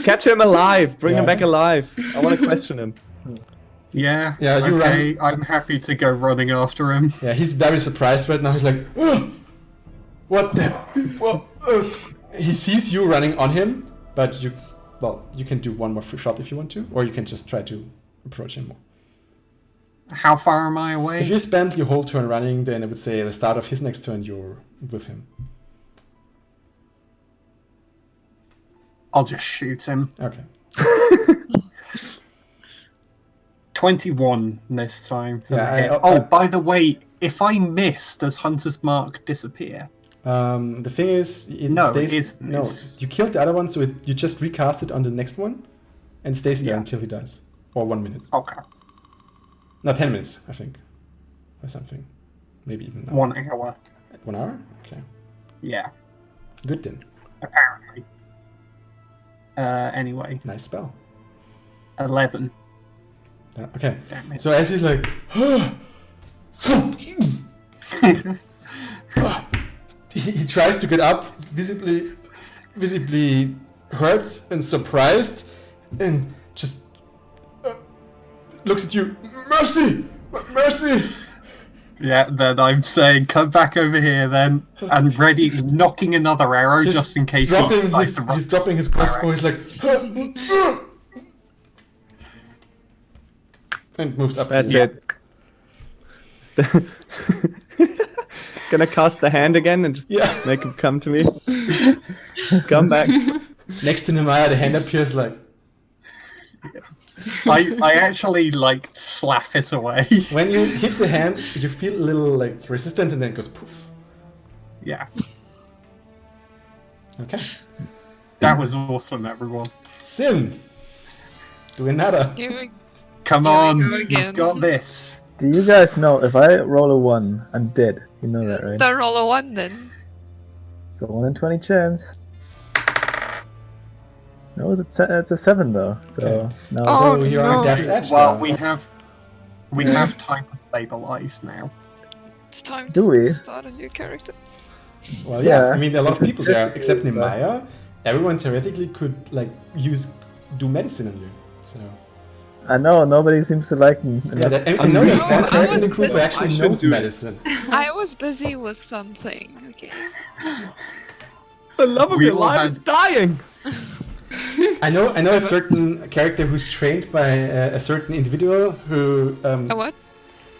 [SPEAKER 3] Catch him alive, bring him
[SPEAKER 1] Yeah.
[SPEAKER 3] back alive. I want to question him.
[SPEAKER 2] Yeah,
[SPEAKER 1] Yeah, you
[SPEAKER 2] okay, I'm happy to go running after him.
[SPEAKER 1] Yeah, he's very surprised right now. He's like, "Ugh! What the? What? He sees you running on him, but you can do one more free shot if you want to, or you can just try to approach him more.
[SPEAKER 2] How far am I away?
[SPEAKER 1] If you spend your whole turn running, then I would say at the start of his next turn, you're with him.
[SPEAKER 2] I'll just shoot him.
[SPEAKER 1] Okay.
[SPEAKER 2] 21 this time for
[SPEAKER 1] Yeah,
[SPEAKER 2] the hit.
[SPEAKER 1] I-
[SPEAKER 2] By the way, if I miss, does Hunter's Mark disappear?
[SPEAKER 1] The thing is, it
[SPEAKER 2] No,
[SPEAKER 1] stays.
[SPEAKER 2] it's-
[SPEAKER 1] You killed the other one, so you just recast it on the next one, and stays there
[SPEAKER 2] Yeah.
[SPEAKER 1] until he dies, or 1 minute.
[SPEAKER 2] Okay.
[SPEAKER 1] No, 10 minutes, I think, or something. Maybe even now.
[SPEAKER 2] 1 hour.
[SPEAKER 1] 1 hour. Okay.
[SPEAKER 2] Yeah,
[SPEAKER 1] Good then.
[SPEAKER 2] apparently. Anyway,
[SPEAKER 1] Nice spell.
[SPEAKER 2] 11.
[SPEAKER 1] Okay.
[SPEAKER 2] Damn it.
[SPEAKER 1] So as he's like, he tries to get up, visibly hurt and surprised, and just looks at you. Mercy, mercy.
[SPEAKER 2] Yeah, then I'm saying, come back over here then, and ready, knocking another arrow
[SPEAKER 1] He's
[SPEAKER 2] just in case
[SPEAKER 1] dropping
[SPEAKER 2] he tries to run.
[SPEAKER 1] he's dropping his crossbow. He's like, and moves up.
[SPEAKER 3] That's
[SPEAKER 1] to you.
[SPEAKER 3] it. Gonna cast the hand again and just
[SPEAKER 1] Yeah.
[SPEAKER 3] make him come to me. Come back.
[SPEAKER 1] Next to Nemaya, the hand appears like.
[SPEAKER 2] I actually, like, slap it away.
[SPEAKER 1] When you hit the hand, you feel a little like resistance, and then it goes poof.
[SPEAKER 2] Yeah.
[SPEAKER 1] Okay.
[SPEAKER 2] That was awesome, everyone.
[SPEAKER 1] Sin, do another.
[SPEAKER 5] Here we
[SPEAKER 2] Come
[SPEAKER 5] Here we
[SPEAKER 2] on,
[SPEAKER 5] go again.
[SPEAKER 2] you've got this.
[SPEAKER 4] Do you guys know if I roll a 1, I'm dead? You know that, right?
[SPEAKER 5] the roll a 1 then.
[SPEAKER 4] It's a 1 in 20 chance. No, it's a 7 though. So
[SPEAKER 1] Okay.
[SPEAKER 4] now
[SPEAKER 5] Oh,
[SPEAKER 1] So you're
[SPEAKER 5] no.
[SPEAKER 1] on Death's Edge.
[SPEAKER 2] Well,
[SPEAKER 1] now.
[SPEAKER 2] we have time to stabilize now.
[SPEAKER 5] It's time
[SPEAKER 4] Do we?
[SPEAKER 5] to start a new character.
[SPEAKER 1] Well, yeah.
[SPEAKER 4] Yeah.
[SPEAKER 1] I mean, there are a lot of people there, except
[SPEAKER 4] But-
[SPEAKER 1] Nemaya. Everyone theoretically could like do medicine on you. So
[SPEAKER 4] I know nobody seems to like me.
[SPEAKER 1] yeah, I know there's one
[SPEAKER 5] No, I
[SPEAKER 1] character in the
[SPEAKER 5] was
[SPEAKER 1] group who
[SPEAKER 5] busy.
[SPEAKER 1] actually
[SPEAKER 3] I should
[SPEAKER 1] knows
[SPEAKER 3] do it.
[SPEAKER 1] medicine.
[SPEAKER 5] I was busy with something. Okay.
[SPEAKER 3] The love of
[SPEAKER 2] We
[SPEAKER 3] your
[SPEAKER 2] all
[SPEAKER 3] life
[SPEAKER 2] had-
[SPEAKER 3] is dying.
[SPEAKER 1] I know a certain character who's trained by a certain individual who
[SPEAKER 5] A what?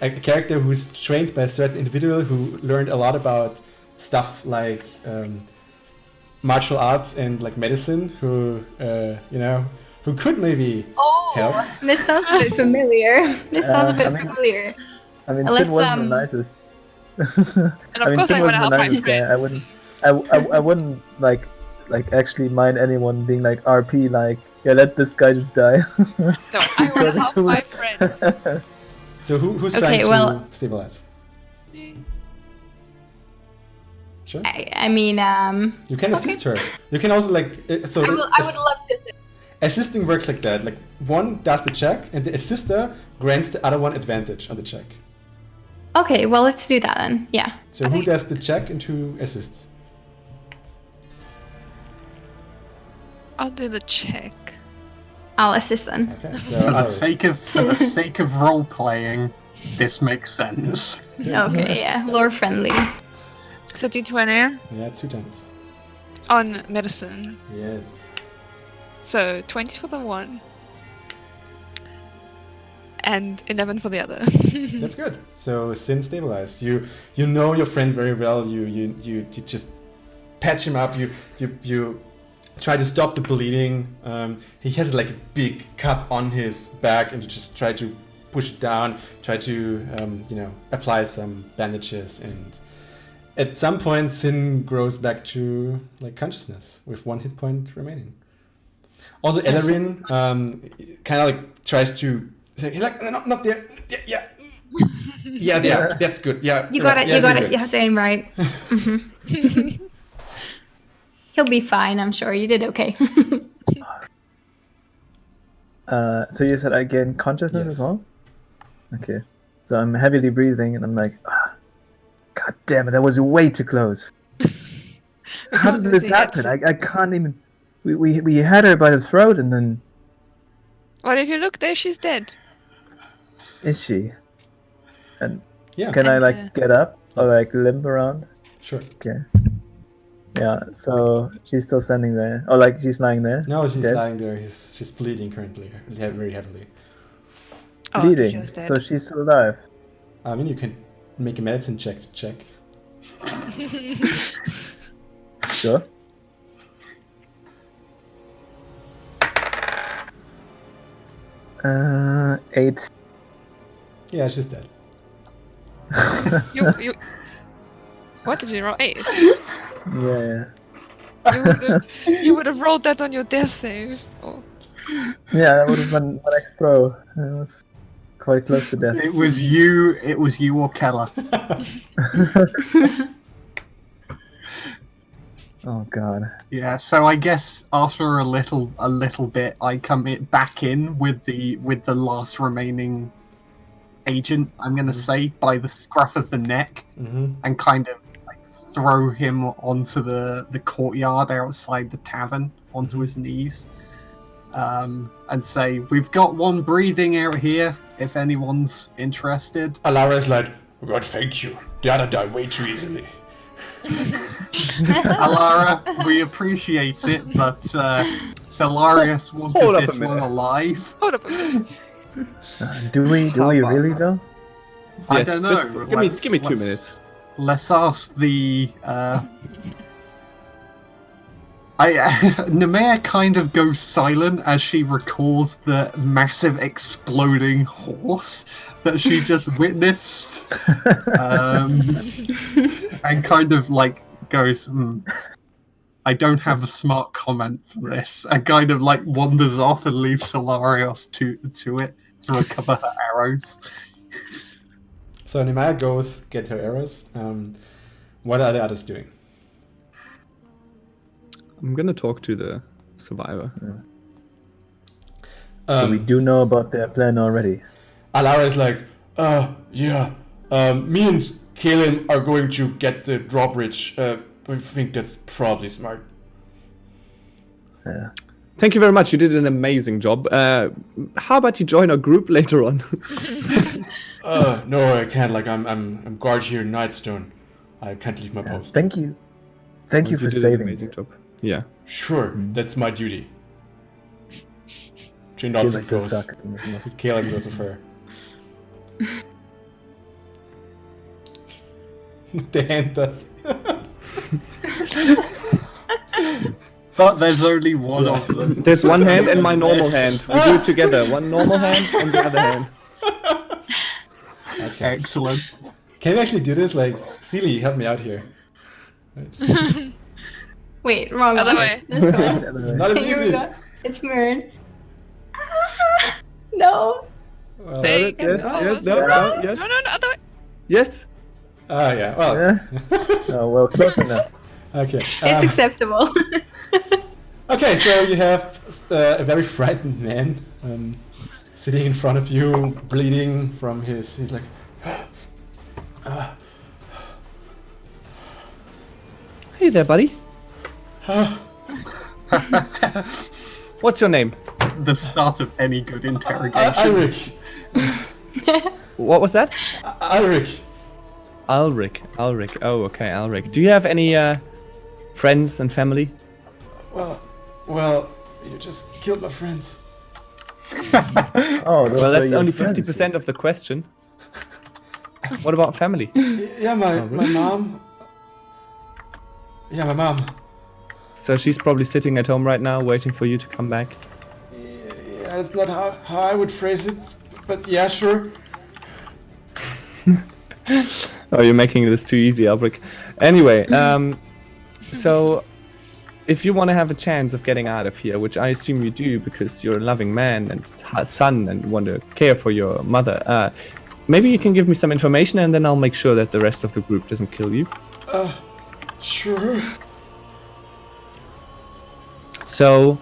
[SPEAKER 1] a character who's trained by a certain individual who learned a lot about stuff like martial arts and like medicine. Who who could maybe help.
[SPEAKER 6] This sounds a bit familiar. This sounds a bit
[SPEAKER 4] I mean-
[SPEAKER 6] familiar.
[SPEAKER 4] I mean,
[SPEAKER 6] Let's,
[SPEAKER 4] Sid wasn't the nicest.
[SPEAKER 5] And of course
[SPEAKER 4] Sid
[SPEAKER 5] I want to
[SPEAKER 4] wasn't
[SPEAKER 5] help
[SPEAKER 4] the
[SPEAKER 5] my
[SPEAKER 4] nicest guy.
[SPEAKER 5] friend.
[SPEAKER 4] I wouldn't like actually mind anyone being like RP, like, yeah, let this guy just die.
[SPEAKER 5] No, I want to help
[SPEAKER 4] Too
[SPEAKER 5] my
[SPEAKER 4] late.
[SPEAKER 5] friend.
[SPEAKER 1] So who's
[SPEAKER 6] Okay,
[SPEAKER 1] trying to
[SPEAKER 6] well-
[SPEAKER 1] stabilize? Sure.
[SPEAKER 6] I mean,
[SPEAKER 1] You can assist her. You can also like so.
[SPEAKER 6] I would love to.
[SPEAKER 1] Assisting works like that. Like one does the check, and the assister grants the other one advantage on the check.
[SPEAKER 6] Okay, well, let's do that then. Yeah.
[SPEAKER 1] So who does the check and who assists?
[SPEAKER 5] I'll do the check.
[SPEAKER 6] I'll assist then.
[SPEAKER 1] Okay.
[SPEAKER 2] For
[SPEAKER 1] So
[SPEAKER 2] the
[SPEAKER 1] Iris.
[SPEAKER 2] for the sake of role playing, this makes sense.
[SPEAKER 6] Okay, yeah. Lore friendly.
[SPEAKER 5] So D20
[SPEAKER 1] Yeah, 2 times.
[SPEAKER 5] on medicine.
[SPEAKER 1] Yes.
[SPEAKER 5] So 20 for the one. And 11 for the other.
[SPEAKER 1] That's good. So Sin stabilized. You know your friend very well. You just patch him up. You try to stop the bleeding. He has like a big cut on his back, and you just try to push it down. Try to apply some bandages, and at some point Sin grows back to like consciousness with 1 hit point remaining. Also, Ellerin kind of like tries to say, like, no, not there. Yeah. Yeah, there. That's good. Yeah.
[SPEAKER 6] You got it.
[SPEAKER 1] Yeah,
[SPEAKER 6] You got
[SPEAKER 1] do
[SPEAKER 6] it. You have to aim right. Mhm. He'll be fine, I'm sure. You did okay.
[SPEAKER 4] So you said I gain consciousness
[SPEAKER 1] Yes.
[SPEAKER 4] as well? Okay. So I'm heavily breathing, and I'm like, God damn it, that was way too close. How did this happen? I can't even. We had her by the throat, and then
[SPEAKER 5] What if you look there? She's dead.
[SPEAKER 4] is she? And
[SPEAKER 1] Yeah.
[SPEAKER 4] can I
[SPEAKER 5] And,
[SPEAKER 4] like get up or like limp around?
[SPEAKER 1] Sure.
[SPEAKER 4] Okay. Yeah. So she's still standing there, or like she's lying there.
[SPEAKER 1] No, she's
[SPEAKER 4] Dead?
[SPEAKER 1] lying there. She's bleeding currently, very heavily.
[SPEAKER 5] Oh,
[SPEAKER 4] bleeding.
[SPEAKER 5] she was dead.
[SPEAKER 4] So she's still alive.
[SPEAKER 1] I mean, you can make a medicine check to check.
[SPEAKER 4] Sure. Eight.
[SPEAKER 1] Yeah, she's dead.
[SPEAKER 5] you. What did you roll? 8.
[SPEAKER 4] Yeah.
[SPEAKER 5] You would have rolled that on your death save. Oh.
[SPEAKER 4] Yeah, that would have been my next throw. It was quite close to death.
[SPEAKER 2] It was you or Keller.
[SPEAKER 4] Oh god.
[SPEAKER 2] Yeah, so I guess after a little bit, I come back in with the last remaining agent. I'm gonna say by the scruff of the neck,
[SPEAKER 1] Mm-hmm.
[SPEAKER 2] and kind of like throw him onto the courtyard outside the tavern, onto his knees, and say, "We've got one breathing out here. If anyone's interested."
[SPEAKER 1] Alara's like, God, thank you. The other died way too easily.
[SPEAKER 2] Alara, we appreciate it, but Solarius
[SPEAKER 3] Hold
[SPEAKER 2] wanted
[SPEAKER 3] up a
[SPEAKER 2] this one
[SPEAKER 3] minute.
[SPEAKER 2] alive.
[SPEAKER 5] Hold up a minute.
[SPEAKER 4] Do we really though?
[SPEAKER 2] I
[SPEAKER 3] Yes,
[SPEAKER 2] don't know.
[SPEAKER 3] just give me 2 minutes.
[SPEAKER 2] Let's ask the. Nemea kind of goes silent as she recalls the massive exploding horse that she just witnessed, and kind of like goes, I don't have a smart comment for this. And kind of like wanders off and leaves Hilarios to it to recover her arrows.
[SPEAKER 1] So Nemaya goes get her arrows. What are the others doing?
[SPEAKER 3] I'm gonna talk to the survivor.
[SPEAKER 4] So we do know about their plan already.
[SPEAKER 1] Alara is like, yeah, me and Kaelin are going to get the drawbridge. We think that's probably smart.
[SPEAKER 4] Yeah.
[SPEAKER 3] Thank you very much. You did an amazing job. How about you join our group later on?
[SPEAKER 1] No, I can't. Like, I'm guard here in Nightstone. I can't leave my post.
[SPEAKER 4] Thank you. Thank you for
[SPEAKER 3] did an
[SPEAKER 4] saving
[SPEAKER 3] amazing
[SPEAKER 4] me.
[SPEAKER 3] job. Yeah.
[SPEAKER 1] Sure, that's my duty. Jane
[SPEAKER 4] Feel
[SPEAKER 1] Dodson
[SPEAKER 4] like you
[SPEAKER 1] goes.
[SPEAKER 4] suck at this.
[SPEAKER 1] Kaelin goes with her. The hand does.
[SPEAKER 2] But there's only one of them.
[SPEAKER 3] There's one hand and my normal hand. We do it together. One normal hand and the other hand.
[SPEAKER 1] Okay.
[SPEAKER 2] Excellent.
[SPEAKER 1] Can we actually do this? Like, Seely, help me out here. Right.
[SPEAKER 6] Wait, wrong
[SPEAKER 5] Other
[SPEAKER 6] one.
[SPEAKER 5] way.
[SPEAKER 6] This one.
[SPEAKER 1] It's not as
[SPEAKER 6] Here we
[SPEAKER 1] easy.
[SPEAKER 6] go. It's mirrored. No.
[SPEAKER 1] Well,
[SPEAKER 5] There you
[SPEAKER 3] Yes,
[SPEAKER 5] go.
[SPEAKER 3] yes, no, yes.
[SPEAKER 5] No, other way.
[SPEAKER 3] Yes.
[SPEAKER 1] yeah. Well.
[SPEAKER 4] Yeah? Oh, well, close enough.
[SPEAKER 1] Okay.
[SPEAKER 6] It's acceptable.
[SPEAKER 1] Okay, so you have a very frightened man sitting in front of you, bleeding from his. He's like.
[SPEAKER 3] Hey there, buddy. What's your name?
[SPEAKER 2] The start of any good interrogation.
[SPEAKER 1] Ulrich.
[SPEAKER 3] What was that?
[SPEAKER 1] Ulrich.
[SPEAKER 3] Ulrich. Oh, okay, Ulrich. Do you have any friends and family?
[SPEAKER 1] Well, you just killed my friends.
[SPEAKER 4] Oh, those
[SPEAKER 3] Well,
[SPEAKER 4] are
[SPEAKER 3] that's
[SPEAKER 4] your
[SPEAKER 3] only
[SPEAKER 4] friends.
[SPEAKER 3] 50% of the question. What about family?
[SPEAKER 1] Yeah, my mom. Yeah, my mom.
[SPEAKER 3] So she's probably sitting at home right now, waiting for you to come back.
[SPEAKER 1] Yeah, that's not how I would phrase it, but yeah, sure.
[SPEAKER 3] Oh, you're making this too easy, Ulrich. Anyway, so if you want to have a chance of getting out of here, which I assume you do because you're a loving man and son and want to care for your mother, maybe you can give me some information and then I'll make sure that the rest of the group doesn't kill you.
[SPEAKER 1] Sure.
[SPEAKER 3] So,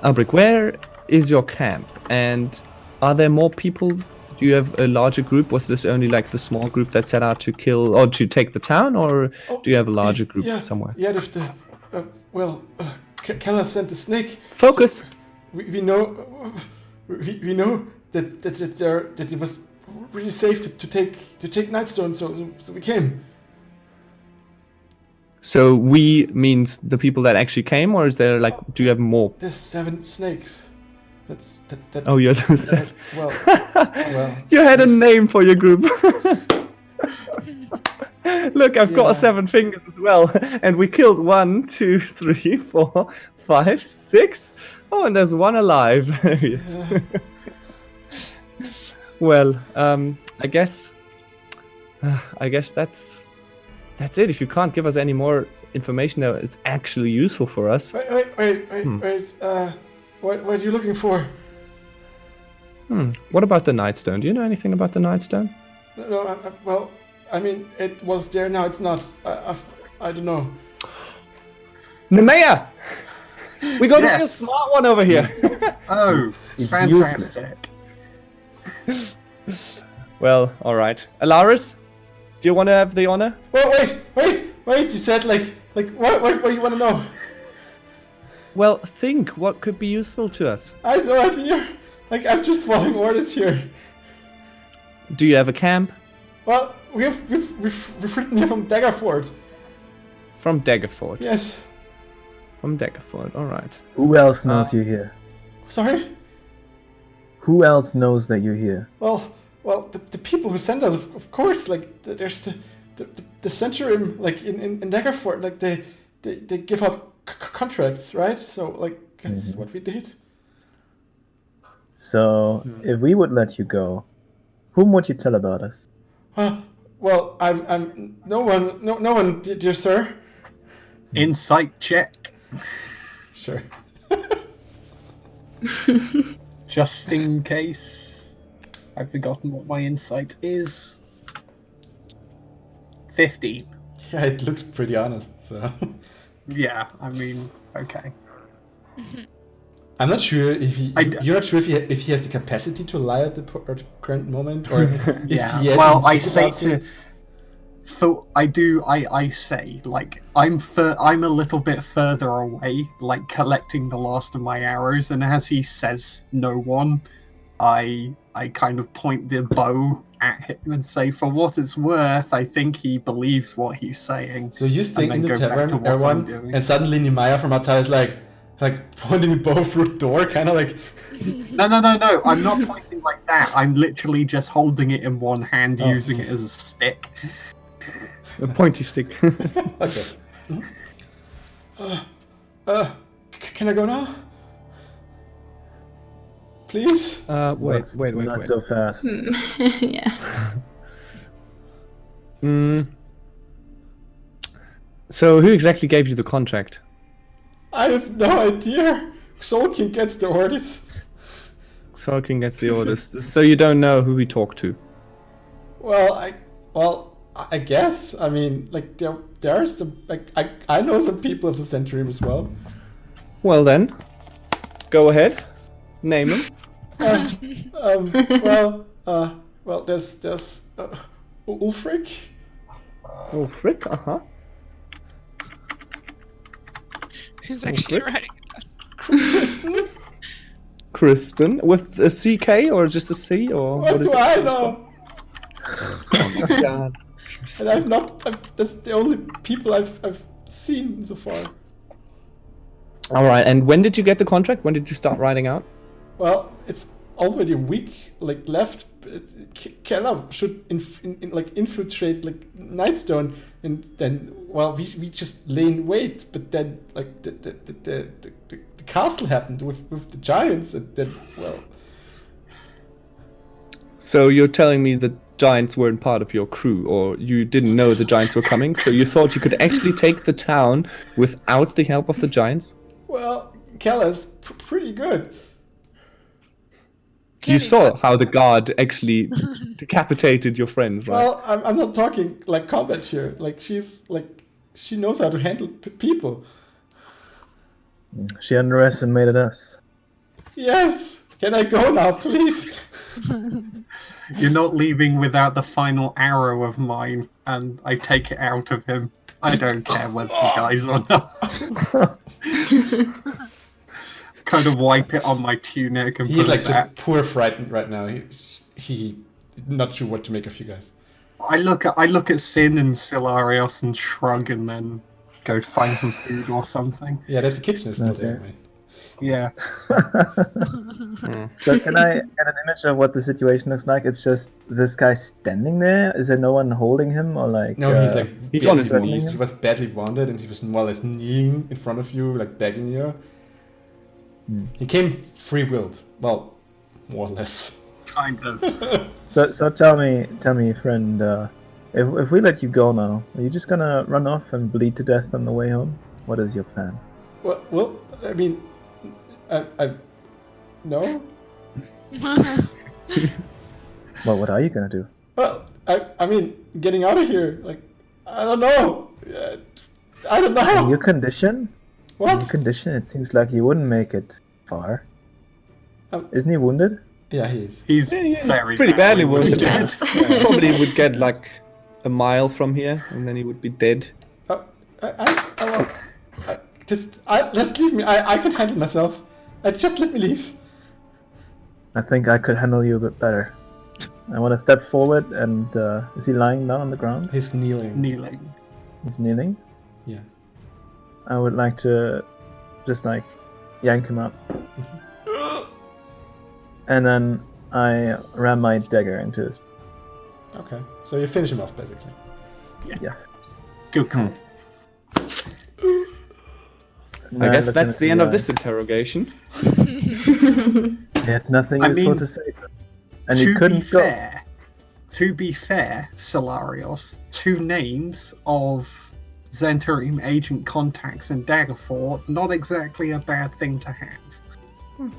[SPEAKER 3] Ulrich, where is your camp? And are there more people? Do you have a larger group? Was this only like the small group that set out to kill or to take the town? Or do you have a larger group somewhere?
[SPEAKER 1] Yeah, Keller sent the snake.
[SPEAKER 3] Focus!
[SPEAKER 1] So we know that it was really safe to take Nightstone, so we came.
[SPEAKER 3] So we means the people that actually came, or is there like, do you have more?
[SPEAKER 1] There's 7 snakes. That's.
[SPEAKER 3] Oh, you're the seven.
[SPEAKER 1] Well.
[SPEAKER 3] You had a name for your group. Look, I've got 7 fingers as well, and we killed 1, 2, 3, 4, 5, 6. Oh, and there's 1 alive. Yes. Well, I guess that's it. If you can't give us any more information that is actually useful for us.
[SPEAKER 1] Wait. What are you looking for?
[SPEAKER 3] What about the Nightstone? Do you know anything about the Nightstone?
[SPEAKER 1] No, well, I mean, it was there, now it's not. I don't know.
[SPEAKER 3] Nemea! We got a real
[SPEAKER 2] Yes.
[SPEAKER 3] smart one over here.
[SPEAKER 2] Oh,
[SPEAKER 4] It's
[SPEAKER 2] fantastic.
[SPEAKER 3] Well, alright. Alaris, do you want to have the honor?
[SPEAKER 1] Well, wait! You said like what do you want to know?
[SPEAKER 3] Well, think what could be useful to us.
[SPEAKER 1] I have no idea. Like, I'm just following orders here.
[SPEAKER 3] Do you have a camp?
[SPEAKER 1] Well, we've written here from Daggerford.
[SPEAKER 3] From Daggerford.
[SPEAKER 1] Yes.
[SPEAKER 3] From Daggerford, alright.
[SPEAKER 4] Who else knows you're here?
[SPEAKER 1] Sorry.
[SPEAKER 4] Who else knows that you're here?
[SPEAKER 1] Well, the people who send us, of course. Like, there's the Zhentarim, like in Daggerford, like they give out contracts, right? So like that's what we did.
[SPEAKER 4] So, if we would let you go, whom would you tell about us?
[SPEAKER 1] Well, I'm no one, dear sir.
[SPEAKER 2] Insight check,
[SPEAKER 1] Sure.
[SPEAKER 2] just in case. I've forgotten what my insight is. 15.
[SPEAKER 1] Yeah, it looks pretty honest. So
[SPEAKER 2] Yeah, I mean, okay.
[SPEAKER 1] I'm not sure if he.
[SPEAKER 2] I d-
[SPEAKER 1] You're not sure if he has the capacity to lie at the current moment, or if
[SPEAKER 2] Yeah.
[SPEAKER 1] he had
[SPEAKER 2] Well,
[SPEAKER 1] even
[SPEAKER 2] I
[SPEAKER 1] think
[SPEAKER 2] say
[SPEAKER 1] about
[SPEAKER 2] to.
[SPEAKER 1] it.
[SPEAKER 2] So I say, like, I'm a little bit further away, like collecting the last of my arrows, and as he says no one, I kind of point the bow at him and say, for what it's worth, I think he believes what he's saying.
[SPEAKER 1] So you stay
[SPEAKER 2] and
[SPEAKER 1] in
[SPEAKER 2] then
[SPEAKER 1] the
[SPEAKER 2] go back to
[SPEAKER 1] tavern,
[SPEAKER 2] what I'm
[SPEAKER 1] everyone,
[SPEAKER 2] doing.
[SPEAKER 1] and suddenly Nimaya from outside is like pointing the bow through the door, kind of like.
[SPEAKER 2] No, I'm not pointing like that. I'm literally just holding it in one hand, using it as a stick.
[SPEAKER 3] A pointy stick.
[SPEAKER 1] Okay. Can I go now? Please?
[SPEAKER 3] Wait.
[SPEAKER 4] Not so fast.
[SPEAKER 6] Yeah.
[SPEAKER 3] So who exactly gave you the contract?
[SPEAKER 1] I have no idea. Xolkin gets the orders.
[SPEAKER 3] Sorkin gets the orders. So you don't know who we talked to?
[SPEAKER 1] Well, I guess. I mean, like there are some. Like I know some people of the Zhentarim as well.
[SPEAKER 3] Well then, go ahead. Name him.
[SPEAKER 1] Well, there's Ulfric.
[SPEAKER 3] Oh, Frick.
[SPEAKER 5] He's actually
[SPEAKER 3] Frick.
[SPEAKER 5] writing.
[SPEAKER 1] Kristen.
[SPEAKER 3] Kristen with a CK or just a C or
[SPEAKER 1] What
[SPEAKER 3] is
[SPEAKER 1] do
[SPEAKER 3] it?
[SPEAKER 1] I know?
[SPEAKER 3] Oh my god.
[SPEAKER 1] And I've not. That's the only people I've seen so far.
[SPEAKER 3] All right. And when did you get the contract? When did you start writing out?
[SPEAKER 1] Well, it's already a week left. Keller should infiltrate Nightstone, and then we just lay in wait. But then the castle happened with the giants, and then
[SPEAKER 3] So you're telling me the giants weren't part of your crew, or you didn't know the giants were coming, so you thought you could actually take the town without the help of the giants?
[SPEAKER 1] well, Keller's pretty good.
[SPEAKER 3] You
[SPEAKER 5] Clearly
[SPEAKER 3] saw
[SPEAKER 5] not.
[SPEAKER 3] how the guard actually decapitated your friends, right?
[SPEAKER 1] Well, I'm not talking like combat here. Like she knows how to handle people.
[SPEAKER 4] She underestimated us.
[SPEAKER 1] Yes. Can I go now, please?
[SPEAKER 2] You're not leaving without the final arrow of mine, and I take it out of him. I don't care whether he dies or not. Kind of wipe it on my tunic and
[SPEAKER 1] He's
[SPEAKER 2] put
[SPEAKER 1] like
[SPEAKER 2] it
[SPEAKER 1] just
[SPEAKER 2] back.
[SPEAKER 1] poor frightened right now. He not sure what to make of you guys.
[SPEAKER 2] I look at Sin and Silarios and shrug, and then go find some food or something.
[SPEAKER 1] Yeah, there's the kitchen is still
[SPEAKER 4] Okay.
[SPEAKER 1] there, mate.
[SPEAKER 2] Yeah.
[SPEAKER 4] So can I get an image of what the situation looks like? It's just this guy standing there. Is there no one holding him or like?
[SPEAKER 1] No, he's like
[SPEAKER 3] he's
[SPEAKER 1] badly
[SPEAKER 3] on his
[SPEAKER 1] wounded.
[SPEAKER 4] knees.
[SPEAKER 1] He was badly wounded, and he was more or less kneeling in front of you, like begging you. He came free-willed. Well, more or less.
[SPEAKER 2] Kind of.
[SPEAKER 4] So tell me, friend. If we let you go now, are you just gonna run off and bleed to death on the way home? What is your plan?
[SPEAKER 1] Well, I mean, I no.
[SPEAKER 4] Well, what are you gonna do?
[SPEAKER 1] Well, I mean, getting out of here. Like, I don't know. I don't
[SPEAKER 4] In
[SPEAKER 1] know.
[SPEAKER 4] your condition? In your
[SPEAKER 1] What?
[SPEAKER 4] condition, it seems like you wouldn't make it far.
[SPEAKER 1] Um,
[SPEAKER 4] Isn't he wounded?
[SPEAKER 1] Yeah, he is.
[SPEAKER 2] He's
[SPEAKER 3] Yeah,
[SPEAKER 2] very
[SPEAKER 3] pretty badly wounded.
[SPEAKER 6] Yes.
[SPEAKER 3] Probably would get like a mile from here, and then he would be dead.
[SPEAKER 1] Just leave me. I can handle myself. Just let me leave.
[SPEAKER 4] I think I could handle you a bit better. I want to step forward, and is he lying down on the ground?
[SPEAKER 1] He's kneeling.
[SPEAKER 2] kneeling.
[SPEAKER 4] He's kneeling.
[SPEAKER 1] Yeah.
[SPEAKER 4] I would like to just like yank him up. And then I ram my dagger into his.
[SPEAKER 1] Okay. So you finish him off, basically.
[SPEAKER 4] Yes.
[SPEAKER 2] Good call.
[SPEAKER 4] And
[SPEAKER 3] I
[SPEAKER 4] then
[SPEAKER 3] guess
[SPEAKER 4] look
[SPEAKER 3] that's
[SPEAKER 4] into
[SPEAKER 3] the end of
[SPEAKER 4] eye.
[SPEAKER 3] this interrogation.
[SPEAKER 4] He had nothing
[SPEAKER 2] I
[SPEAKER 4] useful
[SPEAKER 2] mean,
[SPEAKER 4] to say. And you
[SPEAKER 2] to
[SPEAKER 4] couldn't
[SPEAKER 2] be
[SPEAKER 4] go.
[SPEAKER 2] fair, Solarios, two names of Zhentarim agent contacts in Daggerford, not exactly a bad thing to have.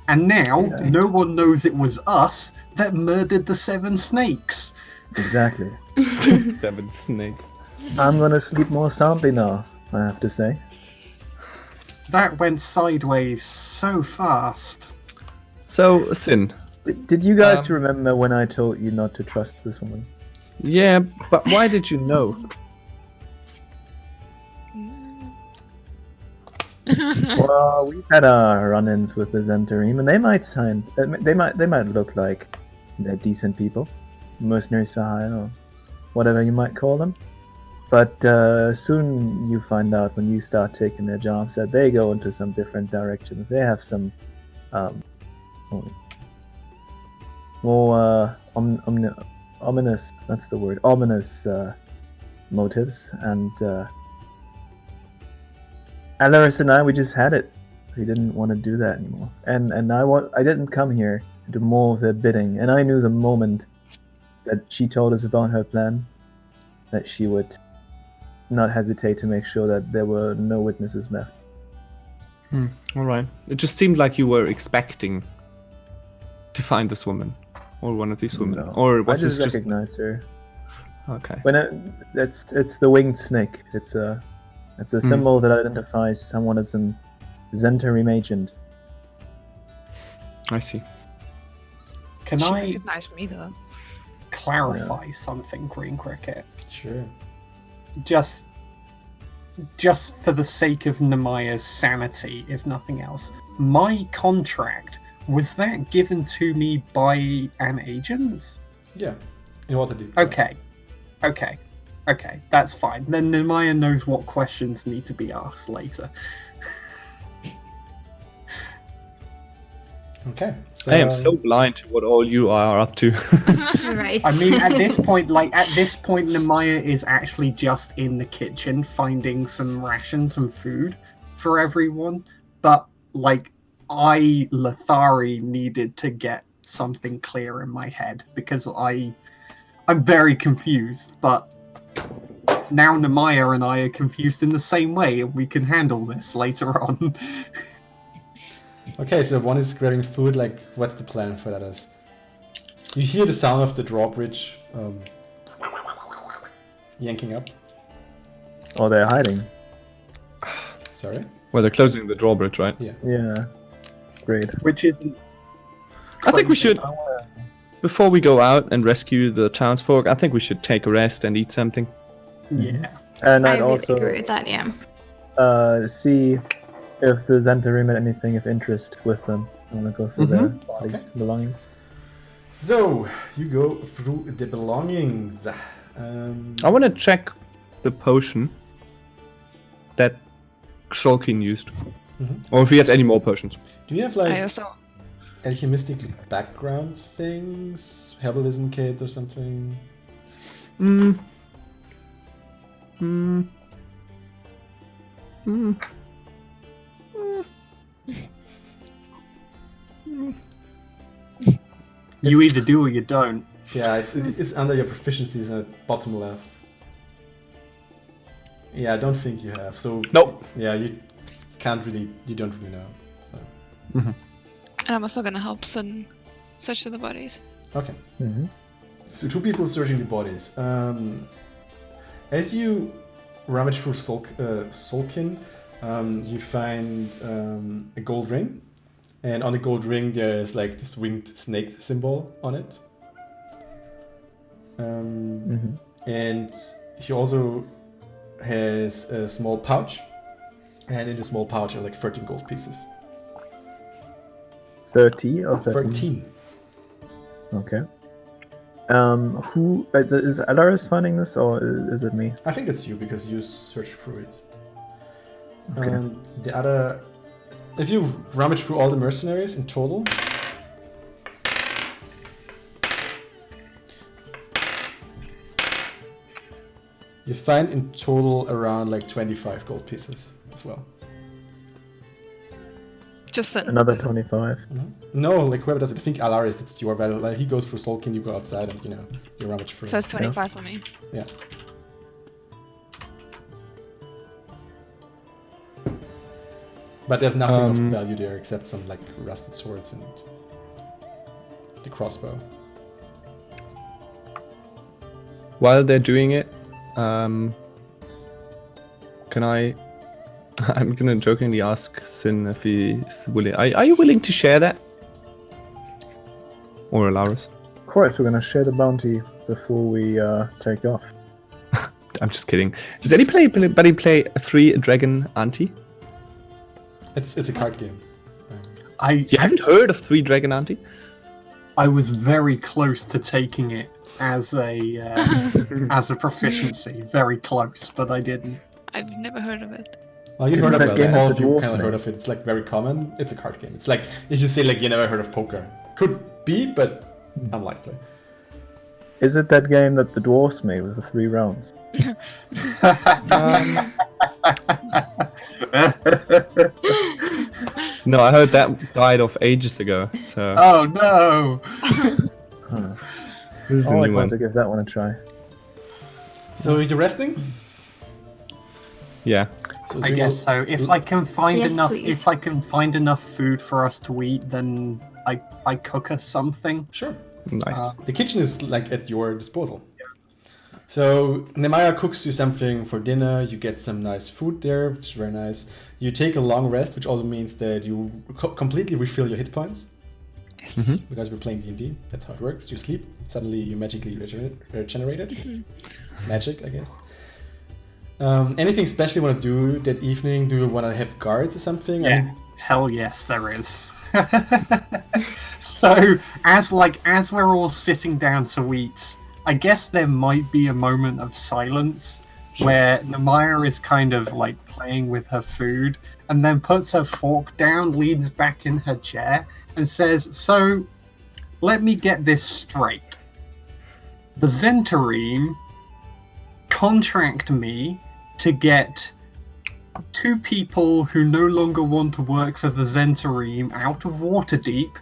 [SPEAKER 2] And now, no one knows it was us that murdered the 7 snakes.
[SPEAKER 4] Exactly.
[SPEAKER 3] 7 snakes.
[SPEAKER 4] I'm gonna sleep more soundly now, I have to say.
[SPEAKER 2] That went sideways so fast.
[SPEAKER 3] So, Sin.
[SPEAKER 4] Did you guys remember when I told you not to trust this woman?
[SPEAKER 3] Yeah, but why did you know?
[SPEAKER 4] Well, we've had our run-ins with the Zhentarim, and they might look like they're decent people, mercenaries for hire, or whatever you might call them. But soon you find out when you start taking their jobs that they go into some different directions. They have some more ominous. That's the word. Ominous motives, and Alaris and I, we just had it. We didn't want to do that anymore. And I didn't come here to do more of their bidding. And I knew the moment that she told us about her plan, that she would not hesitate to make sure that there were no witnesses left.
[SPEAKER 3] All right. It just seemed like you were expecting to find this woman, or one of these women,
[SPEAKER 4] No.
[SPEAKER 3] or was
[SPEAKER 4] I
[SPEAKER 3] this
[SPEAKER 4] just
[SPEAKER 3] just
[SPEAKER 4] recognize her.
[SPEAKER 3] okay?
[SPEAKER 4] It's the winged snake. It's a symbol that identifies someone as an Zhentarim agent.
[SPEAKER 3] I see.
[SPEAKER 2] Can
[SPEAKER 5] She
[SPEAKER 2] I
[SPEAKER 5] recognized me though.
[SPEAKER 2] clarify something, Green Cricket?
[SPEAKER 1] Sure.
[SPEAKER 2] Just for the sake of Nemaya's sanity, if nothing else. My contract, was that given to me by an agent?
[SPEAKER 1] Yeah. In what to do.
[SPEAKER 2] Okay, that's fine. Then Nemaya knows what questions need to be asked later.
[SPEAKER 1] Okay. So,
[SPEAKER 3] I am so blind to what all you are up to.
[SPEAKER 6] Right.
[SPEAKER 2] I mean, at this point, Nemaya is actually just in the kitchen finding some rations and food for everyone. But, Lethari needed to get something clear in my head because I'm very confused, but now Nemaya and I are confused in the same way, and we can handle this later on.
[SPEAKER 1] Okay, so one is grabbing food. What's the plan for that? Is you hear the sound of the drawbridge yanking up.
[SPEAKER 4] Oh, they're hiding.
[SPEAKER 1] Sorry.
[SPEAKER 3] Well, they're closing the drawbridge, right?
[SPEAKER 4] Yeah. Great.
[SPEAKER 2] Which isn't.
[SPEAKER 3] I think we should, before we go out and rescue the townsfolk, I think we should take a rest and eat something.
[SPEAKER 2] Yeah.
[SPEAKER 4] And
[SPEAKER 6] I
[SPEAKER 4] I'd
[SPEAKER 6] really
[SPEAKER 4] also
[SPEAKER 6] agree with that. Yeah.
[SPEAKER 4] see if the Zhentarim had anything of interest with them. I want to go through their bodies, belongings.
[SPEAKER 1] So you go through the belongings.
[SPEAKER 3] I want to check the potion that Xolkin used. Or if he has any more potions.
[SPEAKER 1] Do you have
[SPEAKER 5] I also
[SPEAKER 1] alchemistic background things? Herbalism kit or something?
[SPEAKER 2] You either do or you don't.
[SPEAKER 1] Yeah, it's under your proficiencies at the bottom left. Yeah, I don't think you have. So
[SPEAKER 3] Nope.
[SPEAKER 1] Yeah, you don't really know. So
[SPEAKER 5] and I'm also gonna help Sun search through the bodies.
[SPEAKER 1] okay. So 2 people searching the bodies. As you rummage through Solkin, you find a gold ring, and on the gold ring there is this winged snake symbol on it. And he also has a small pouch, and in the small pouch are 13 gold pieces.
[SPEAKER 4] 30 or 13?
[SPEAKER 1] 13.
[SPEAKER 4] Okay. Who is Alaris finding this, or is it me?
[SPEAKER 1] I think it's you because you searched through it.
[SPEAKER 4] Okay.
[SPEAKER 1] The other, if you rummage through all the mercenaries in total, you find in total around 25 gold pieces as well.
[SPEAKER 5] Just Sun.
[SPEAKER 4] Another 25.
[SPEAKER 1] No, whoever does it, I think Alaris, it's your value. He goes through Solkin, you go outside and you rummage through.
[SPEAKER 5] So it's 25 for me.
[SPEAKER 1] Yeah. But there's nothing of value there except some like rusted swords and the crossbow.
[SPEAKER 3] While they're doing it, can I? I'm gonna jokingly ask Sin if he's willing. Are you willing to share that? Or Alaris?
[SPEAKER 4] Of course, we're gonna share the bounty before we take off.
[SPEAKER 3] I'm just kidding. Does anybody play 3 Dragon Auntie?
[SPEAKER 1] It's a card game.
[SPEAKER 3] You haven't heard of 3 Dragon Auntie?
[SPEAKER 2] I was very close to taking it as a as a proficiency, very close, but I didn't.
[SPEAKER 5] I've never heard of it.
[SPEAKER 1] Well, you
[SPEAKER 4] Isn't
[SPEAKER 1] heard of
[SPEAKER 4] that
[SPEAKER 1] it.
[SPEAKER 4] game
[SPEAKER 1] All
[SPEAKER 4] that
[SPEAKER 1] of
[SPEAKER 4] the
[SPEAKER 1] you
[SPEAKER 4] dwarves
[SPEAKER 1] kind of
[SPEAKER 4] made?
[SPEAKER 1] heard of it. It's like very common. It's a card game. It's like if you say like you never heard of poker, could be, but unlikely.
[SPEAKER 4] Is it that game that the dwarves made with the 3 rounds?
[SPEAKER 3] No, I heard that died off ages ago. So
[SPEAKER 2] Oh no!
[SPEAKER 4] Huh.
[SPEAKER 3] this is
[SPEAKER 4] I
[SPEAKER 3] a
[SPEAKER 4] always
[SPEAKER 3] new
[SPEAKER 4] wanted
[SPEAKER 3] one.
[SPEAKER 4] to give that one a try.
[SPEAKER 1] So you're resting?
[SPEAKER 3] Yeah.
[SPEAKER 1] So
[SPEAKER 2] I
[SPEAKER 1] do
[SPEAKER 2] guess so. If I can find
[SPEAKER 6] Yes,
[SPEAKER 2] enough,
[SPEAKER 6] please.
[SPEAKER 2] if I can find enough food for us to eat, then I cook us something.
[SPEAKER 1] Sure.
[SPEAKER 3] Nice.
[SPEAKER 1] The kitchen is like at your disposal. So Nemaya cooks you something for dinner. You get some nice food there, which is very nice. You take a long rest, which also means that you completely refill your hit points.
[SPEAKER 5] Yes.
[SPEAKER 1] Because we're playing D&D. That's how it works. You sleep, suddenly you magically regenerated. Magic, I guess. Anything special you want to do that evening? Do you want to have guards or something? I mean,
[SPEAKER 2] Hell yes, there is. So as we're all sitting down to eat, I guess there might be a moment of silence where Namaya is kind of like playing with her food and then puts her fork down, leans back in her chair, and says, "So, let me get this straight. The Zhentarim contract me to get 2 people who no longer want to work for the Zhentarim out of Waterdeep,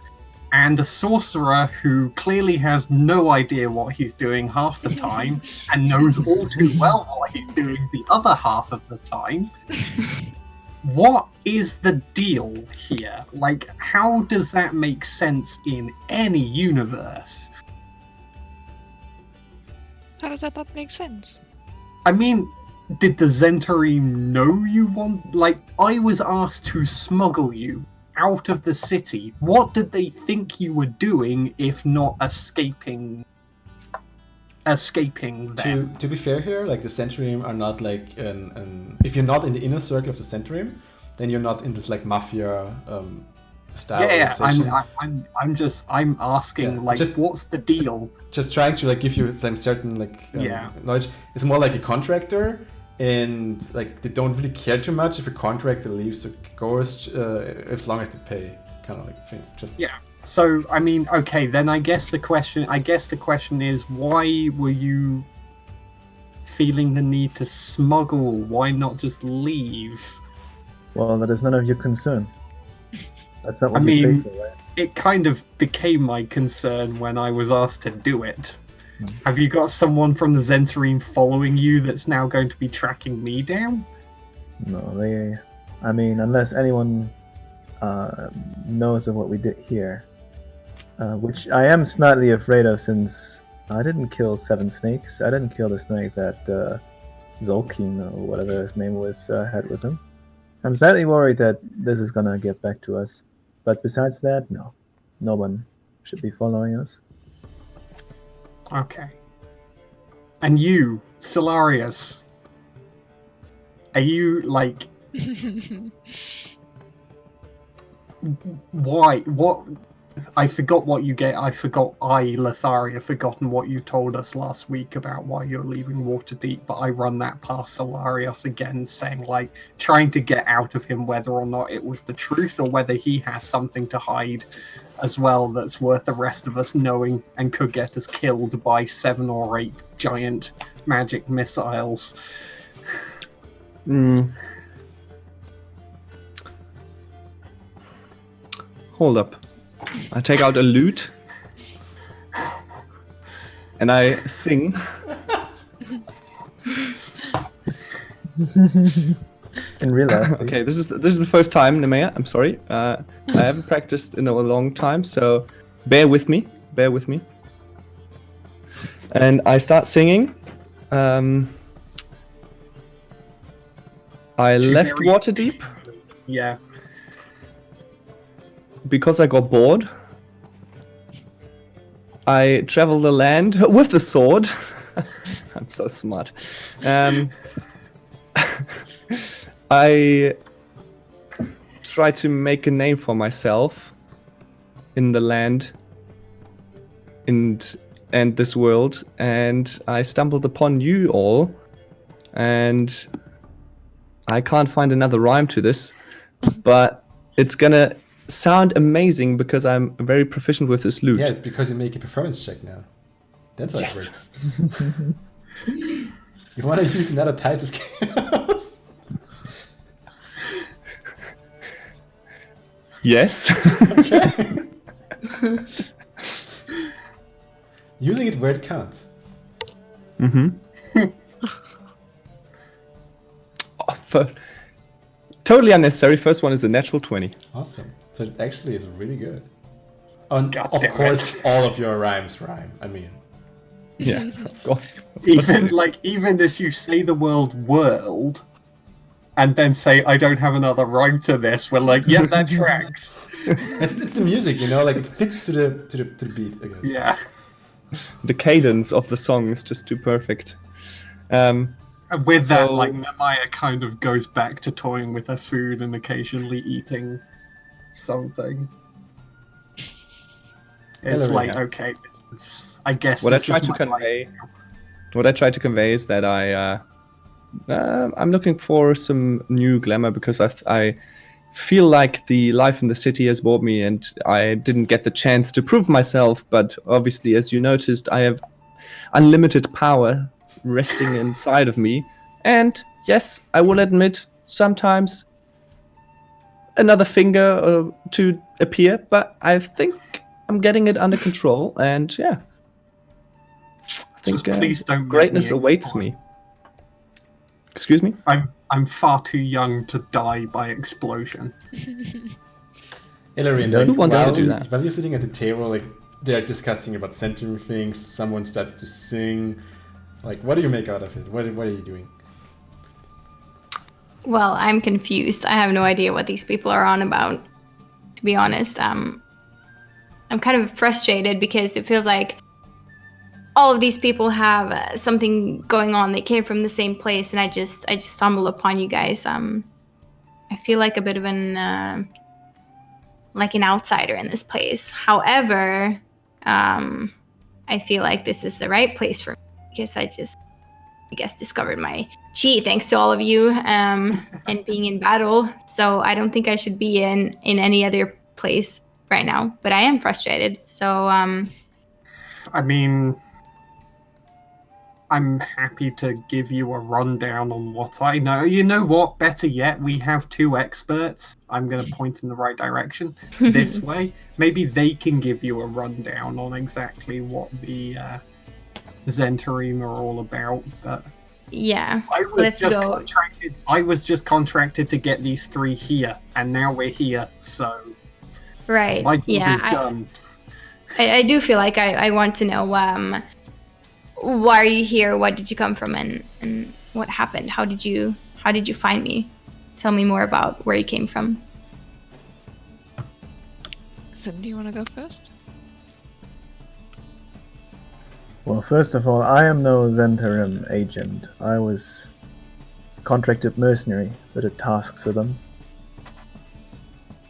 [SPEAKER 2] and a sorcerer who clearly has no idea what he's doing half the time and knows all too well what he's doing the other half of the time. What is the deal here? Like, how does that make sense in any universe?
[SPEAKER 5] How does that not make sense?
[SPEAKER 2] I mean, did the Zhentarim know you want... Like, I was asked to smuggle you out of the city. What did they think you were doing if not escaping them?
[SPEAKER 1] to be fair here, like the Zhentarim are not like if you're not in the inner circle of the Zhentarim, then you're not in this like mafia style.
[SPEAKER 2] Yeah,
[SPEAKER 1] organization.
[SPEAKER 2] I'm asking,
[SPEAKER 1] Yeah,
[SPEAKER 2] like,
[SPEAKER 1] just-
[SPEAKER 2] what's the deal?
[SPEAKER 1] Just trying to like give you some certain like knowledge. It's more like a contractor, and like they don't really care too much if a contractor leaves or goes as long as they pay, kind of like thing. Just
[SPEAKER 2] Yeah. So, I mean, okay, then I guess the question is, why were you feeling the need to smuggle? Why not just leave?
[SPEAKER 4] Well, that is none of your concern. That's not what
[SPEAKER 2] I
[SPEAKER 4] you
[SPEAKER 2] mean-
[SPEAKER 4] paid for, right?
[SPEAKER 2] It kind of became my concern when I was asked to do it. Have you got someone from the Zhentarim following you that's now going to be tracking me down?
[SPEAKER 4] No, I mean, unless anyone knows of what we did here, which I am slightly afraid of, since I didn't kill 7 snakes. I didn't kill the snake that Zolkin, or whatever his name was, had with him. I'm slightly worried that this is gonna get back to us. But besides that, no one should be following us.
[SPEAKER 2] Okay. And you, Solarius, are you, like... Why? What? I forgot what you get. Letharia, forgotten what you told us last week about why you're leaving Waterdeep, but I run that past Solarius again, saying, like, trying to get out of him whether or not it was the truth or whether he has something to hide as well that's worth the rest of us knowing and could get us killed by 7 or 8 giant magic missiles.
[SPEAKER 3] Hold up. I take out a lute and I sing.
[SPEAKER 4] In real life. please.
[SPEAKER 3] Okay, this is the first time, Nemea. I'm sorry. I haven't practiced in a long time, so bear with me. Bear with me. And I start singing. I left
[SPEAKER 2] very-
[SPEAKER 3] Waterdeep
[SPEAKER 2] Yeah.
[SPEAKER 3] because I got bored. I traveled the land with the sword. I'm so smart. I tried to make a name for myself in the land and this world, and I stumbled upon you all, and I can't find another rhyme to this, but it's gonna sound amazing because I'm very proficient with this lute.
[SPEAKER 1] Yeah, it's because you make a performance check now. That's how
[SPEAKER 3] Yes.
[SPEAKER 1] it works. You want to use another Tides of Chaos?
[SPEAKER 3] Yes.
[SPEAKER 1] Using it where it counts.
[SPEAKER 3] Totally unnecessary. First one is a natural 20.
[SPEAKER 1] Awesome. So it actually is really good. And
[SPEAKER 2] God
[SPEAKER 1] of
[SPEAKER 2] damn
[SPEAKER 1] course,
[SPEAKER 2] it.
[SPEAKER 1] all of your rhymes rhyme. I mean,
[SPEAKER 3] Yeah, of course.
[SPEAKER 2] Even as you say the word world, and then say I don't have another rhyme to this, we're like, yeah, that tracks.
[SPEAKER 1] it's the music, you know, like it fits to the beat, I guess.
[SPEAKER 2] Yeah.
[SPEAKER 3] The cadence of the song is just too perfect.
[SPEAKER 2] And with that,
[SPEAKER 3] So-
[SPEAKER 2] like Nemaya kind of goes back to toying with her food and occasionally eating something. It's
[SPEAKER 1] Hello,
[SPEAKER 2] like,
[SPEAKER 1] yeah.
[SPEAKER 2] okay, this is, I guess
[SPEAKER 3] What I
[SPEAKER 2] this
[SPEAKER 3] try
[SPEAKER 2] is
[SPEAKER 3] to
[SPEAKER 2] my
[SPEAKER 3] convey,
[SPEAKER 2] life.
[SPEAKER 3] what I try to convey is that I'm looking for some new glamour because I feel like the life in the city has bored me and I didn't get the chance to prove myself. But obviously, as you noticed, I have unlimited power resting inside of me. And yes, I will admit, sometimes another finger to appear, but I think I'm getting it under control. And yeah, I think
[SPEAKER 2] Just please don't make
[SPEAKER 3] greatness
[SPEAKER 2] me
[SPEAKER 3] awaits
[SPEAKER 2] explode.
[SPEAKER 3] me. Excuse me?
[SPEAKER 2] I'm far too young to die by explosion.
[SPEAKER 1] Ilarion,
[SPEAKER 4] Who
[SPEAKER 1] like,
[SPEAKER 3] wants to
[SPEAKER 1] while,
[SPEAKER 3] do that?
[SPEAKER 1] while you're sitting at the table, like they're discussing about Zhentarim things, someone starts to sing. Like, what do you make out of it? What are you doing?
[SPEAKER 6] Well, I'm confused. I have no idea what these people are on about. To be honest, I'm kind of frustrated because it feels like all of these people have something going on. They came from the same place, and I just stumbled upon you guys. I feel like a bit of an like an outsider in this place. However, I feel like this is the right place for me because I guess discovered my chi thanks to all of you and being in battle. So I don't think I should be in any other place right now, but I am frustrated. So
[SPEAKER 2] I mean, I'm happy to give you a rundown on what I know. You know what? Better yet, we have two experts. I'm going to point in the right direction this way. Maybe they can give you a rundown on exactly what the Zhentarim are all about. But
[SPEAKER 6] yeah,
[SPEAKER 2] I was
[SPEAKER 6] let's
[SPEAKER 2] just
[SPEAKER 6] go.
[SPEAKER 2] contracted. I was just contracted to get these three here, and now we're here. So
[SPEAKER 6] Right.
[SPEAKER 2] my job
[SPEAKER 6] Yeah,
[SPEAKER 2] is done.
[SPEAKER 6] I do feel like I want to know why are you here? What did you come from, and what happened? How did you find me? Tell me more about where you came from.
[SPEAKER 5] So, do you want to go first?
[SPEAKER 4] Well, first of all, I am no Zhentarim agent. I was contracted mercenary that did tasks for them.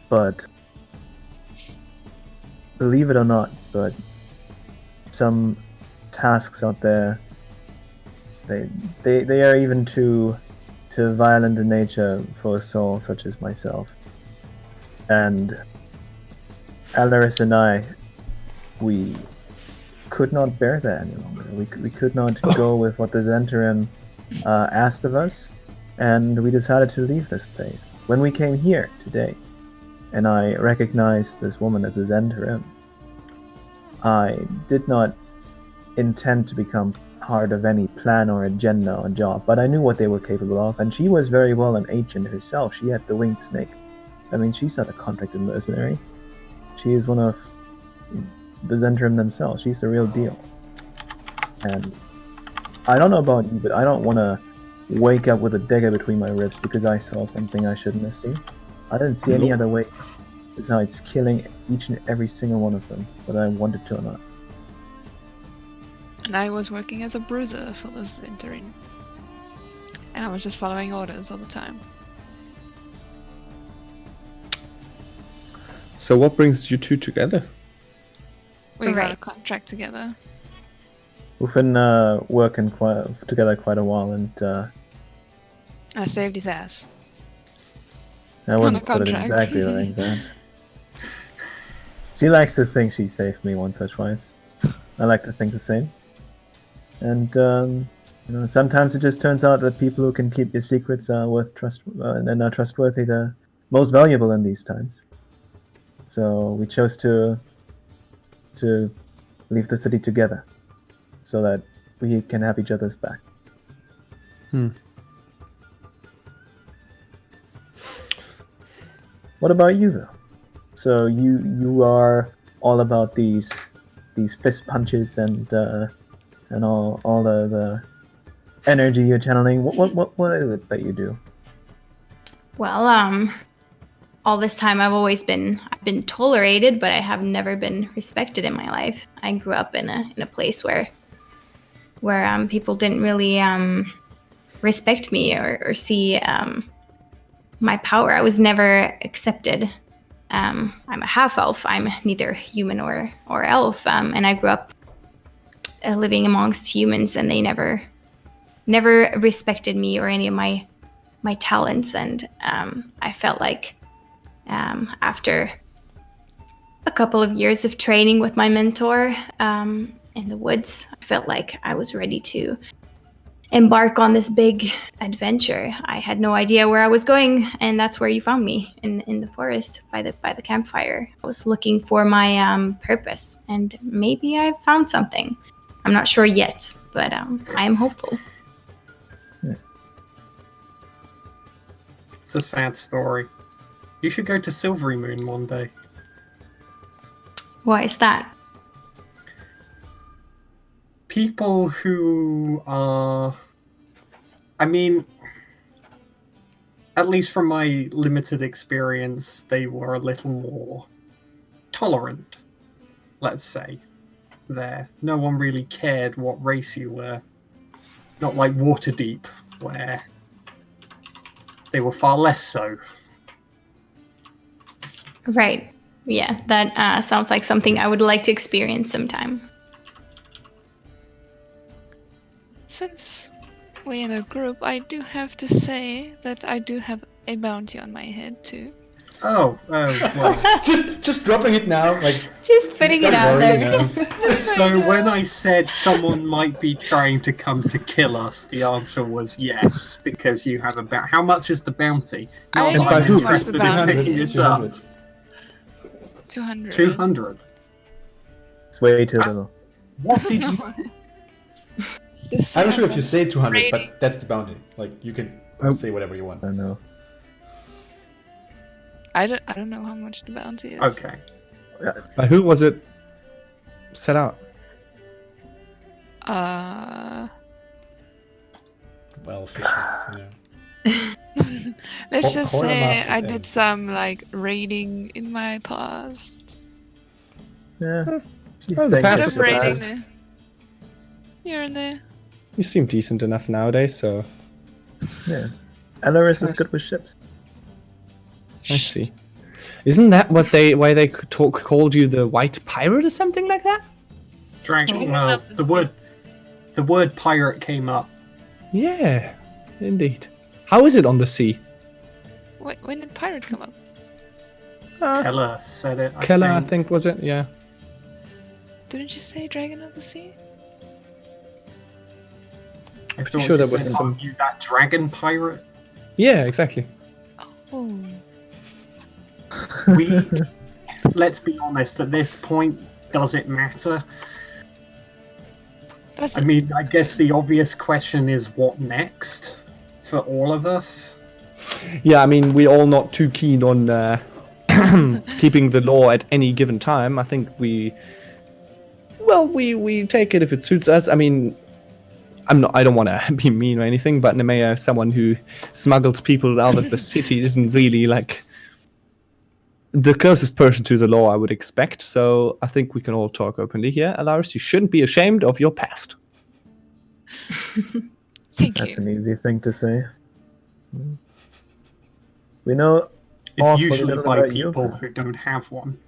[SPEAKER 4] But believe it or not, but some tasks out there, they are even too violent in nature for a soul such as myself. And Alaris and I, we could not bear that any longer. We could not go with what the Zhentarim asked of us, and we decided to leave this place. When we came here today, and I recognized this woman as a Zhentarim, I did not intend to become part of any plan or agenda or job, but I knew what they were capable of, and she was very well an agent herself. She had the winged snake. I mean, she's not a contracted mercenary. She is one of the Zhentarim themselves. She's the real deal. And I don't know about you, but I don't want to wake up with a dagger between my ribs because I saw something I shouldn't have seen. I didn't see any other way besides killing each and every single one of them, whether I wanted to or not.
[SPEAKER 5] And I was working as a bruiser for the Zhentarim. And I was just following orders all the time.
[SPEAKER 3] So what brings you two together?
[SPEAKER 5] We got a
[SPEAKER 6] Right.
[SPEAKER 5] contract together.
[SPEAKER 4] We've been working together quite a while, and
[SPEAKER 5] I saved his ass.
[SPEAKER 4] I wouldn't
[SPEAKER 5] a
[SPEAKER 4] put it
[SPEAKER 5] contract.
[SPEAKER 4] exactly like that. She likes to think she saved me once or twice. I like to think the same. And sometimes it just turns out that people who can keep your secrets are worth trust and are trustworthy. They're most valuable in these times. So we chose to leave the city together, so that we can have each other's back. What about you, though? So you are all about these fist punches and all the energy you're channeling. What is it that you do?
[SPEAKER 6] Well, all this time I've been tolerated, but I have never been respected in my life. I grew up in a place where people didn't really respect me or see my power. I was never accepted. I'm a half elf. I'm neither human or elf, and I grew up living amongst humans, and they never respected me or any of my talents. And I felt like after a couple of years of training with my mentor in the woods, I felt like I was ready to embark on this big adventure. I had no idea where I was going, and that's where you found me, in the forest by the campfire. I was looking for my purpose, and maybe I found something. I'm not sure yet, but I am hopeful.
[SPEAKER 2] It's a sad story. You should go to Silvery Moon one day.
[SPEAKER 6] Why is that?
[SPEAKER 2] People who are... I mean, at least from my limited experience, they were a little more tolerant, let's say, there. No one really cared what race you were. Not like Waterdeep, where they were far less so.
[SPEAKER 6] Right. Yeah, that sounds like something I would like to experience sometime.
[SPEAKER 5] Since we're in a group, I do have to say that I do have a bounty on my head too.
[SPEAKER 2] Oh, well.
[SPEAKER 1] just dropping it now, like.
[SPEAKER 6] Just putting it
[SPEAKER 1] Don't
[SPEAKER 6] out
[SPEAKER 1] worry,
[SPEAKER 6] there.
[SPEAKER 1] you know.
[SPEAKER 2] So when I said someone might be trying to come to kill us, the answer was yes, because you have about... How much is the bounty?
[SPEAKER 5] I
[SPEAKER 2] Not that I'm
[SPEAKER 5] don't know
[SPEAKER 2] interested
[SPEAKER 5] the
[SPEAKER 2] in
[SPEAKER 5] bounty
[SPEAKER 2] picking
[SPEAKER 5] is.
[SPEAKER 2] it up.
[SPEAKER 5] 200.
[SPEAKER 2] 200.
[SPEAKER 4] It's way too little.
[SPEAKER 2] What did you...
[SPEAKER 5] Just
[SPEAKER 1] I'm not sure if you
[SPEAKER 5] happens.
[SPEAKER 1] say 200,
[SPEAKER 5] Rating.
[SPEAKER 1] but that's the bounty. Like, you can say whatever you want.
[SPEAKER 4] I know.
[SPEAKER 5] I don't know how much the bounty is.
[SPEAKER 2] Okay.
[SPEAKER 3] By who was it set out?
[SPEAKER 1] Well, fishes, you know.
[SPEAKER 5] Let's just
[SPEAKER 1] Horror
[SPEAKER 5] say
[SPEAKER 1] Masters
[SPEAKER 5] I
[SPEAKER 1] end.
[SPEAKER 5] did some like raiding in my past.
[SPEAKER 4] Yeah. She's
[SPEAKER 3] Oh, the
[SPEAKER 4] saying
[SPEAKER 3] past
[SPEAKER 4] it's
[SPEAKER 3] is
[SPEAKER 5] Bit of
[SPEAKER 3] the
[SPEAKER 4] the
[SPEAKER 5] raiding
[SPEAKER 3] past.
[SPEAKER 5] there. Here and there.
[SPEAKER 3] You seem decent enough nowadays, so
[SPEAKER 4] Yeah. Alaris is good with ships.
[SPEAKER 3] I see. Isn't that why they called you the White Pirate or something like that?
[SPEAKER 2] Dragon... Well, the word pirate came up.
[SPEAKER 3] Yeah, indeed. How is it on the sea?
[SPEAKER 5] When did pirate come up?
[SPEAKER 2] Keller said it,
[SPEAKER 3] Keller, I think, was it? Yeah.
[SPEAKER 5] Didn't you say Dragon of the Sea?
[SPEAKER 2] I'm
[SPEAKER 3] pretty sure there was
[SPEAKER 2] said,
[SPEAKER 3] some-
[SPEAKER 2] "Are you that dragon pirate?"
[SPEAKER 3] Yeah, exactly.
[SPEAKER 5] Oh.
[SPEAKER 2] We... Let's be honest, at this point, does it matter? I mean, I guess the obvious question is what next for all of us?
[SPEAKER 3] Yeah, I mean, we're all not too keen on keeping the law at any given time. I think we take it if it suits us. I mean, I don't want to be mean or anything, but Nemea, someone who smuggles people out of the city, isn't really like the closest person to the law I would expect. So I think we can all talk openly here. Alaris, you shouldn't be ashamed of your past.
[SPEAKER 5] Thank
[SPEAKER 4] That's
[SPEAKER 5] you.
[SPEAKER 4] an easy thing to say. We know
[SPEAKER 2] It's
[SPEAKER 4] awfully
[SPEAKER 2] usually
[SPEAKER 4] little
[SPEAKER 2] by
[SPEAKER 4] about you.
[SPEAKER 2] people who don't have one.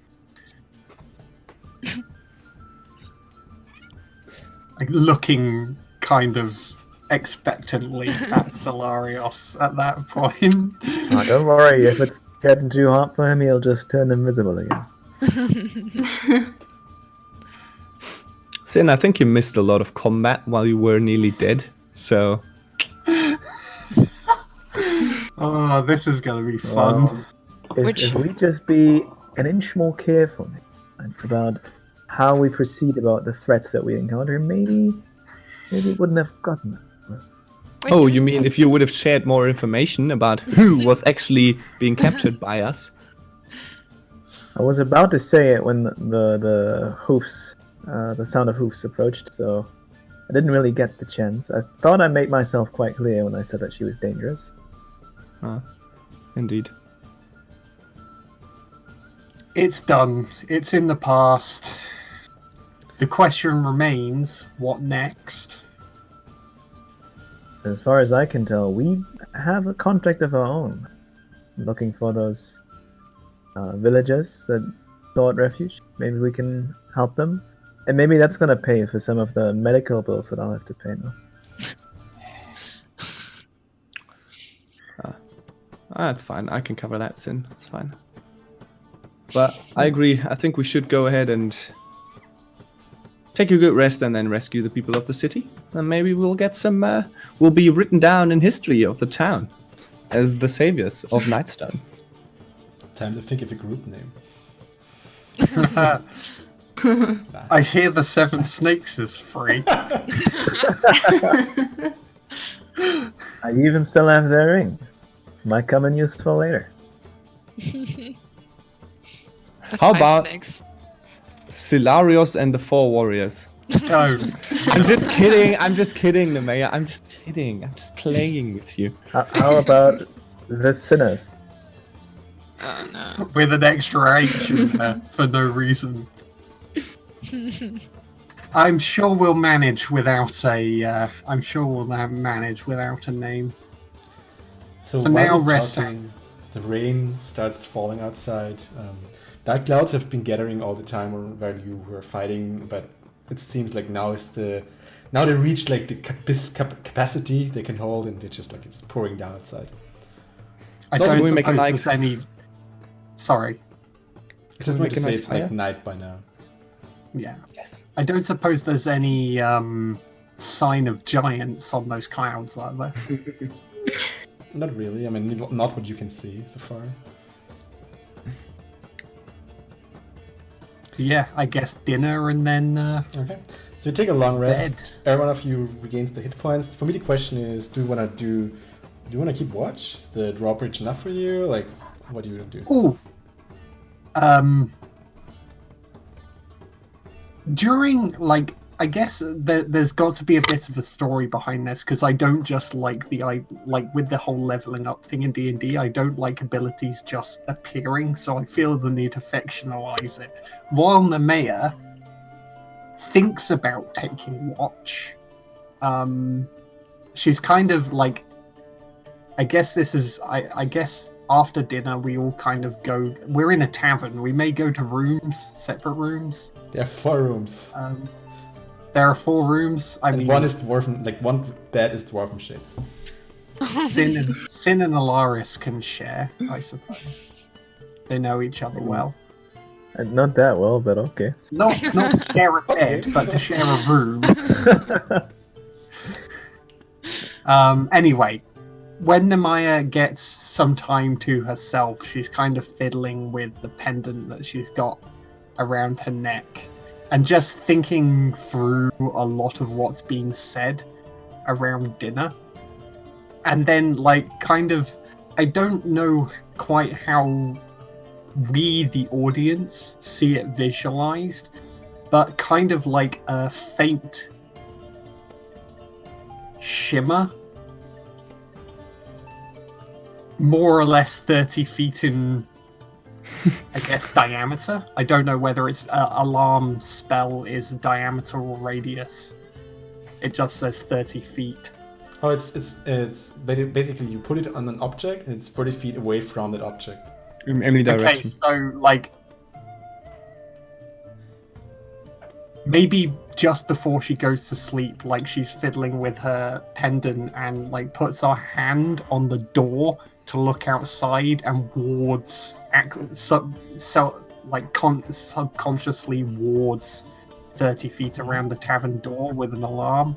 [SPEAKER 2] Like looking kind of expectantly at Solarios at that point.
[SPEAKER 4] Oh, don't worry, if it's getting too hot for him, he'll just turn invisible again.
[SPEAKER 3] Sin, I think you missed a lot of combat while you were nearly dead. So
[SPEAKER 2] Oh, this is gonna be fun.
[SPEAKER 4] If we just be an inch more careful about how we proceed about the threats that we encounter, maybe it wouldn't have gotten that.
[SPEAKER 5] Wait,
[SPEAKER 3] oh, you mean if you would have shared more information about who was actually being captured by us?
[SPEAKER 4] I was about to say it when the hoofs, the sound of hoofs approached, so I didn't really get the chance. I thought I made myself quite clear when I said that she was dangerous.
[SPEAKER 3] Indeed.
[SPEAKER 2] It's done. It's in the past. The question remains, what next?
[SPEAKER 4] As far as I can tell, we have a contract of our own. Looking for those villagers that sought refuge. Maybe we can help them. And maybe that's going to pay for some of the medical bills that I'll have to pay now.
[SPEAKER 3] That's fine. I can cover that, Sin. That's fine. But I agree. I think we should go ahead and take a good rest and then rescue the people of the city. And maybe we'll get some... we'll be written down in history of the town as the saviors of Nightstone.
[SPEAKER 1] Time to think of a group name.
[SPEAKER 2] I hear the Seven Snakes is free.
[SPEAKER 4] I even still have their ring. Might come in useful later.
[SPEAKER 5] The
[SPEAKER 3] How
[SPEAKER 5] five
[SPEAKER 3] about-
[SPEAKER 5] snakes.
[SPEAKER 3] Silarios and the Four Warriors.
[SPEAKER 2] No.
[SPEAKER 3] I'm just kidding. I'm just kidding, Nemea. I'm just kidding. I'm just playing with you.
[SPEAKER 4] How about the sinners?
[SPEAKER 5] Oh no.
[SPEAKER 2] With an extra H in there for no reason. I'm sure we'll manage without a. Manage without a name.
[SPEAKER 1] So
[SPEAKER 2] For
[SPEAKER 1] while
[SPEAKER 2] now,
[SPEAKER 1] we're
[SPEAKER 2] rest
[SPEAKER 1] talking, the rain starts falling outside. Dark clouds have been gathering all the time while you were fighting, but it seems like now they reached like the capacity they can hold, and it's pouring down outside.
[SPEAKER 2] I
[SPEAKER 3] So
[SPEAKER 2] don't
[SPEAKER 3] we make a
[SPEAKER 2] suppose
[SPEAKER 3] nice-
[SPEAKER 2] there's any. Sorry.
[SPEAKER 1] It doesn't
[SPEAKER 3] make
[SPEAKER 1] make
[SPEAKER 3] a
[SPEAKER 1] say
[SPEAKER 3] nice
[SPEAKER 1] it's like
[SPEAKER 3] fire?
[SPEAKER 1] night by now.
[SPEAKER 2] Yeah.
[SPEAKER 3] Yes.
[SPEAKER 2] I don't suppose there's any sign of giants on those clouds, are there?
[SPEAKER 1] Not really. I mean, not what you can see so far.
[SPEAKER 2] Yeah, I guess dinner and then
[SPEAKER 1] Okay. So you take a long rest.
[SPEAKER 2] bed.
[SPEAKER 1] Every one of you regains the hit points. For me, the question is: do you want to keep watch? Is the drawbridge enough for you? Like, what do you do?
[SPEAKER 2] Ooh. During, like, I guess there's got to be a bit of a story behind this, because I don't just like with the whole leveling up thing in D&D, I don't like abilities just appearing, so I feel the need to fictionalize it. While Nemea thinks about taking watch, she's kind of like, I guess this is, I guess after dinner we all kind of go, we're in a tavern, we may go to rooms, separate rooms.
[SPEAKER 1] There are 4 rooms.
[SPEAKER 2] There are 4 rooms. I
[SPEAKER 1] And
[SPEAKER 2] mean,
[SPEAKER 1] one is dwarven. Like one bed is dwarven shaped.
[SPEAKER 2] Sin and Alaris can share, I suppose. They know each other well.
[SPEAKER 4] Not that well, but okay.
[SPEAKER 2] Not to share a bed, but to share a room. Anyway, when Nemea gets some time to herself, she's kind of fiddling with the pendant that she's got around her neck. and just thinking through a lot of what's been said around dinner. And then, like, kind of, I don't know quite how we, the audience, see it visualized, but kind of like a faint shimmer, more or less 30 feet in, I guess, diameter. I don't know whether its alarm spell is diameter or radius. It just says 30 feet.
[SPEAKER 1] Oh, it's basically you put it on an object and it's 30 feet away from that object.
[SPEAKER 3] In any direction.
[SPEAKER 2] Okay, so like maybe just before she goes to sleep, like she's fiddling with her pendant and like puts her hand on the door to look outside and wards, subconsciously wards 30 feet around the tavern door with an alarm,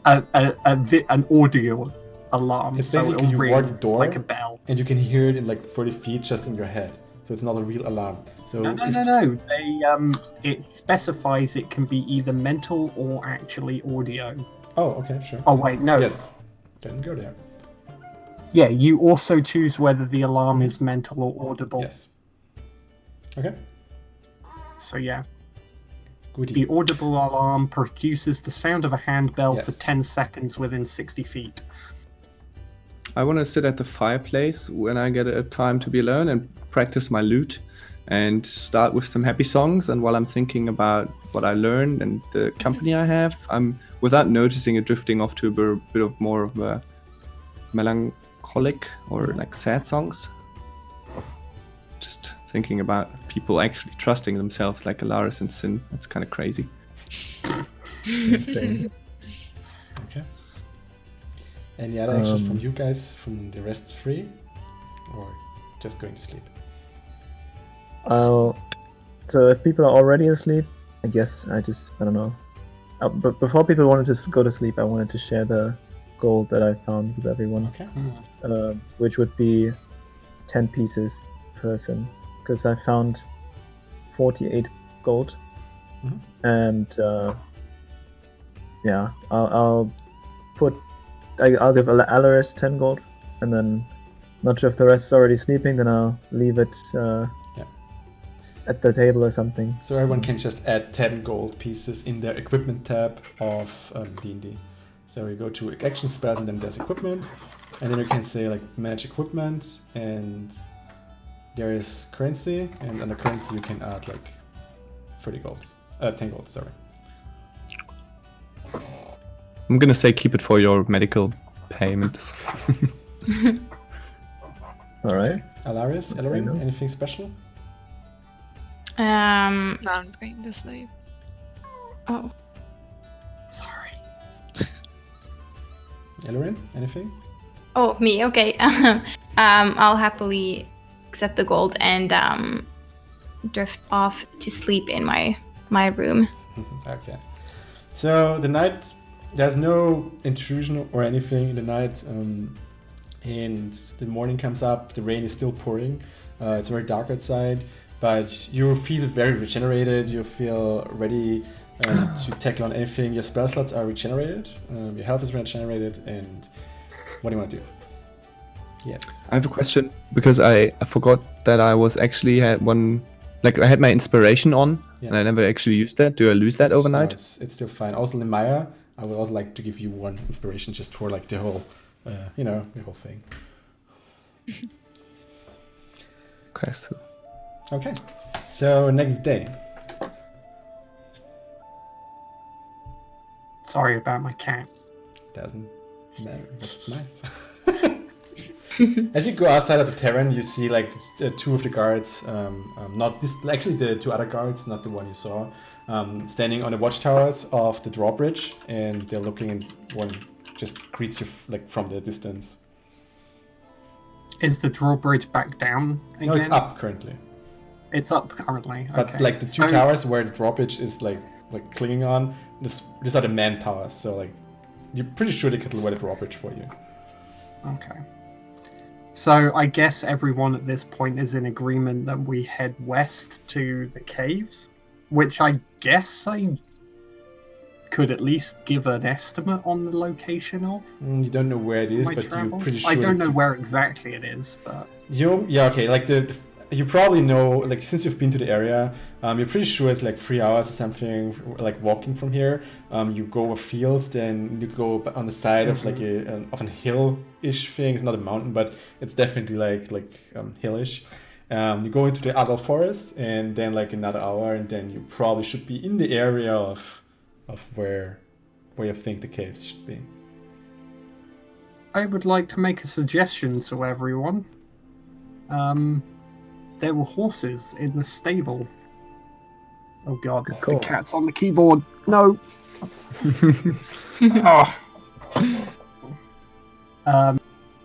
[SPEAKER 2] an audio alarm.
[SPEAKER 1] It's
[SPEAKER 2] so
[SPEAKER 1] basically
[SPEAKER 2] it'll
[SPEAKER 1] you
[SPEAKER 2] ring
[SPEAKER 1] ward the door
[SPEAKER 2] like a bell.
[SPEAKER 1] and you can hear it in like 30 feet just in your head. So it's not a real alarm. So
[SPEAKER 2] No. They it specifies it can be either mental or actually audio.
[SPEAKER 1] Oh, okay, sure.
[SPEAKER 2] Oh wait, no.
[SPEAKER 1] Yes. Didn't go there.
[SPEAKER 2] Yeah, you also choose whether the alarm is mental or audible.
[SPEAKER 1] Yes. Okay.
[SPEAKER 2] So yeah,
[SPEAKER 1] Goodie.
[SPEAKER 2] the audible alarm produces the sound of a handbell for
[SPEAKER 1] Yes.
[SPEAKER 2] 10 seconds within 60 feet.
[SPEAKER 3] I want to sit at the fireplace when I get a time to be alone and practice my lute and start with some happy songs. And while I'm thinking about what I learned and the company I have, I'm, without noticing it, drifting off to a bit of more of a melancholic or like sad songs. Just thinking about people actually trusting themselves like Alaris and Sin. That's kind of crazy.
[SPEAKER 4] Insane.
[SPEAKER 1] Okay. Any other actions from you guys? From the rest free, or just going to sleep?
[SPEAKER 4] So if people are already asleep, I guess I don't know. But before people wanted to go to sleep, I wanted to share the gold that I found with everyone,
[SPEAKER 1] Okay.
[SPEAKER 4] which would be 10 pieces per person, because I found 48 gold,
[SPEAKER 1] Mhm.
[SPEAKER 4] and yeah, I'll give Alaris 10 gold, and then not sure if the rest is already sleeping, then I'll leave it at the table or something.
[SPEAKER 1] So everyone can just add 10 gold pieces in their equipment tab of D&D. So you go to action spells and then there's equipment, and then you can say like manage equipment, and there is currency, and under currency you can add like 30 golds. 10 gold, sorry.
[SPEAKER 3] I'm gonna say keep it for your medical payments.
[SPEAKER 4] All right.
[SPEAKER 1] Alaris,
[SPEAKER 4] Let's
[SPEAKER 1] Ellerin,
[SPEAKER 4] see.
[SPEAKER 1] anything special?
[SPEAKER 5] No, I'm just going to sleep. Oh,
[SPEAKER 2] Sorry.
[SPEAKER 1] Ellerin, anything?
[SPEAKER 6] Oh, me. Okay. I'll happily accept the gold and drift off to sleep in my room.
[SPEAKER 1] Okay. So the night, there's no intrusion or anything in the night, and the morning comes up. The rain is still pouring. It's very dark outside, but you feel very regenerated. You feel ready to tackle on anything. Your spell slots are regenerated. Your health is regenerated. And what do you want to do? Yes.
[SPEAKER 3] I have a question because I forgot that I was actually had one, like I had my inspiration on and I never actually used that. Do I lose that overnight?
[SPEAKER 1] No, it's still fine. Also, Lemaya, I would also like to give you one inspiration just for like the whole, the whole thing.
[SPEAKER 3] Okay, so
[SPEAKER 1] Okay. So next day.
[SPEAKER 2] Sorry about my cat.
[SPEAKER 1] Doesn't matter. That's nice. As you go outside of the tavern, you see like two of the guards, not this, actually the two other guards, not the one you saw, standing on the watchtowers of the drawbridge, and they're looking, and one just greets you like from the distance.
[SPEAKER 2] Is the drawbridge back down again?
[SPEAKER 1] No, it's up currently.
[SPEAKER 2] It's up currently.
[SPEAKER 1] But
[SPEAKER 2] okay.
[SPEAKER 1] like the two towers where the drawbridge is like clinging on, these are the man towers. So like you're pretty sure they could lower the drawbridge for you.
[SPEAKER 2] Okay. So I guess everyone at this point is in agreement that we head west to the caves. which I guess I could at least give an estimate on the location of
[SPEAKER 1] You don't know where it is,
[SPEAKER 2] my
[SPEAKER 1] but
[SPEAKER 2] travel.
[SPEAKER 1] you're pretty sure.
[SPEAKER 2] I don't know where exactly it is, but
[SPEAKER 1] Okay. Like you probably know, like since you've been to the area, you're pretty sure it's like 3 hours or something, like walking from here. You go over fields, then you go on the side of like a hill-ish thing. It's not a mountain, but it's definitely like hillish. You go into the adult forest, and then like another hour, and then you probably should be in the area of where you think the caves should be.
[SPEAKER 2] I would like to make a suggestion to everyone. There were horses in the stable. Oh god,
[SPEAKER 4] call.
[SPEAKER 2] the cat's on the keyboard. No. Oh.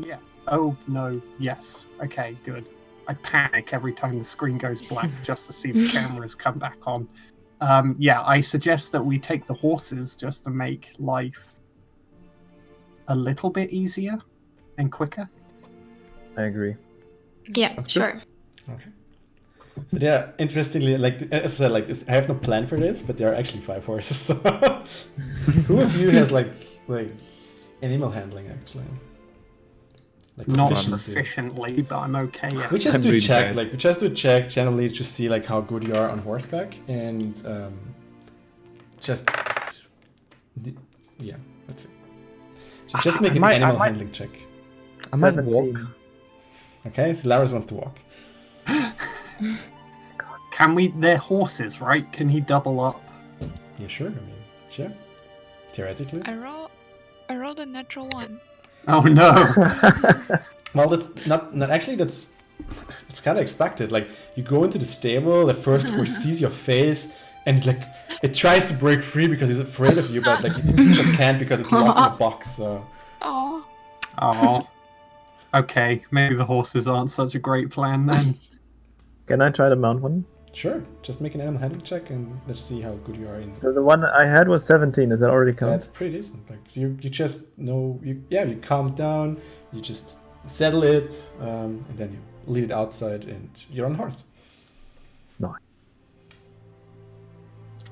[SPEAKER 2] Yeah. Oh no. Yes. Okay. Good. I panic every time the screen goes black just to see the cameras come back on. Yeah, I suggest that we take the horses just to make life a little bit easier and quicker.
[SPEAKER 4] I agree.
[SPEAKER 6] Yeah,
[SPEAKER 1] Sounds good.
[SPEAKER 6] sure.
[SPEAKER 1] Okay. So yeah, interestingly, like as I said, like this, I have no plan for this, but there are actually 5 horses. So who of you has like animal handling actually? Like
[SPEAKER 2] Not
[SPEAKER 1] efficiency?
[SPEAKER 2] efficiently, but I'm okay.
[SPEAKER 1] We just
[SPEAKER 3] I'm
[SPEAKER 1] do
[SPEAKER 3] really
[SPEAKER 1] check,
[SPEAKER 3] bad.
[SPEAKER 1] like we just do check generally to see like how good you are on horseback, and yeah, that's it. So just make an animal handling check.
[SPEAKER 3] I might walk.
[SPEAKER 4] 17.
[SPEAKER 1] Okay, so Laris wants to walk.
[SPEAKER 2] Can we? They're horses, right? Can he double up?
[SPEAKER 1] Yeah, sure. I mean, sure. Theoretically.
[SPEAKER 5] I rolled a natural 1.
[SPEAKER 2] Oh no!
[SPEAKER 1] Well, that's not actually. It's kind of expected. Like you go into the stable, the first horse sees your face, and it tries to break free because it's afraid of you, but like it just can't because it's locked in a box. So.
[SPEAKER 5] Oh.
[SPEAKER 2] Oh. Okay, maybe the horses aren't such a great plan then.
[SPEAKER 4] Can I try to mount one?
[SPEAKER 1] Sure, just make an animal handling check and let's see how good you are in.
[SPEAKER 4] So the one I had was 17. Does that already count?
[SPEAKER 1] That's pretty decent. Like you just know you calm it down, you just settle it, and then you lead it outside, and you're on horse.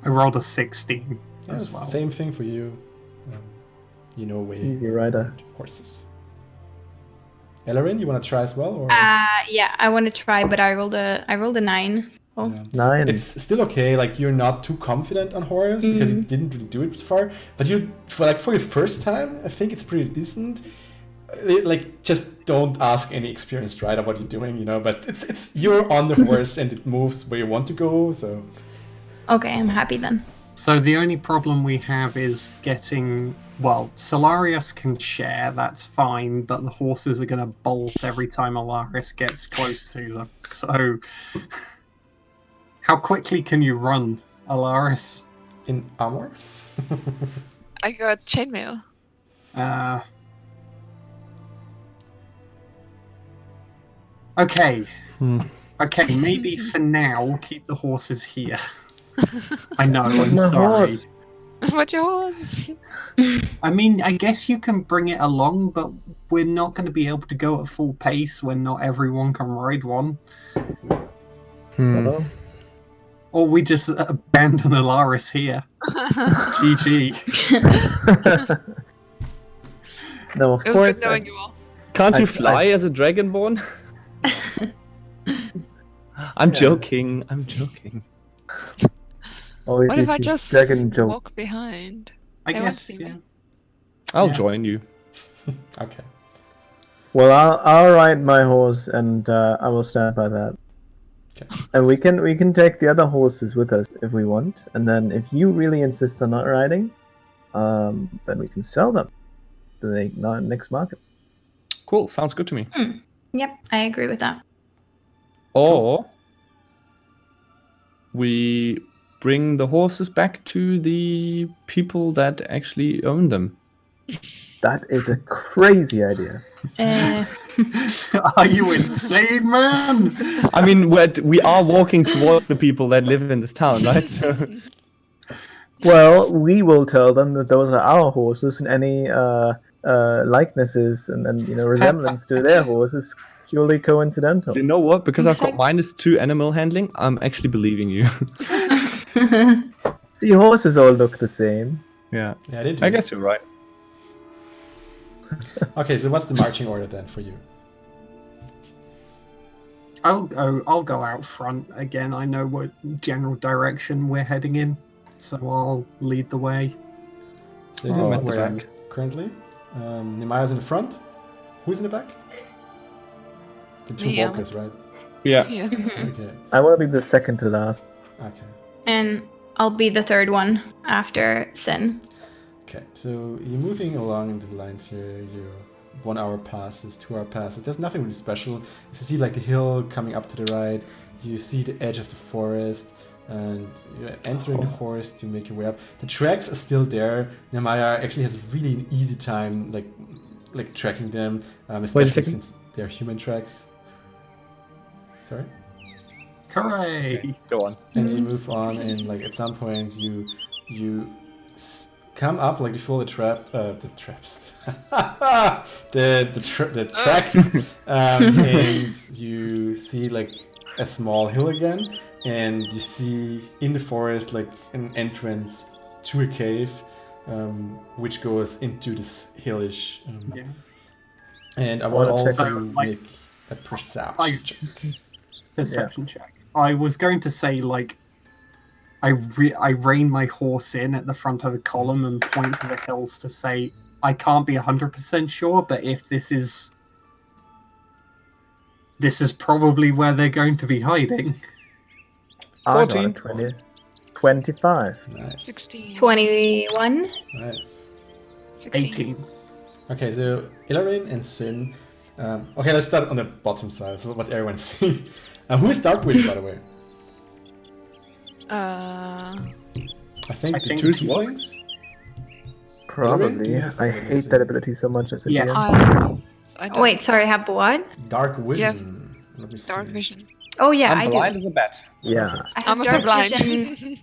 [SPEAKER 2] I rolled a 16
[SPEAKER 1] Yeah,
[SPEAKER 2] as well.
[SPEAKER 1] Same thing for you. You know way
[SPEAKER 4] Easy rider.
[SPEAKER 1] horses. Ellerin, you want to try as well, or
[SPEAKER 6] Yeah, I want to try, but I rolled a 9. So.
[SPEAKER 1] Yeah.
[SPEAKER 4] 9.
[SPEAKER 1] It's still okay. Like you're not too confident on horse because you didn't really do it so far. But for your first time, I think it's pretty decent. Like just don't ask any experienced rider what you're doing, But it's you're on the horse and it moves where you want to go. So
[SPEAKER 6] Okay, I'm happy then.
[SPEAKER 2] So the only problem we have is getting... Well, Solarius can share, that's fine, but the horses are going to bolt every time Alaris gets close to them. So, how quickly can you run, Alaris?
[SPEAKER 1] in armor.
[SPEAKER 5] I got chainmail.
[SPEAKER 2] Okay.
[SPEAKER 3] Hmm.
[SPEAKER 2] Okay, maybe for now, keep the horses here. I know, I'm
[SPEAKER 4] My
[SPEAKER 2] sorry.
[SPEAKER 4] horse.
[SPEAKER 5] What's yours?
[SPEAKER 2] I mean, I guess you can bring it along, but we're not going to be able to go at full pace when not everyone can ride one.
[SPEAKER 4] Hello?
[SPEAKER 2] Or we just abandon Alaris here. GG.
[SPEAKER 4] No, of
[SPEAKER 5] It was
[SPEAKER 4] course.
[SPEAKER 5] good knowing you all.
[SPEAKER 3] Can't you
[SPEAKER 4] I-
[SPEAKER 3] fly as a dragonborn? I'm joking. I'm joking.
[SPEAKER 4] Always
[SPEAKER 5] What if
[SPEAKER 4] these
[SPEAKER 5] I just
[SPEAKER 4] dragon joke.
[SPEAKER 5] walk behind?
[SPEAKER 2] I
[SPEAKER 5] They won't
[SPEAKER 2] guess,
[SPEAKER 5] see
[SPEAKER 2] yeah.
[SPEAKER 5] me.
[SPEAKER 3] I'll
[SPEAKER 2] Yeah.
[SPEAKER 3] join you.
[SPEAKER 1] Okay.
[SPEAKER 4] Well, I'll ride my horse, and I will stand by that.
[SPEAKER 1] Okay.
[SPEAKER 4] And we can take the other horses with us if we want, and then if you really insist on not riding, then we can sell them to the next market.
[SPEAKER 3] Cool. Sounds good to me.
[SPEAKER 6] Yep, I agree with that.
[SPEAKER 3] Or we bring the horses back to the people that actually own them.
[SPEAKER 4] That is a crazy idea.
[SPEAKER 2] Are you insane, man?
[SPEAKER 3] I mean, we are walking towards the people that live in this town, right? So,
[SPEAKER 4] Well, we will tell them that those are our horses, and any likenesses and resemblance to their horses purely coincidental.
[SPEAKER 3] you know what? Because I've got
[SPEAKER 6] Exactly.
[SPEAKER 3] -2 animal handling, I'm actually believing you.
[SPEAKER 4] Seahorses all look the same.
[SPEAKER 3] Yeah.
[SPEAKER 1] Yeah, they do.
[SPEAKER 3] I guess you're right.
[SPEAKER 1] Okay, so what's the marching order then for you?
[SPEAKER 2] I'll go out front again. I know what general direction we're heading in, so I'll lead the way.
[SPEAKER 1] So this is
[SPEAKER 3] at the
[SPEAKER 1] where I'm
[SPEAKER 3] back.
[SPEAKER 1] currently. Nehemiah's in the front. Who's in the back? The two
[SPEAKER 5] Me,
[SPEAKER 1] walkers, right?
[SPEAKER 3] Yeah.
[SPEAKER 5] Yes.
[SPEAKER 1] Okay.
[SPEAKER 4] I want to be the second to last.
[SPEAKER 1] Okay.
[SPEAKER 6] And I'll be the third one after Sin.
[SPEAKER 1] Okay. So you're moving along in the lines here. Your 1 hour passes, 2 hour passes. There's nothing really special. You see like the hill coming up to the right. You see the edge of the forest. And you're entering the forest, you make your way up. The tracks are still there. Nehemiah actually has really an easy time like tracking them, especially
[SPEAKER 3] second.
[SPEAKER 1] since they're human tracks. Sorry?
[SPEAKER 2] Hooray!
[SPEAKER 3] Go on.
[SPEAKER 1] And you move on, and like at some point you come up, like you follow the traps, the tracks, and you see like a small hill again, and you see in the forest like an entrance to a cave, which goes into this hillish.
[SPEAKER 2] Yeah.
[SPEAKER 1] And I want all
[SPEAKER 4] check
[SPEAKER 1] to
[SPEAKER 2] out, like,
[SPEAKER 1] make a perception check.
[SPEAKER 2] Perception check. I was going to say, like, I rein my horse in at the front of the column and point to the hills to say, I can't be 100% sure, but if this is probably where they're going to be hiding.
[SPEAKER 4] I got a
[SPEAKER 3] 14.
[SPEAKER 4] 20. 25.
[SPEAKER 1] Nice.
[SPEAKER 5] 16.
[SPEAKER 6] 21.
[SPEAKER 1] Nice.
[SPEAKER 5] 16.
[SPEAKER 2] 18.
[SPEAKER 1] Okay, so Ilarin and Sin. Okay, let's start on the bottom side. So what everyone's seeing. Who is Dark Witch, by the way? I think
[SPEAKER 2] I
[SPEAKER 1] the
[SPEAKER 2] think
[SPEAKER 1] two
[SPEAKER 2] it's what?
[SPEAKER 1] tieflings.
[SPEAKER 4] Probably.
[SPEAKER 1] Yeah.
[SPEAKER 4] I hate that ability so much as a
[SPEAKER 2] Yes.
[SPEAKER 4] DM.
[SPEAKER 5] I
[SPEAKER 6] Oh,
[SPEAKER 5] don't-
[SPEAKER 6] wait, sorry, have what?
[SPEAKER 1] Dark
[SPEAKER 5] Yeah.
[SPEAKER 1] Vision. Let me see.
[SPEAKER 5] Dark vision.
[SPEAKER 6] Oh, yeah,
[SPEAKER 3] I'm
[SPEAKER 6] I do.
[SPEAKER 3] blind as a bat.
[SPEAKER 4] Yeah.
[SPEAKER 6] I have
[SPEAKER 5] I'm also
[SPEAKER 6] dark
[SPEAKER 5] blind.
[SPEAKER 6] vision,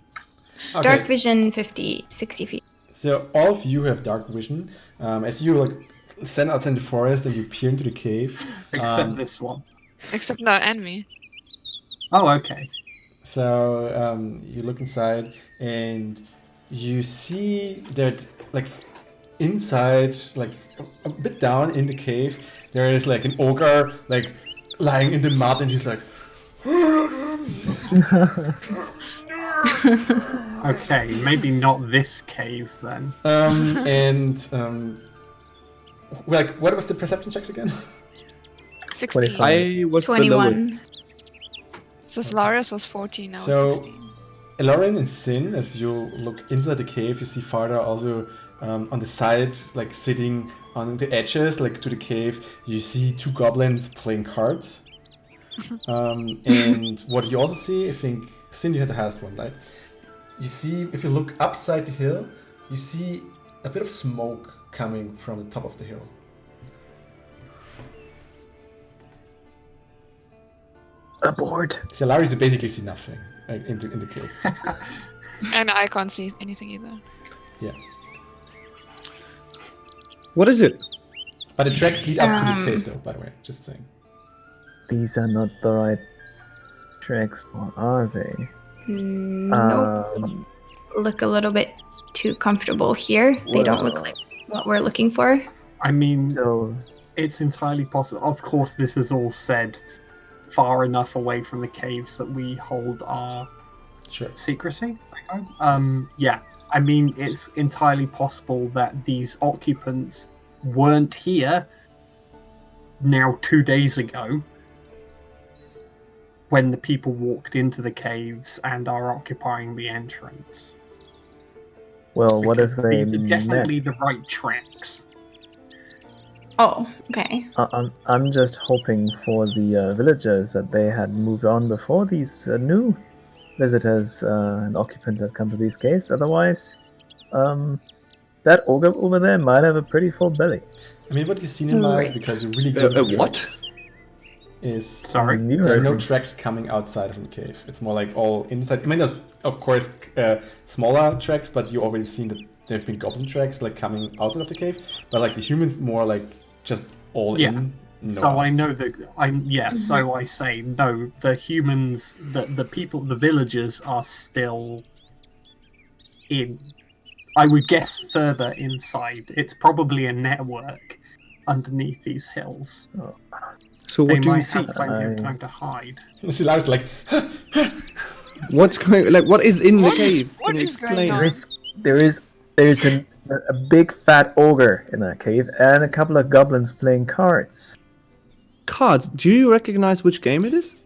[SPEAKER 1] Okay,
[SPEAKER 6] dark vision 50, 60 feet.
[SPEAKER 1] so all of you have Dark Vision. As you like stand outside the forest and you peer into the cave.
[SPEAKER 2] Except this one.
[SPEAKER 5] Except the enemy.
[SPEAKER 2] Oh, okay.
[SPEAKER 1] So you look inside and you see that like inside, like a bit down in the cave, there is like an ogre like lying in the mud, and he's like,
[SPEAKER 2] Okay, maybe not this cave then.
[SPEAKER 1] like what was the perception checks again?
[SPEAKER 5] 16.
[SPEAKER 4] 25.
[SPEAKER 3] I was the lowest.
[SPEAKER 6] 21.
[SPEAKER 5] So Solarius was 14, I was
[SPEAKER 1] So-
[SPEAKER 5] 16.
[SPEAKER 1] Elorin and Sin, as you look inside the cave, you see farther also on the side, like sitting on the edges, like to the cave, you see two goblins playing cards. And what you also see, I think, Sin, you had the highest one, right? You see, if you look upside the hill, you see a bit of smoke coming from the top of the hill.
[SPEAKER 4] Abort.
[SPEAKER 1] So Larry, you basically see nothing in the cave.
[SPEAKER 5] And I can't see anything either.
[SPEAKER 1] Yeah.
[SPEAKER 3] What is it?
[SPEAKER 1] But the tracks lead up to this cave, though, by the way. Just saying.
[SPEAKER 4] These are not the right tracks, or are they?
[SPEAKER 6] Nope. Look a little bit too comfortable here. They don't look like what we're looking for.
[SPEAKER 2] I mean,
[SPEAKER 4] So,
[SPEAKER 2] it's entirely possible. Of course, this is all said far enough away from the caves that we hold our
[SPEAKER 1] Sure.
[SPEAKER 2] secrecy. Yeah. I mean, it's entirely possible that these occupants weren't here now 2 days ago when the people walked into the caves and are occupying the entrance.
[SPEAKER 4] well, what if they
[SPEAKER 2] These are
[SPEAKER 4] met?
[SPEAKER 2] definitely the right tracks.
[SPEAKER 6] Oh, okay.
[SPEAKER 4] I'm just hoping for the villagers that they had moved on before these new visitors and occupants that come to these caves. Otherwise, that ogre over there might have a pretty full belly.
[SPEAKER 1] I mean, what you've seen in Miles,
[SPEAKER 6] Right.
[SPEAKER 1] because you're really good at
[SPEAKER 3] what?
[SPEAKER 1] tracks, is
[SPEAKER 2] Sorry?
[SPEAKER 4] You
[SPEAKER 1] there are
[SPEAKER 4] heard
[SPEAKER 1] no
[SPEAKER 4] me.
[SPEAKER 1] tracks coming outside of the cave. It's more like all inside. I mean, there's of course smaller tracks, but you already seen that there's been goblin tracks like coming outside of the cave. But like the humans, more like just all
[SPEAKER 2] Yeah.
[SPEAKER 1] in. No
[SPEAKER 2] So
[SPEAKER 1] out.
[SPEAKER 2] I know that so I say no. The humans, the people, the villagers are still in. I would guess further inside. It's probably a network underneath these hills.
[SPEAKER 3] So
[SPEAKER 2] They
[SPEAKER 3] what do you
[SPEAKER 2] might
[SPEAKER 3] see?
[SPEAKER 2] have plenty of time to hide.
[SPEAKER 1] Silar's like,
[SPEAKER 3] What's going? Like, what is in the
[SPEAKER 5] What-
[SPEAKER 3] cave?
[SPEAKER 5] what
[SPEAKER 3] Can you
[SPEAKER 5] is going
[SPEAKER 3] explain?
[SPEAKER 5] on?
[SPEAKER 4] There's a big fat ogre in that cave and a couple of goblins playing cards.
[SPEAKER 3] Cards. Do you recognize which game it is?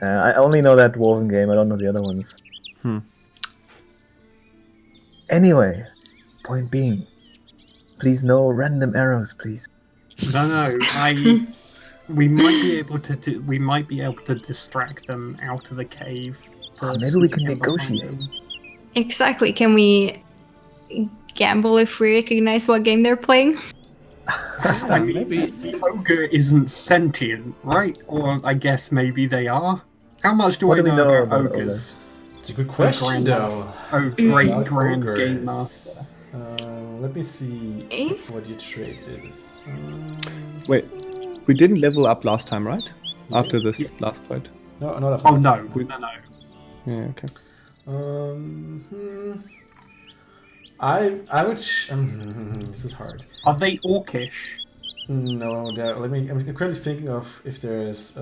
[SPEAKER 4] I only know that dwarven game. I don't know the other ones. Anyway, point being, please no random arrows, please.
[SPEAKER 2] No. We might be able to. We might be able to distract them out of the cave.
[SPEAKER 4] Maybe we
[SPEAKER 2] sneak
[SPEAKER 4] can
[SPEAKER 2] in behind
[SPEAKER 4] negotiate.
[SPEAKER 2] them.
[SPEAKER 6] Exactly. Can we gamble if we recognize what game they're playing?
[SPEAKER 2] I mean,
[SPEAKER 3] maybe.
[SPEAKER 2] the ogre isn't sentient, right? Or I guess maybe they are. How much do
[SPEAKER 4] What
[SPEAKER 2] I
[SPEAKER 4] do we
[SPEAKER 2] know
[SPEAKER 4] know
[SPEAKER 2] about
[SPEAKER 4] about
[SPEAKER 2] ogres?
[SPEAKER 1] it's a good question, though.
[SPEAKER 2] Oh, great
[SPEAKER 1] About
[SPEAKER 2] grand
[SPEAKER 1] ogres.
[SPEAKER 2] game master.
[SPEAKER 1] Let me see
[SPEAKER 6] Eh?
[SPEAKER 1] what your trait is.
[SPEAKER 3] Wait, we didn't level up last time, right? After this last fight.
[SPEAKER 1] No, not after
[SPEAKER 2] Oh
[SPEAKER 1] that.
[SPEAKER 2] no.
[SPEAKER 3] Yeah. Okay.
[SPEAKER 1] I would. This is hard.
[SPEAKER 2] Are they orcish?
[SPEAKER 1] No, I'm currently thinking of if there's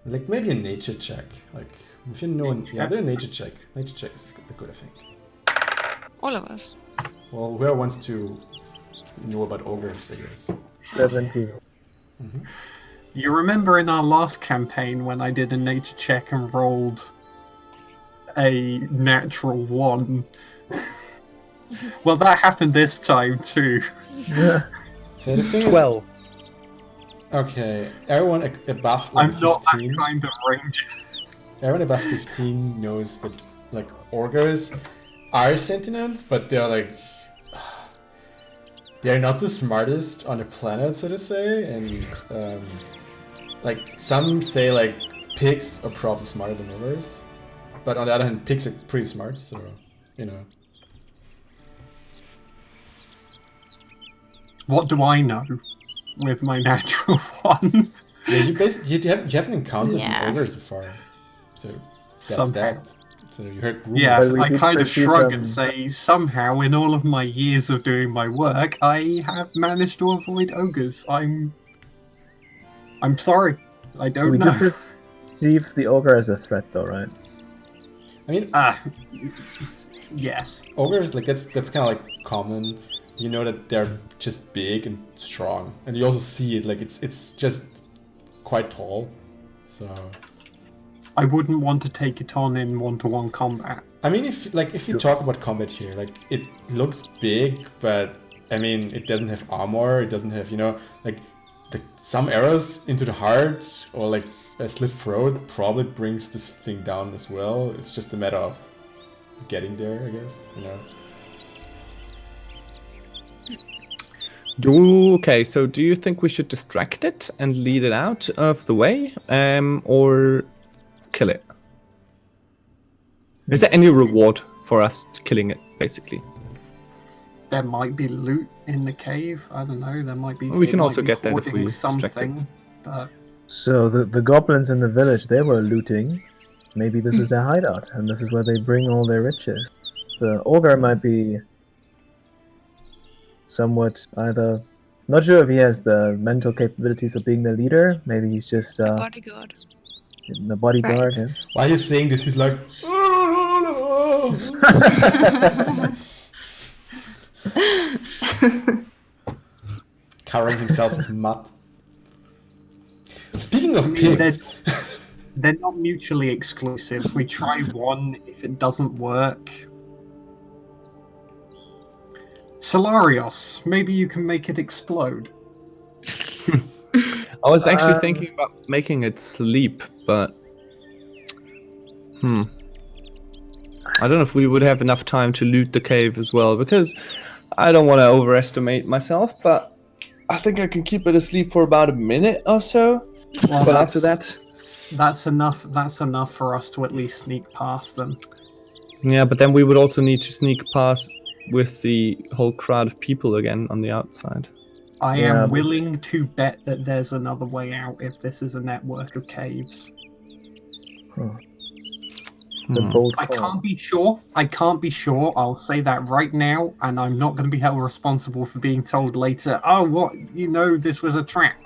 [SPEAKER 1] like maybe a nature check. Like if you know, do a nature check. Nature check is good, I think.
[SPEAKER 5] All of us.
[SPEAKER 1] Well, whoever wants to know about ogres, I guess.
[SPEAKER 4] 17.
[SPEAKER 2] You remember in our last campaign when I did a nature check and rolled a natural 1? Well, that happened this time too.
[SPEAKER 1] So the thing
[SPEAKER 3] 12.
[SPEAKER 1] is, okay, everyone above like
[SPEAKER 2] I'm not that
[SPEAKER 1] 15.
[SPEAKER 2] kind of ranger.
[SPEAKER 1] Everyone above 15 knows that like ogres are sentient, but they're like they're not the smartest on the planet, so to say, and like some say like pigs are probably smarter than ogres, but on the other hand, pigs are pretty smart, so you know.
[SPEAKER 2] What do I know with my natural 1?
[SPEAKER 1] Yeah, you haven't encountered
[SPEAKER 6] Yeah.
[SPEAKER 1] an ogre so far, so that's
[SPEAKER 2] Somehow.
[SPEAKER 1] that. So you heard rumors.
[SPEAKER 2] Yeah,
[SPEAKER 4] But we
[SPEAKER 2] I
[SPEAKER 4] did
[SPEAKER 2] kind of
[SPEAKER 4] perceive
[SPEAKER 2] shrug
[SPEAKER 4] them-
[SPEAKER 2] and say, somehow in all of my years of doing my work, I have managed to avoid ogres. I'm sorry. I don't
[SPEAKER 4] We
[SPEAKER 2] know.
[SPEAKER 4] did perceive the ogre as a threat, though, right?
[SPEAKER 1] I mean,
[SPEAKER 2] Yes.
[SPEAKER 1] ogres, like that's kind of like common. You know that they're just big and strong, and you also see it like it's just quite tall. So
[SPEAKER 2] I wouldn't want to take it on in one-to-one combat.
[SPEAKER 1] I mean, if you talk about combat here, like it looks big, but I mean it doesn't have armor. It doesn't have like some arrows into the heart or like a slit throat probably brings this thing down as well. It's just a matter of getting there, I guess.
[SPEAKER 3] Okay, so do you think we should distract it and lead it out of the way, or kill it? Is there any reward for us killing it, basically?
[SPEAKER 2] There might be loot in the cave. I don't know. There might be.
[SPEAKER 3] Well, we
[SPEAKER 2] it
[SPEAKER 3] can
[SPEAKER 2] might
[SPEAKER 3] also
[SPEAKER 2] be
[SPEAKER 3] get that if
[SPEAKER 2] hoarding
[SPEAKER 3] we distract it.
[SPEAKER 2] something. But
[SPEAKER 4] So the goblins in the village, they were looting. Maybe this is their hideout, and this is where they bring all their riches. The ogre might be somewhat either... Not sure if he has the mental capabilities of being the leader. Maybe he's just
[SPEAKER 5] Bodyguard.
[SPEAKER 4] the bodyguard. Yes.
[SPEAKER 1] Why are you saying this? He's like covering himself with mud. Speaking of pigs,
[SPEAKER 2] they're not mutually exclusive. We try one. If it doesn't work, Solarios, maybe you can make it explode.
[SPEAKER 3] I was actually thinking about making it sleep, but I don't know if we would have enough time to loot the cave as well, because I don't want to overestimate myself, but I think I can keep it asleep for about a minute or so.
[SPEAKER 2] Well,
[SPEAKER 3] But after that,
[SPEAKER 2] that's enough. That's enough for us to at least sneak past them.
[SPEAKER 3] yeah, but then we would also need to sneak past with the whole crowd of people again on the outside.
[SPEAKER 2] I
[SPEAKER 4] Yeah,
[SPEAKER 2] am
[SPEAKER 4] but-
[SPEAKER 2] willing to bet that there's another way out if this is a network of caves.
[SPEAKER 4] It's a bold
[SPEAKER 2] I
[SPEAKER 4] call.
[SPEAKER 2] can't be sure. I'll say that right now, and I'm not going to be held responsible for being told later, oh, what, this was a trap.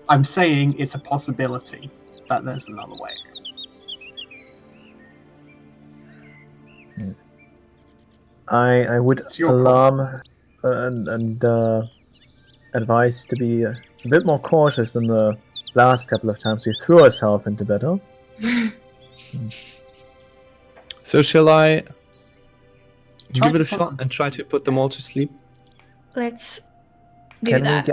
[SPEAKER 2] I'm saying it's a possibility that there's another way.
[SPEAKER 4] I would
[SPEAKER 2] It's your
[SPEAKER 4] alarm and advise to be a bit more cautious than the last couple of times we threw ourselves into battle.
[SPEAKER 3] So shall I
[SPEAKER 2] Try
[SPEAKER 3] give it
[SPEAKER 2] to
[SPEAKER 3] a
[SPEAKER 2] put
[SPEAKER 3] shot
[SPEAKER 2] them
[SPEAKER 3] and
[SPEAKER 2] to
[SPEAKER 3] try to put them all to sleep?
[SPEAKER 6] Let's do that.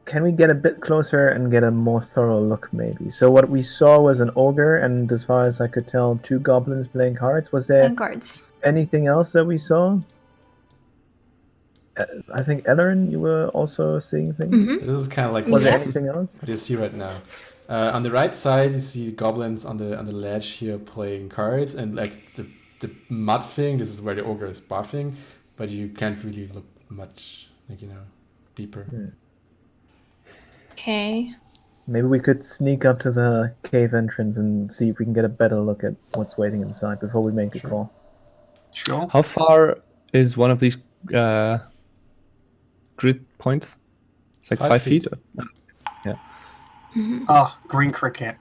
[SPEAKER 4] Can we get a bit closer and get a more thorough look, maybe? So what we saw was an ogre, and as far as I could tell, 2 goblins playing cards. Was there
[SPEAKER 6] And cards.
[SPEAKER 4] anything else that we saw? I think Ellerin, you were also seeing things.
[SPEAKER 6] Mhm.
[SPEAKER 1] This is kind of like
[SPEAKER 4] Was there
[SPEAKER 6] Yes.
[SPEAKER 4] anything else?
[SPEAKER 1] what you see right now. On the right side, you see goblins on the ledge here playing cards, and like the mud thing. This is where the ogre is barfing, but you can't really look much deeper.
[SPEAKER 6] Okay.
[SPEAKER 4] Maybe we could sneak up to the cave entrance and see if we can get a better look at what's waiting inside before we make a call.
[SPEAKER 2] Sure.
[SPEAKER 3] How far is one of these grid points? It's like 5 feet.
[SPEAKER 2] Green cricket.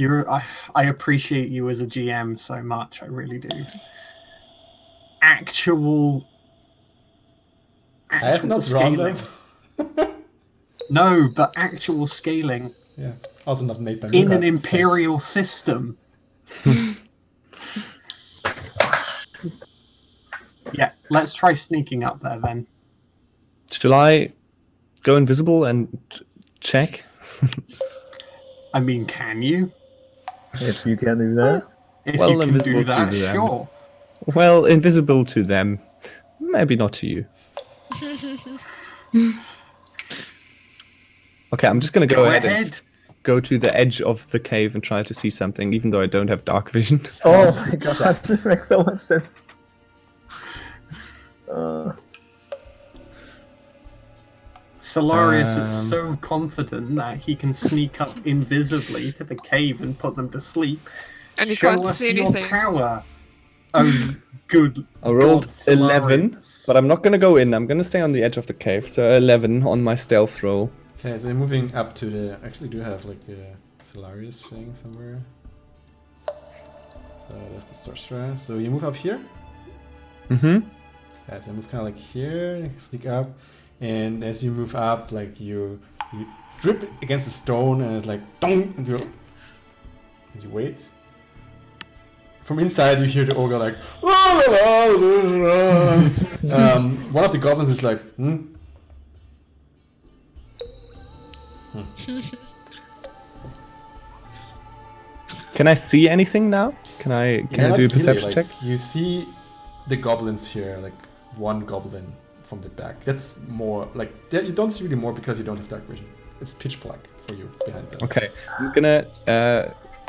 [SPEAKER 2] I appreciate you as a GM so much. I really do. Actual
[SPEAKER 1] I have not drawn them.
[SPEAKER 2] No, but actual scaling
[SPEAKER 1] Yeah, also not made by me.
[SPEAKER 2] in
[SPEAKER 1] but
[SPEAKER 2] an
[SPEAKER 1] thanks.
[SPEAKER 2] imperial system. Yeah, let's try sneaking up there then.
[SPEAKER 3] Shall I go invisible and check?
[SPEAKER 2] I mean, can you?
[SPEAKER 4] If you can do that.
[SPEAKER 2] If
[SPEAKER 3] Well,
[SPEAKER 2] you can
[SPEAKER 3] invisible
[SPEAKER 2] do that,
[SPEAKER 3] to them.
[SPEAKER 2] sure.
[SPEAKER 3] Well, invisible to them. Maybe not to you. Okay, I'm just gonna go ahead and go to the edge of the cave and try to see something, even though I don't have dark vision.
[SPEAKER 4] Oh my god, this makes so much sense.
[SPEAKER 2] Solarius is so confident that he can sneak up invisibly to the cave and put them to sleep.
[SPEAKER 5] And you
[SPEAKER 2] Show
[SPEAKER 5] can't
[SPEAKER 2] us
[SPEAKER 5] see
[SPEAKER 2] your
[SPEAKER 5] anything.
[SPEAKER 2] power. Oh, good.
[SPEAKER 3] I rolled
[SPEAKER 2] God,
[SPEAKER 3] 11,
[SPEAKER 2] Solarius.
[SPEAKER 3] but I'm not gonna go in. I'm gonna stay on the edge of the cave. So 11 on my stealth roll.
[SPEAKER 1] Okay, so you're moving up to the. Actually, do have like a Solarius thing somewhere. So that's the sorcerer. So you move up here.
[SPEAKER 3] Mm-hmm.
[SPEAKER 1] Yeah, so you move kind of like here, sneak up, and as you move up, like you drip against the stone, and it's like dong, and you wait. From inside, you hear the ogre like. One of the goblins is like,
[SPEAKER 3] Can I see anything now? Can I
[SPEAKER 1] not
[SPEAKER 3] do a perception
[SPEAKER 1] really,
[SPEAKER 3] check?
[SPEAKER 1] like, you see the goblins here, like one goblin from the back. That's more like you don't see really more because you don't have dark vision. It's pitch black for you behind them.
[SPEAKER 3] Okay, I'm gonna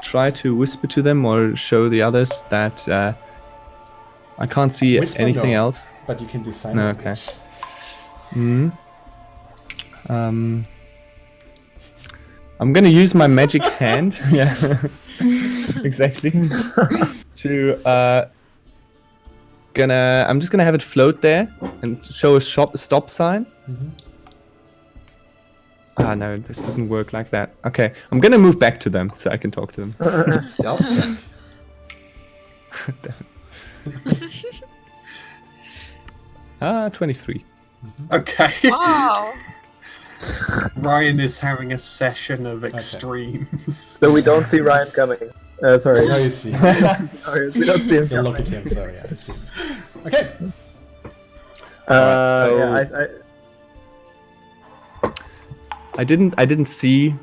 [SPEAKER 3] try to whisper to them or show the others that I can't see
[SPEAKER 1] Whisper,
[SPEAKER 3] anything
[SPEAKER 1] no.
[SPEAKER 3] else.
[SPEAKER 1] But you can do sign
[SPEAKER 3] No,
[SPEAKER 1] language.
[SPEAKER 3] I'm gonna use my magic hand. Yeah, exactly. I'm just gonna have it float there and show a stop sign.
[SPEAKER 1] Mm-hmm.
[SPEAKER 3] Ah, no, this doesn't work like that. Okay, I'm gonna move back to them so I can talk to them.
[SPEAKER 1] Stealth check.
[SPEAKER 3] Ah, 23.
[SPEAKER 2] Okay.
[SPEAKER 5] Wow.
[SPEAKER 2] Ryan is having a session of extremes.
[SPEAKER 4] So we don't see Ryan coming. Sorry.
[SPEAKER 1] Now you see.
[SPEAKER 4] Sorry, we don't see him
[SPEAKER 1] You
[SPEAKER 4] coming.
[SPEAKER 1] look at him. Sorry, yeah, you see. Okay.
[SPEAKER 3] Alright, so-
[SPEAKER 4] Yeah,
[SPEAKER 3] I didn't see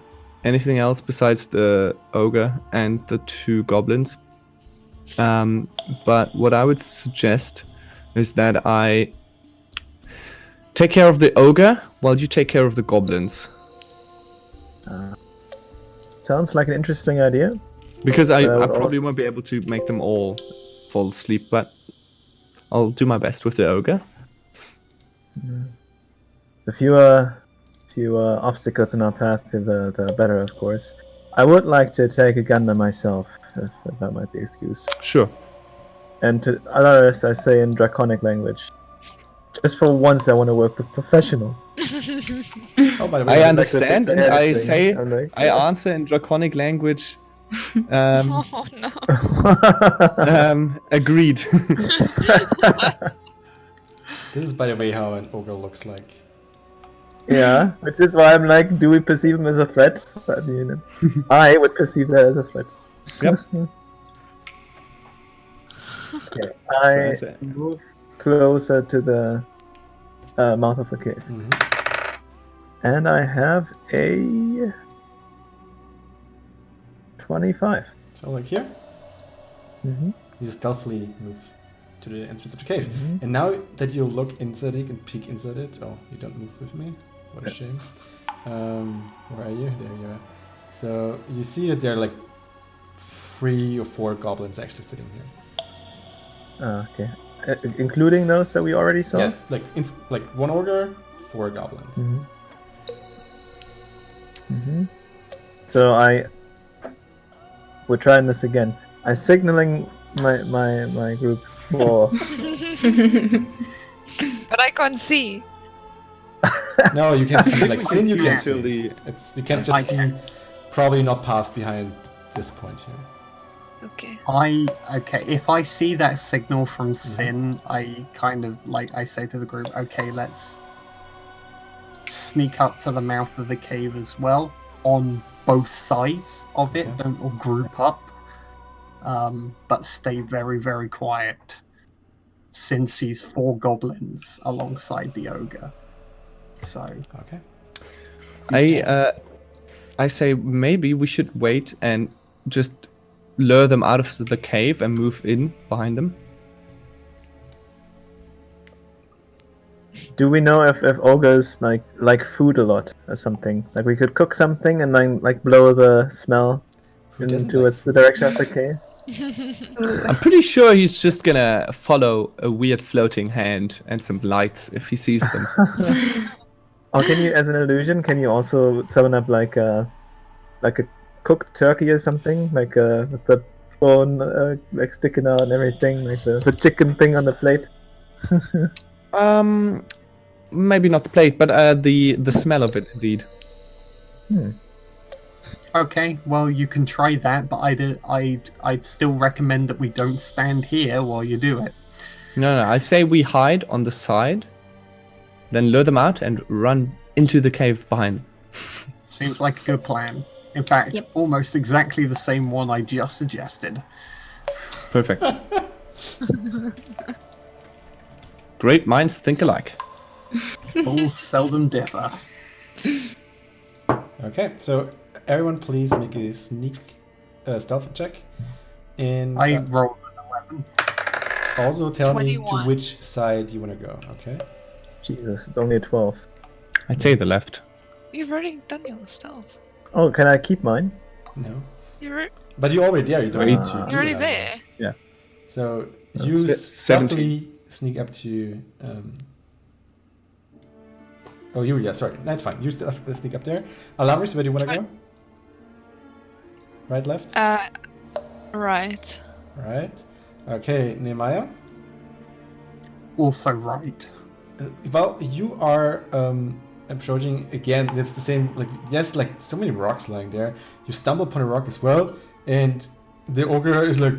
[SPEAKER 3] anything else besides the ogre and the 2 goblins. But what I would suggest is that I take care of the ogre while you take care of the goblins.
[SPEAKER 4] sounds like an interesting idea.
[SPEAKER 3] Because I
[SPEAKER 4] would
[SPEAKER 3] probably won't be able to make them all fall asleep, but I'll do my best with the ogre.
[SPEAKER 4] The fewer obstacles in our path, the better, of course. I would like to take a gander myself, if that might be excused.
[SPEAKER 3] Sure.
[SPEAKER 4] And to others, I say in Draconic language. Just for once, I want to work with professionals.
[SPEAKER 1] Oh, by the way,
[SPEAKER 3] I
[SPEAKER 4] like the
[SPEAKER 3] understand,
[SPEAKER 4] big
[SPEAKER 3] and I
[SPEAKER 4] ass thing.
[SPEAKER 3] say,
[SPEAKER 4] I'm like,
[SPEAKER 3] I answer in Draconic language.
[SPEAKER 5] Oh no.
[SPEAKER 3] Agreed.
[SPEAKER 1] this is, by the way, how an ogre looks like.
[SPEAKER 4] Yeah, which is why I'm like, do we perceive him as a threat? I mean, I would perceive that as a threat.
[SPEAKER 3] Yep.
[SPEAKER 4] Okay, I
[SPEAKER 3] So-
[SPEAKER 4] move closer to the mouth of the cave.
[SPEAKER 1] Mhm.
[SPEAKER 4] And I have a 25.
[SPEAKER 1] So, like here,
[SPEAKER 4] Mm-hmm.
[SPEAKER 1] you stealthily move to the entrance of the cave.
[SPEAKER 4] Mhm.
[SPEAKER 1] And now that you look inside it and peek inside it, oh, you don't move with me. What a shame. Where are you? There you are. So you see that there are like 3 or 4 goblins actually sitting here.
[SPEAKER 4] Okay. Including those that we already saw?
[SPEAKER 1] Yeah, like 1 ogre, 4 goblins.
[SPEAKER 4] Mm-hmm. Mm-hmm. So we're trying this again. I'm signaling my group for
[SPEAKER 5] But I can't see.
[SPEAKER 1] No, you can see, like
[SPEAKER 2] We
[SPEAKER 1] Sin,
[SPEAKER 2] can
[SPEAKER 1] you
[SPEAKER 2] see
[SPEAKER 1] can
[SPEAKER 2] until
[SPEAKER 1] see. You can
[SPEAKER 2] I
[SPEAKER 1] just see,
[SPEAKER 2] can.
[SPEAKER 1] probably not past behind this point here.
[SPEAKER 5] Okay.
[SPEAKER 2] Okay, if I see that signal from Sin, I kind of like I say to the group, okay, let's sneak up to the mouth of the cave as well, on both sides of it.
[SPEAKER 1] Okay.
[SPEAKER 2] Don't all group up, but stay very, very quiet. Sin sees 4 goblins alongside the ogre, so
[SPEAKER 1] Okay.
[SPEAKER 3] I say maybe we should wait and just lure them out of the cave and move in behind them.
[SPEAKER 4] Do we know if ogres like food a lot or something? Like we could cook something and then like blow the smell
[SPEAKER 1] Who doesn't
[SPEAKER 4] towards the direction of the cave?
[SPEAKER 3] I'm pretty sure he's just gonna follow a weird floating hand and some lights if he sees them.
[SPEAKER 4] Or can you, as an illusion, can you also summon up like a cooked turkey or something, like with the bone like sticking out and everything, like the chicken thing on the plate?
[SPEAKER 3] Maybe not the plate, but the smell of it indeed.
[SPEAKER 2] okay. Well, you can try that, but I'd still recommend that we don't stand here while you do it.
[SPEAKER 3] No, I say we hide on the side, then lure them out and run into the cave behind them.
[SPEAKER 2] Seems like a good plan. In fact,
[SPEAKER 6] Yep.
[SPEAKER 2] almost exactly the same one I just suggested.
[SPEAKER 3] Perfect. Great minds think alike.
[SPEAKER 2] Fools seldom differ.
[SPEAKER 1] Okay, so everyone please make a stealth check. And
[SPEAKER 2] I rolled an 11.
[SPEAKER 1] also tell me
[SPEAKER 5] 21.
[SPEAKER 1] to which side you want to go, okay?
[SPEAKER 4] Jesus, it's only a 12.
[SPEAKER 3] I'd say the left.
[SPEAKER 5] You've already done your stuff.
[SPEAKER 4] Oh, can I keep mine?
[SPEAKER 1] No.
[SPEAKER 5] You're
[SPEAKER 1] But you're already there, you don't need to do
[SPEAKER 5] you're already
[SPEAKER 1] that.
[SPEAKER 5] there.
[SPEAKER 1] So you
[SPEAKER 3] Se- 17.
[SPEAKER 1] stealthily sneak up to... Oh, sorry. That's fine. You sneak up there. Alarmers, where do you want to go? Right, left?
[SPEAKER 5] Right.
[SPEAKER 1] Right. Okay, Nehemiah?
[SPEAKER 2] Also right.
[SPEAKER 1] Well, you are approaching again. It's the same. Like there's like so many rocks lying there. You stumble upon a rock as well, and the ogre is like,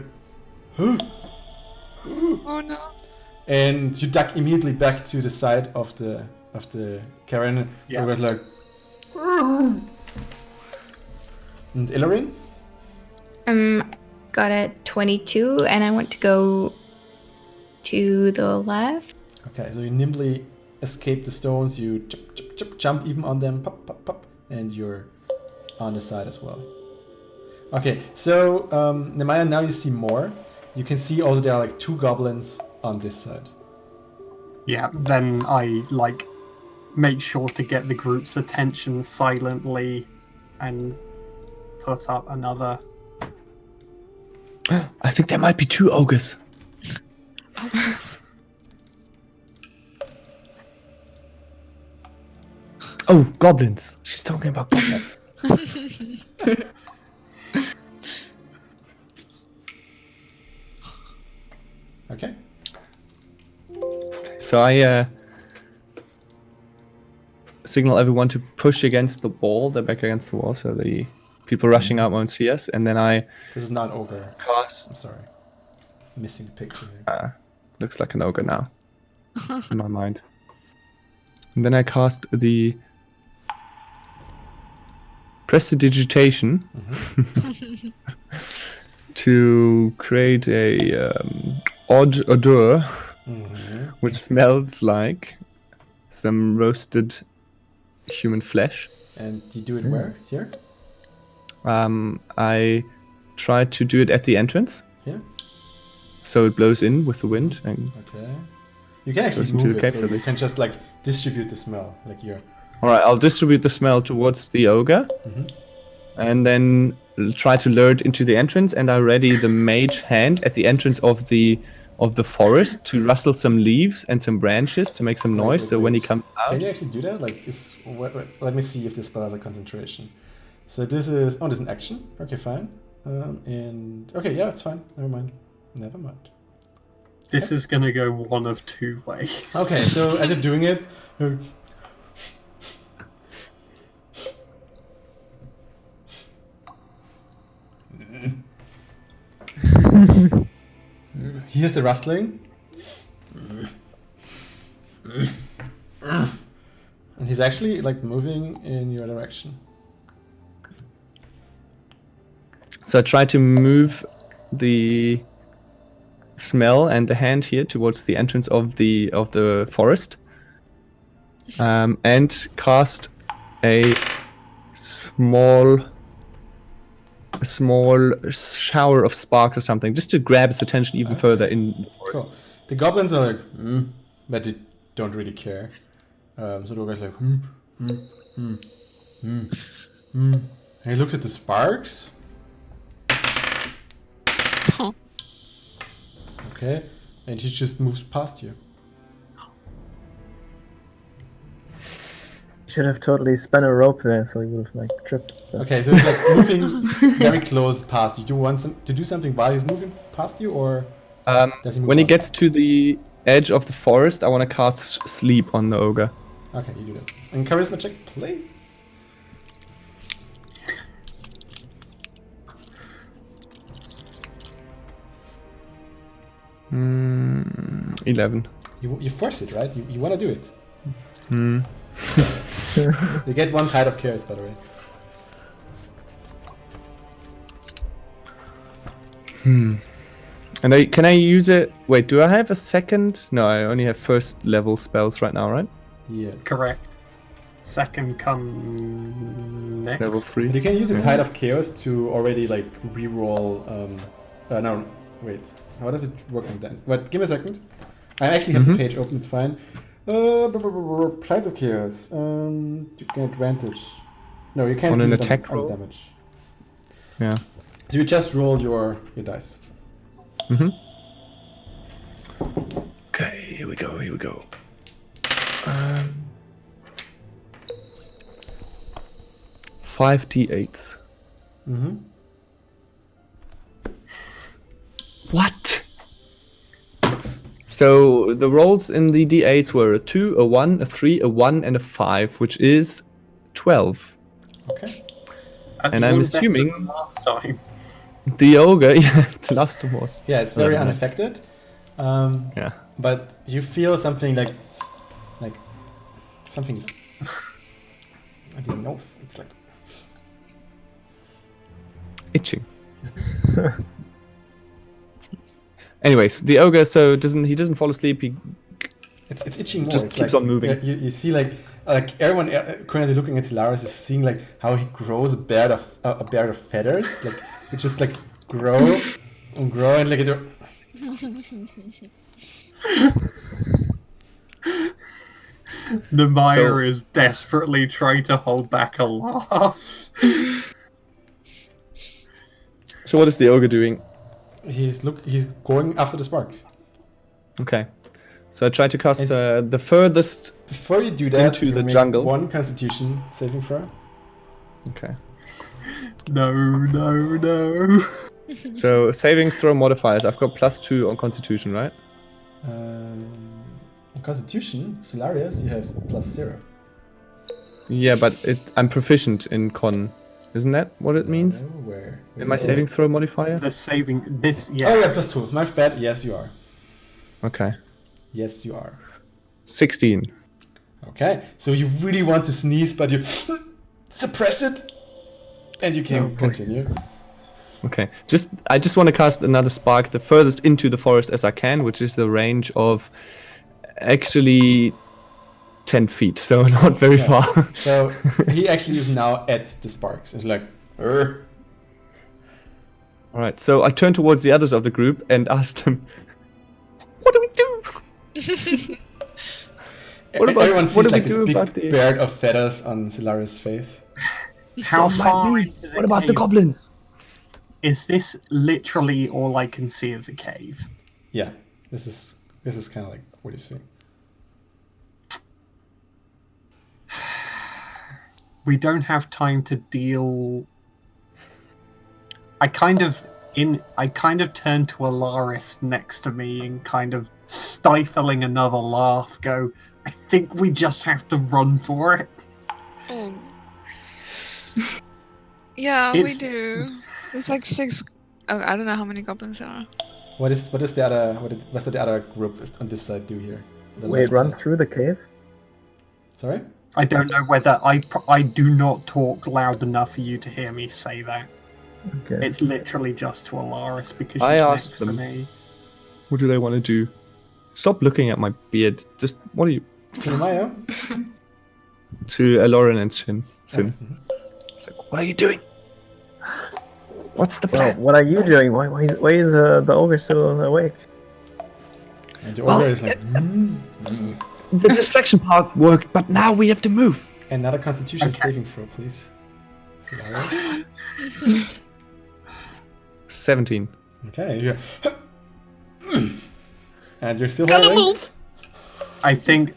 [SPEAKER 5] Oh no.
[SPEAKER 1] and you duck immediately back to the side of the cavern.
[SPEAKER 2] Yeah.
[SPEAKER 1] Ogre's like, and Ilarin?
[SPEAKER 6] Got a 22, and I want to go to the left.
[SPEAKER 1] Okay, so you nimbly escape the stones. You jump even on them, pop, pop, pop, and you're on the side as well. Okay, so Nehemiah, now you see more. You can see also there are like 2 goblins on this side.
[SPEAKER 2] Yeah, then I make sure to get the group's attention silently and put up another.
[SPEAKER 3] I think there might be 2 ogres. Oh, goblins. She's talking about goblins.
[SPEAKER 1] Okay.
[SPEAKER 3] So I signal everyone to push against the wall. They're back against the wall, so the people rushing out won't see us. And then I
[SPEAKER 1] This is not ogre.
[SPEAKER 3] cast.
[SPEAKER 1] I'm sorry. Missing the picture here.
[SPEAKER 3] Looks like an ogre now, in my mind. And then I cast the prestidigitation to create a odd odor, which smells like some roasted human flesh.
[SPEAKER 1] And you do it where? Here?
[SPEAKER 3] I tried to do it at the entrance,
[SPEAKER 1] Here?
[SPEAKER 3] so it blows in with the wind. And
[SPEAKER 1] Okay. You can actually
[SPEAKER 3] Goes into
[SPEAKER 1] move
[SPEAKER 3] the
[SPEAKER 1] it,
[SPEAKER 3] caves
[SPEAKER 1] so
[SPEAKER 3] at
[SPEAKER 1] you
[SPEAKER 3] least.
[SPEAKER 1] can just like distribute the smell, like here.
[SPEAKER 3] all right, I'll distribute the smell towards the ogre, and then try to lure it into the entrance. And I ready the mage hand at the entrance of the forest to rustle some leaves and some branches to make some noise.
[SPEAKER 1] Wait,
[SPEAKER 3] So when he
[SPEAKER 1] wait.
[SPEAKER 3] comes out,
[SPEAKER 1] Can you actually do that? Like, let me see if this spell has a concentration. So this is this is an action. Okay, fine. And okay, yeah, it's fine. Never mind. Never mind.
[SPEAKER 2] This is gonna go one of two ways.
[SPEAKER 1] Okay, so as you're doing it, he hears the rustling, and he's actually like moving in your direction.
[SPEAKER 3] so I try to move the smell and the hand here towards the entrance of the forest, and cast a small shower of spark or something, just to grab his attention even further in the forest.
[SPEAKER 1] Cool. The goblins are like, but they don't really care. So the guy's like, And he looks at the sparks. Okay, and he just moves past you.
[SPEAKER 4] Should have totally spun a rope there, so he would have like tripped and stuff.
[SPEAKER 1] Okay, so he's like moving very close past you. Do you want to do something while he's moving past you, or does he move
[SPEAKER 3] When he
[SPEAKER 1] on?
[SPEAKER 3] gets to the edge of the forest, I want to cast sleep on the ogre.
[SPEAKER 1] Okay, you do that. And charisma check, please.
[SPEAKER 3] Mm, 11.
[SPEAKER 1] You force it, right? You want to do it. You get one tide of chaos, by the way.
[SPEAKER 3] And can I use it? Wait, do I have a second? No, I only have first level spells right now, right?
[SPEAKER 1] Yes.
[SPEAKER 2] Correct. Second come next.
[SPEAKER 3] Level 3.
[SPEAKER 1] But you can use a tide of chaos to already like re-roll. No, wait. How does it work on that? But give me a second. I actually have the page open. It's fine. Tides of chaos. You get advantage. No, you can't
[SPEAKER 3] On
[SPEAKER 1] use
[SPEAKER 3] an
[SPEAKER 1] it
[SPEAKER 3] attack
[SPEAKER 1] on
[SPEAKER 3] roll?
[SPEAKER 1] damage.
[SPEAKER 3] Yeah.
[SPEAKER 1] So you just roll your dice.
[SPEAKER 3] Okay, here we go. 5d8s. What? So the rolls in the d8s were a 2, a 1, a 3, a 1, and a 5, which is 12.
[SPEAKER 1] Okay.
[SPEAKER 2] That's
[SPEAKER 3] And I'm
[SPEAKER 2] one better
[SPEAKER 3] assuming-
[SPEAKER 2] than last time.
[SPEAKER 3] The ogre, yeah, the last one was.
[SPEAKER 1] Yeah, it's very
[SPEAKER 3] Yeah.
[SPEAKER 1] unaffected.
[SPEAKER 3] Yeah.
[SPEAKER 1] But you feel something like something is. I don't know. It's like
[SPEAKER 3] Itching. Anyways, the ogre he doesn't fall asleep. He
[SPEAKER 1] it's itching more.
[SPEAKER 3] Just
[SPEAKER 1] It's
[SPEAKER 3] keeps
[SPEAKER 1] like,
[SPEAKER 3] on moving.
[SPEAKER 1] You see like everyone currently looking at Solaris is seeing like how he grows a beard of feathers. Like it just like grow and like it.
[SPEAKER 2] Nemire is desperately trying to hold back a laugh.
[SPEAKER 3] So what is the ogre doing?
[SPEAKER 1] He's going after the sparks.
[SPEAKER 3] Okay. So I try to cast the furthest.
[SPEAKER 1] Before you do that,
[SPEAKER 3] Into
[SPEAKER 1] you
[SPEAKER 3] the
[SPEAKER 1] make
[SPEAKER 3] jungle.
[SPEAKER 1] one Constitution saving throw.
[SPEAKER 3] Okay.
[SPEAKER 2] No.
[SPEAKER 3] So saving throw modifiers. I've got +2 on Constitution, right?
[SPEAKER 1] On Constitution, Solarius, you have +0.
[SPEAKER 3] Yeah, but I'm proficient in Con. Isn't that what it means?
[SPEAKER 1] Where?
[SPEAKER 3] In my saving throw modifier?
[SPEAKER 2] The saving this,
[SPEAKER 1] Oh
[SPEAKER 2] yeah.
[SPEAKER 1] yeah, +2. My bad. Yes, you are.
[SPEAKER 3] Okay.
[SPEAKER 1] Yes, you are.
[SPEAKER 3] 16.
[SPEAKER 1] Okay, so you really want to sneeze, but you suppress it, and you can continue.
[SPEAKER 3] Okay. I just want to cast another spark the furthest into the forest as I can, which is the range of actually 10 feet, so not very far.
[SPEAKER 1] So he actually is now at the sparks. It's like,
[SPEAKER 3] All right. So I turn towards the others of the group and ask them, "What do we do?" What about-
[SPEAKER 1] everyone sees
[SPEAKER 3] what do
[SPEAKER 1] like
[SPEAKER 3] we
[SPEAKER 1] this
[SPEAKER 3] do
[SPEAKER 1] big
[SPEAKER 3] about the-
[SPEAKER 1] bird of feathers on Solarius' face.
[SPEAKER 2] How far into the
[SPEAKER 3] What about the
[SPEAKER 2] cave?
[SPEAKER 3] goblins?
[SPEAKER 2] Is this literally all I can see of the cave?
[SPEAKER 1] Yeah, this is kind of like what you see.
[SPEAKER 2] We don't have time to deal. I kind of turn to Alaris next to me and kind of stifling another laugh go, I think we just have to run for it.
[SPEAKER 5] Oh. Yeah, we
[SPEAKER 2] It's-
[SPEAKER 5] do. It's like 6. Oh, I don't know how many goblins there are.
[SPEAKER 1] the other group on this side do here? The
[SPEAKER 4] Wait,
[SPEAKER 1] left
[SPEAKER 4] run
[SPEAKER 1] side.
[SPEAKER 4] through the cave?
[SPEAKER 1] Sorry?
[SPEAKER 2] I don't know whether I do not talk loud enough for you to hear me say that.
[SPEAKER 4] Okay.
[SPEAKER 2] It's literally just to Alaris because she's
[SPEAKER 3] I
[SPEAKER 2] next
[SPEAKER 3] asked
[SPEAKER 2] to
[SPEAKER 3] them.
[SPEAKER 2] me.
[SPEAKER 3] What do they want to do? Stop looking at my beard. Just what are you?
[SPEAKER 1] Nehemiah?
[SPEAKER 3] To Aloran and Sin.
[SPEAKER 1] Mhm.
[SPEAKER 3] It's like, what are you doing? What's the
[SPEAKER 4] Well,
[SPEAKER 3] plan?
[SPEAKER 4] what are you doing? Why is the ogre still awake?
[SPEAKER 1] And the
[SPEAKER 3] Well,
[SPEAKER 1] ogre is like,
[SPEAKER 3] The distraction part worked, but now we have to move.
[SPEAKER 1] Another Constitution
[SPEAKER 2] Okay.
[SPEAKER 1] saving throw, please. Solarius.
[SPEAKER 3] 17.
[SPEAKER 1] Okay, you're and you're still holding?
[SPEAKER 2] I think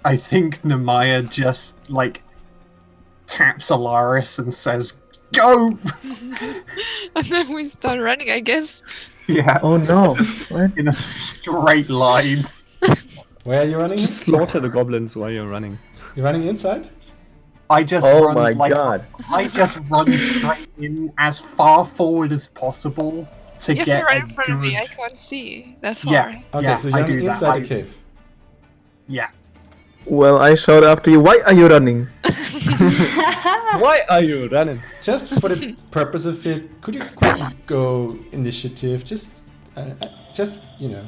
[SPEAKER 2] Nemaya just like taps Alaris and says, "Go!"
[SPEAKER 5] And then we start running, I guess.
[SPEAKER 2] Yeah,
[SPEAKER 4] Oh no! What?
[SPEAKER 2] in a straight line.
[SPEAKER 1] Where are you running?
[SPEAKER 3] Just slaughter the goblins while you're running.
[SPEAKER 1] You're running inside?
[SPEAKER 2] I just
[SPEAKER 4] Oh
[SPEAKER 2] run
[SPEAKER 4] my
[SPEAKER 2] like
[SPEAKER 4] god!
[SPEAKER 2] I just run straight in as far forward as possible to
[SPEAKER 5] You have
[SPEAKER 2] get
[SPEAKER 5] to run
[SPEAKER 2] a
[SPEAKER 5] in front of me. I
[SPEAKER 2] good-
[SPEAKER 5] can't see that far.
[SPEAKER 2] Yeah,
[SPEAKER 1] Okay,
[SPEAKER 2] yeah,
[SPEAKER 1] so
[SPEAKER 2] I
[SPEAKER 1] you're
[SPEAKER 2] do
[SPEAKER 1] running
[SPEAKER 2] that.
[SPEAKER 1] inside
[SPEAKER 2] I-
[SPEAKER 1] the cave.
[SPEAKER 2] Yeah,
[SPEAKER 4] Well, I shout after you. Why are you running?
[SPEAKER 3] Why are you running?
[SPEAKER 1] Just for the purpose of it, could you quickly go initiative? Just you know.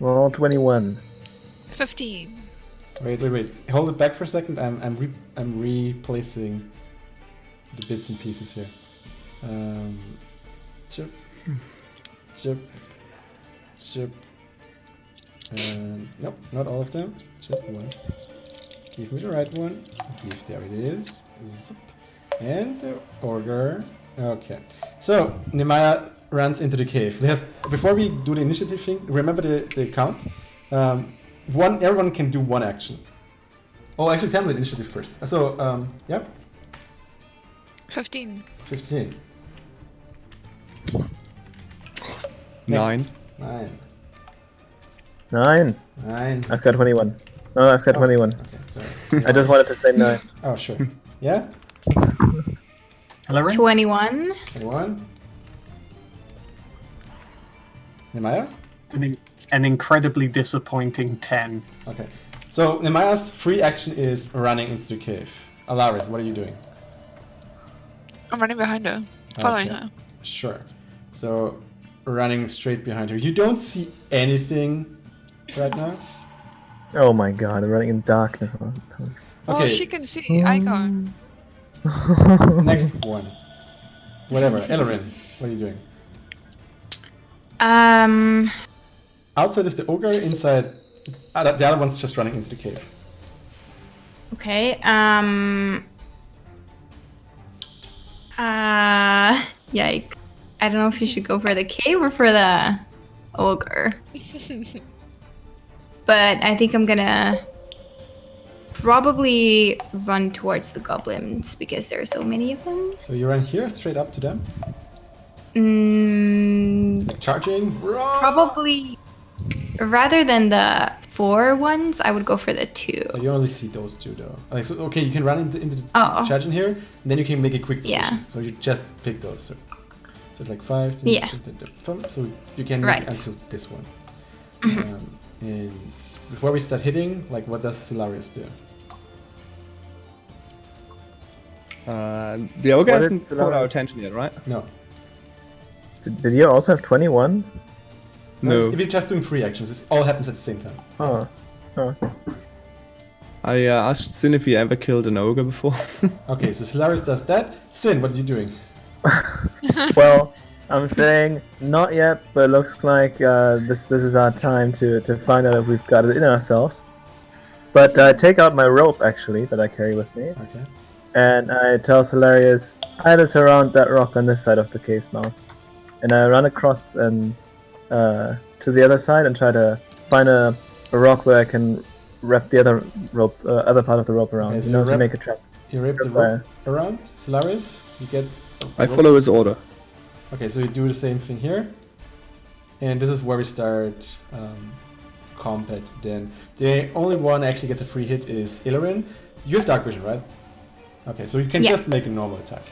[SPEAKER 4] Roll 21.
[SPEAKER 5] 15.
[SPEAKER 1] Wait. Hold it back for a second. I'm replacing the bits and pieces here. Chip. Nope, not all of them. Just one. Give me the right one. There it is. Zip. And the order. Okay. So Nehemiah runs into the cave. Before we do the initiative thing, remember the count. Everyone can do one action. Oh, actually, tell me the initiative first. So, yep,
[SPEAKER 5] 15.
[SPEAKER 1] 15.
[SPEAKER 3] 9.
[SPEAKER 1] Next. 9.
[SPEAKER 4] 9.
[SPEAKER 1] 9.
[SPEAKER 4] I've got 21. No, I've got 21.
[SPEAKER 1] Okay, sorry.
[SPEAKER 4] I just wanted to say 9.
[SPEAKER 1] Oh, sure. Yeah?
[SPEAKER 2] Hillary?
[SPEAKER 6] 21.
[SPEAKER 1] 21. Nehemiah?
[SPEAKER 2] An incredibly disappointing 10.
[SPEAKER 1] Okay. So, Nehemiah's free action is running into the cave. Alaris, what are you doing?
[SPEAKER 5] I'm running behind her. Following
[SPEAKER 1] Okay.
[SPEAKER 5] her.
[SPEAKER 1] Sure. So, running straight behind her. You don't see anything right now?
[SPEAKER 4] Oh my god, I'm running in darkness all the time.
[SPEAKER 5] Well,
[SPEAKER 1] Okay.
[SPEAKER 5] she can see. I can't.
[SPEAKER 1] Next one. Whatever. Ellerin, what are you doing? Outside is the ogre, inside... the other one's just running into the cave.
[SPEAKER 6] Okay. Yikes. I don't know if you should go for the cave or for the ogre. But I think I'm gonna probably run towards the goblins because there are so many of them.
[SPEAKER 1] So you run here straight up to them,
[SPEAKER 6] Mm,
[SPEAKER 1] like charging. Roar!
[SPEAKER 6] probably rather than the 4 ones, I would go for the 2.
[SPEAKER 1] But you only see those 2 though. Like, so, okay, you can run into the
[SPEAKER 6] Oh.
[SPEAKER 1] charge in here, and then you can make a quick decision.
[SPEAKER 6] Yeah.
[SPEAKER 1] So you just pick those. So it's like 5.
[SPEAKER 6] Yeah.
[SPEAKER 1] So you can make
[SPEAKER 6] Right.
[SPEAKER 1] it until this one.
[SPEAKER 6] Mhm.
[SPEAKER 1] And before we start hitting, like, what does Silarius do?
[SPEAKER 3] The ogre
[SPEAKER 4] What
[SPEAKER 3] hasn't
[SPEAKER 4] did
[SPEAKER 3] caught our
[SPEAKER 4] Solaris-
[SPEAKER 3] attention yet, right?
[SPEAKER 1] No.
[SPEAKER 4] Did you also have 21?
[SPEAKER 3] No.
[SPEAKER 1] If you're just doing 3 actions, it all happens at the same time.
[SPEAKER 4] Oh.
[SPEAKER 3] I asked Sin if he ever killed an ogre before.
[SPEAKER 1] Okay, so Silarius does that. Sin, what are you doing?
[SPEAKER 4] Well, I'm saying not yet, but it looks like this is our time to find out if we've got it in ourselves. But I take out my rope actually that I carry with me,
[SPEAKER 1] Okay.
[SPEAKER 4] and I tell Solarius, "Hide us around that rock on this side of the cave's mouth," and I run across and to the other side and try to find a rock where I can wrap the other rope, other part of the rope around,
[SPEAKER 1] Okay, so
[SPEAKER 4] you know,
[SPEAKER 1] you
[SPEAKER 4] to
[SPEAKER 1] wrap-
[SPEAKER 4] make a trap.
[SPEAKER 1] You wrap the
[SPEAKER 4] Tripwire.
[SPEAKER 1] rope around Silarius. You get.
[SPEAKER 3] I follow his order.
[SPEAKER 1] Okay, so you do the same thing here. And this is where we start combat then. The only one actually gets a free hit is Illirin. You have dark vision, right? Okay, so you can
[SPEAKER 6] Yeah.
[SPEAKER 1] just make a normal attack.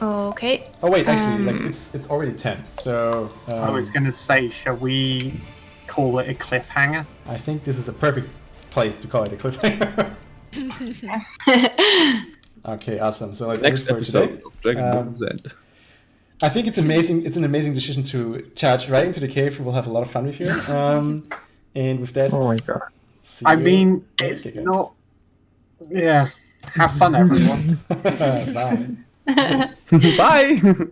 [SPEAKER 6] Okay.
[SPEAKER 1] Oh wait, actually, like it's already 10. So
[SPEAKER 2] I was gonna say, shall we call it a cliffhanger?
[SPEAKER 1] I think this is the perfect place to call it a cliffhanger. Okay, awesome. So let's end
[SPEAKER 3] Next
[SPEAKER 1] it for
[SPEAKER 3] episode
[SPEAKER 1] today.
[SPEAKER 3] of Dragon Ball's End.
[SPEAKER 1] I think it's amazing. It's an amazing decision to charge right into the cave. We'll have a lot of fun with you. And with that,
[SPEAKER 4] Oh my god.
[SPEAKER 1] see
[SPEAKER 2] I
[SPEAKER 1] you
[SPEAKER 2] mean,
[SPEAKER 1] later,
[SPEAKER 2] it's
[SPEAKER 1] guys.
[SPEAKER 2] not. Yeah. Have fun, everyone.
[SPEAKER 1] Bye.
[SPEAKER 3] Bye!